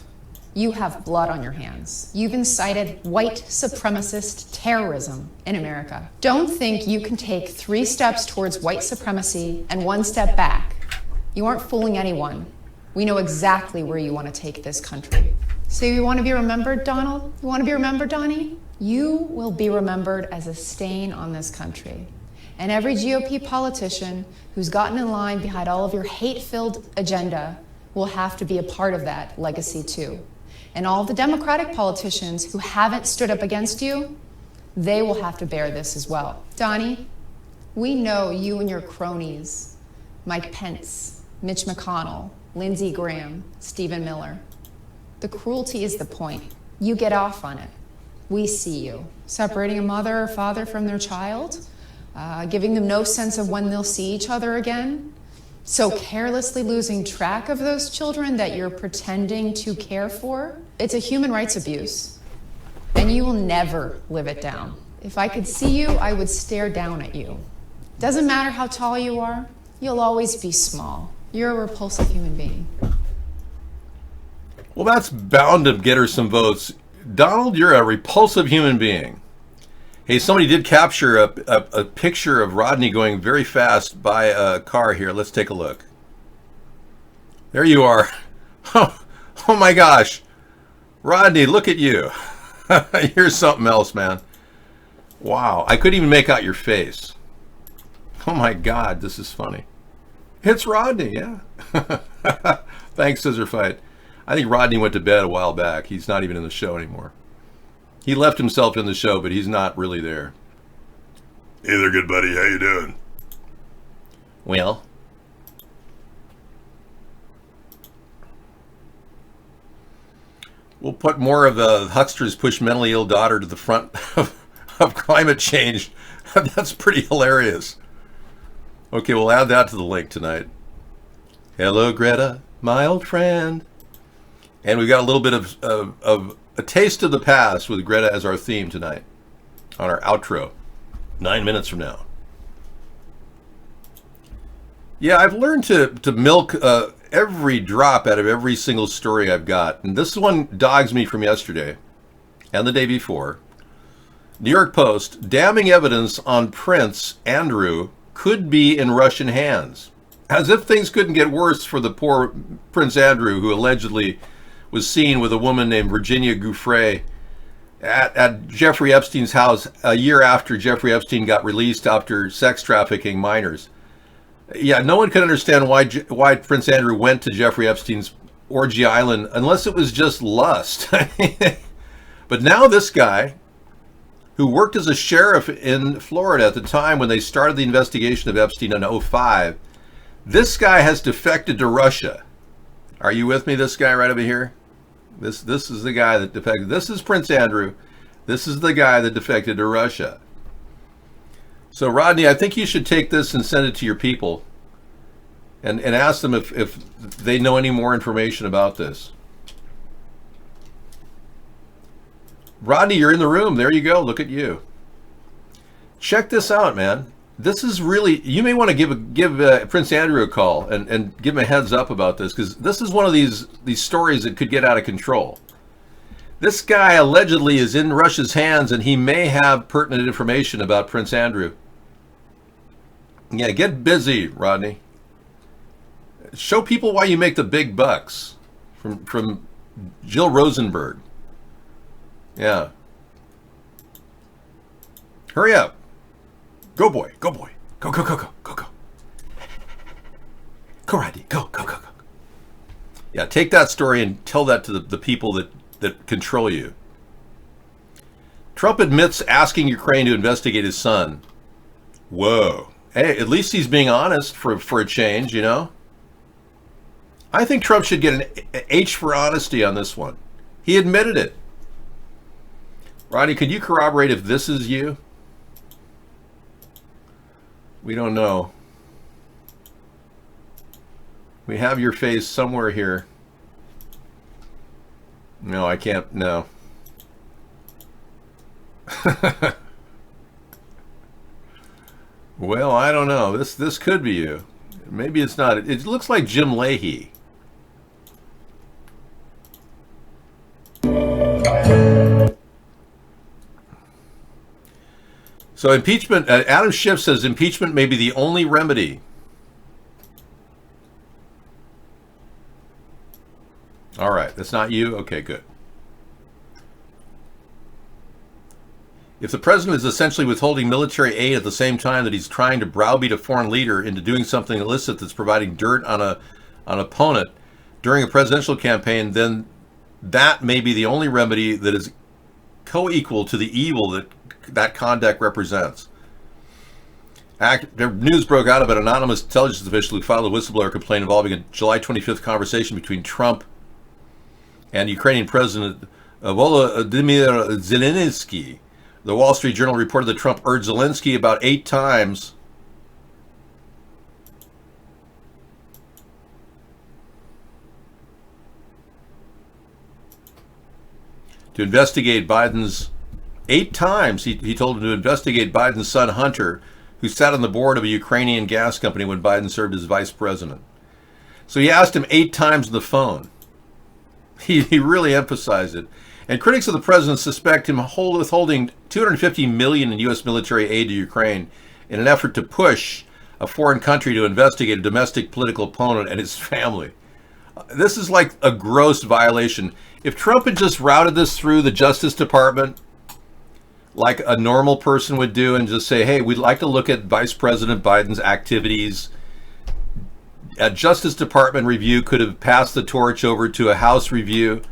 You have blood on your hands. You've incited white supremacist terrorism in America. Don't think you can take 3 steps towards white supremacy and 1 step back. You aren't fooling anyone. We know exactly where you want to take this country. So you want to be remembered, Donald? You want to be remembered, Donnie? You will be remembered as a stain on this country. And every GOP politician who's gotten in line behind all of your hate-filled agenda will have to be a part of that legacy too. And all the Democratic politicians who haven't stood up against you, they will have to bear this as well. Donnie, we know you and your cronies, Mike Pence, Mitch McConnell, Lindsey Graham, Stephen Miller. The cruelty is the point. You get off on it. We see you. Separating a mother or father from their child, giving them no sense of when they'll see each other again, so carelessly losing track of those children that you're pretending to care for. It's a human rights abuse, and you will never live it down. If I could see you, I would stare down at you. Doesn't matter how tall you are, you'll always be small. You're a repulsive human being. Well, that's bound to get her some votes. Donald, you're a repulsive human being. Hey, somebody did capture a picture of Rodney going very fast by a car here. Let's take a look. There you are. Oh my gosh. Rodney, look at you. You're something else, man. Wow. I couldn't even make out your face. Oh my God, this is funny. It's Rodney, yeah. Thanks, Scissor Fight. I think Rodney went to bed a while back. He's not even in the show anymore. He left himself in the show, but he's not really there. Hey there, good buddy. How you doing? Well. We'll put more of the hucksters push mentally ill daughter to the front of climate change. That's pretty hilarious. Okay, we'll add that to the link tonight. Hello, Greta, my old friend. And we've got a little bit of a taste of the past with Greta as our theme tonight on our outro, 9 minutes from now. Yeah, I've learned to milk every drop out of every single story I've got. And this one dogs me from yesterday and the day before. New York Post, damning evidence on Prince Andrew could be in Russian hands. As if things couldn't get worse for the poor Prince Andrew, who allegedly was seen with a woman named Virginia Giuffre at Jeffrey Epstein's house a year after Jeffrey Epstein got released after sex trafficking minors. Yeah, no one could understand why Prince Andrew went to Jeffrey Epstein's orgy island unless it was just lust. But now this guy, who worked as a sheriff in Florida at the time when they started the investigation of Epstein in 2005, this guy has defected to Russia. Are you with me, this guy right over here? This is the guy that defected. This is Prince Andrew. This is the guy that defected to Russia. So, Rodney, I think you should take this and send it to your people and ask them if they know any more information about this. Rodney, you're in the room. There you go. Look at you. Check this out, man. This is really, you may want to give Prince Andrew a call and give him a heads up about this, because this is one of these stories that could get out of control. This guy allegedly is in Russia's hands, and he may have pertinent information about Prince Andrew. Yeah, get busy, Rodney. Show people why you make the big bucks from Jill Rosenberg. Yeah. Hurry up. Go, boy. Go, boy. Go, go, go, go, go, go. Go, Rodney. Go, go, go, go. Yeah, take that story and tell that to the people that control you. Trump admits asking Ukraine to investigate his son. Whoa. Hey, at least he's being honest for a change, you know? I think Trump should get an H for honesty on this one. He admitted it. Rodney, could you corroborate if this is you? We don't know. We have your face somewhere here. No, I can't. No. Well, I don't know. This could be you. Maybe it's not. It looks like Jim Leahy. So impeachment, Adam Schiff says impeachment may be the only remedy. All right, that's not you? Okay, good. If the president is essentially withholding military aid at the same time that he's trying to browbeat a foreign leader into doing something illicit that's providing dirt on an opponent during a presidential campaign, then that may be the only remedy that is co-equal to the evil that conduct represents. The news broke out about an anonymous intelligence official who filed a whistleblower complaint involving a July 25th conversation between Trump and Ukrainian President Volodymyr Zelensky. The Wall Street Journal reported that Trump urged Zelensky about 8 times to investigate Biden's 8 times he told him to investigate Biden's son Hunter, who sat on the board of a Ukrainian gas company when Biden served as vice president. So he asked him 8 times on the phone. He really emphasized it. And critics of the president suspect him withholding $250 million in U.S. military aid to Ukraine in an effort to push a foreign country to investigate a domestic political opponent and his family. This is like a gross violation. If Trump had just routed this through the Justice Department like a normal person would do and just say, hey, we'd like to look at Vice President Biden's activities, a Justice Department review could have passed the torch over to a House review,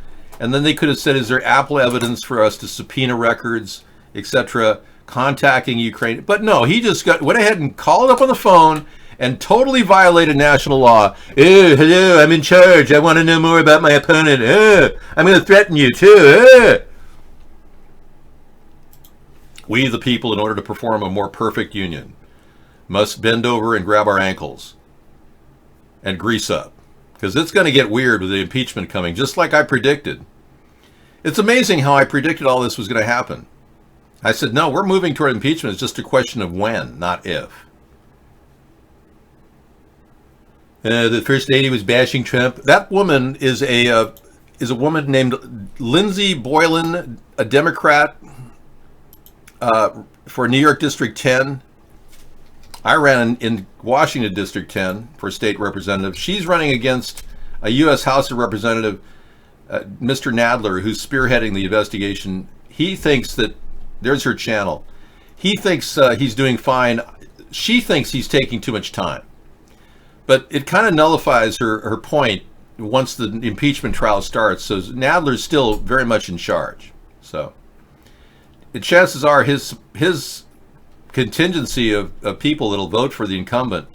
and then they could have said, is there ample evidence for us to subpoena records, etc., contacting Ukraine? But no, he just went ahead and called up on the phone and totally violated national law. Oh, hello, I'm in charge. I want to know more about my opponent. I'm going to threaten you too. We, the people, in order to perform a more perfect union, must bend over and grab our ankles and grease up, because it's going to get weird with the impeachment coming, just like I predicted. It's amazing how I predicted all this was going to happen. I said, no, we're moving toward impeachment. It's just a question of when, not if. The First Lady was bashing Trump. That woman is a woman named Lindsey Boylan, a Democrat for New York District 10. I ran in Washington District 10 for state representative. She's running against a U.S. House of Representative, Mr. Nadler, who's spearheading the investigation. He thinks that, there's her channel. He thinks he's doing fine. She thinks he's taking too much time. But it kind of nullifies her point once the impeachment trial starts. So Nadler's still very much in charge. So the chances are his contingency of people that'll vote for the incumbent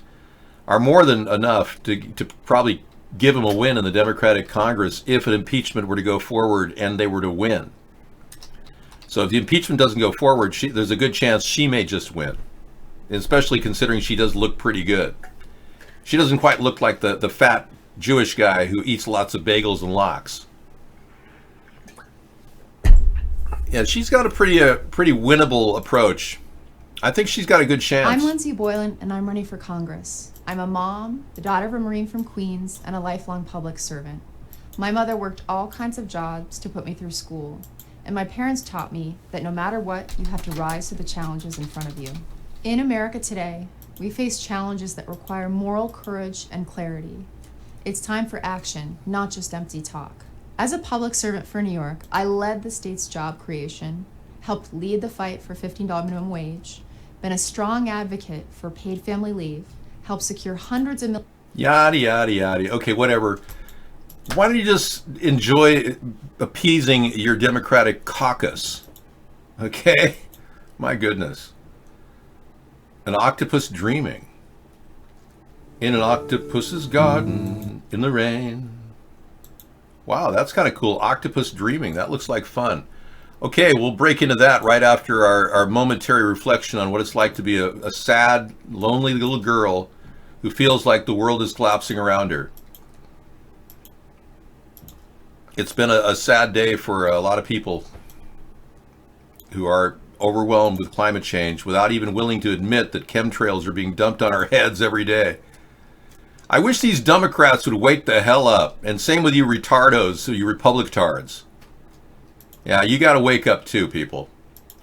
are more than enough to probably give him a win in the Democratic Congress if an impeachment were to go forward and they were to win. So if the impeachment doesn't go forward, there's a good chance she may just win, especially considering she does look pretty good. She doesn't quite look like the fat Jewish guy who eats lots of bagels and lox. Yeah, she's got a pretty winnable approach. I think she's got a good chance. I'm Lindsay Boylan, and I'm running for Congress. I'm a mom, the daughter of a Marine from Queens, and a lifelong public servant. My mother worked all kinds of jobs to put me through school, and my parents taught me that no matter what, you have to rise to the challenges in front of you. In America today, we face challenges that require moral courage and clarity. It's time for action, not just empty talk. As a public servant for New York, I led the state's job creation, helped lead the fight for $15 minimum wage, been a strong advocate for paid family leave, helped secure hundreds of millions. Yada, yada, yada. Okay, whatever. Why don't you just enjoy appeasing your Democratic caucus? Okay? My goodness. An octopus dreaming. In an octopus's garden, in the rain. Wow, that's kind of cool. Octopus dreaming. That looks like fun. Okay, we'll break into that right after our momentary reflection on what it's like to be a sad, lonely little girl who feels like the world is collapsing around her. It's been a sad day for a lot of people who are overwhelmed with climate change without even willing to admit that chemtrails are being dumped on our heads every day. I wish these Democrats would wake the hell up. And same with you retardos, you Republicards. Yeah, you got to wake up too, people.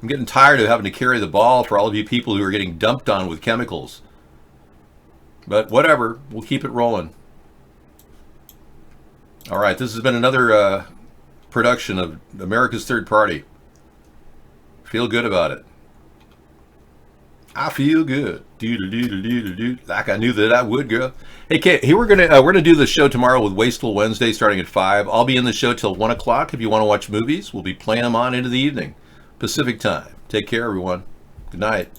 I'm getting tired of having to carry the ball for all of you people who are getting dumped on with chemicals. But whatever, we'll keep it rolling. All right, this has been another production of America's Third Party. Feel good about it. I feel good. Like I knew that I would, girl. Hey, Kate, here we're gonna do the show tomorrow with Wasteful Wednesday starting at 5. I'll be in the show till 1 o'clock. If you want to watch movies, we'll be playing them on into the evening, Pacific time. Take care, everyone. Good night.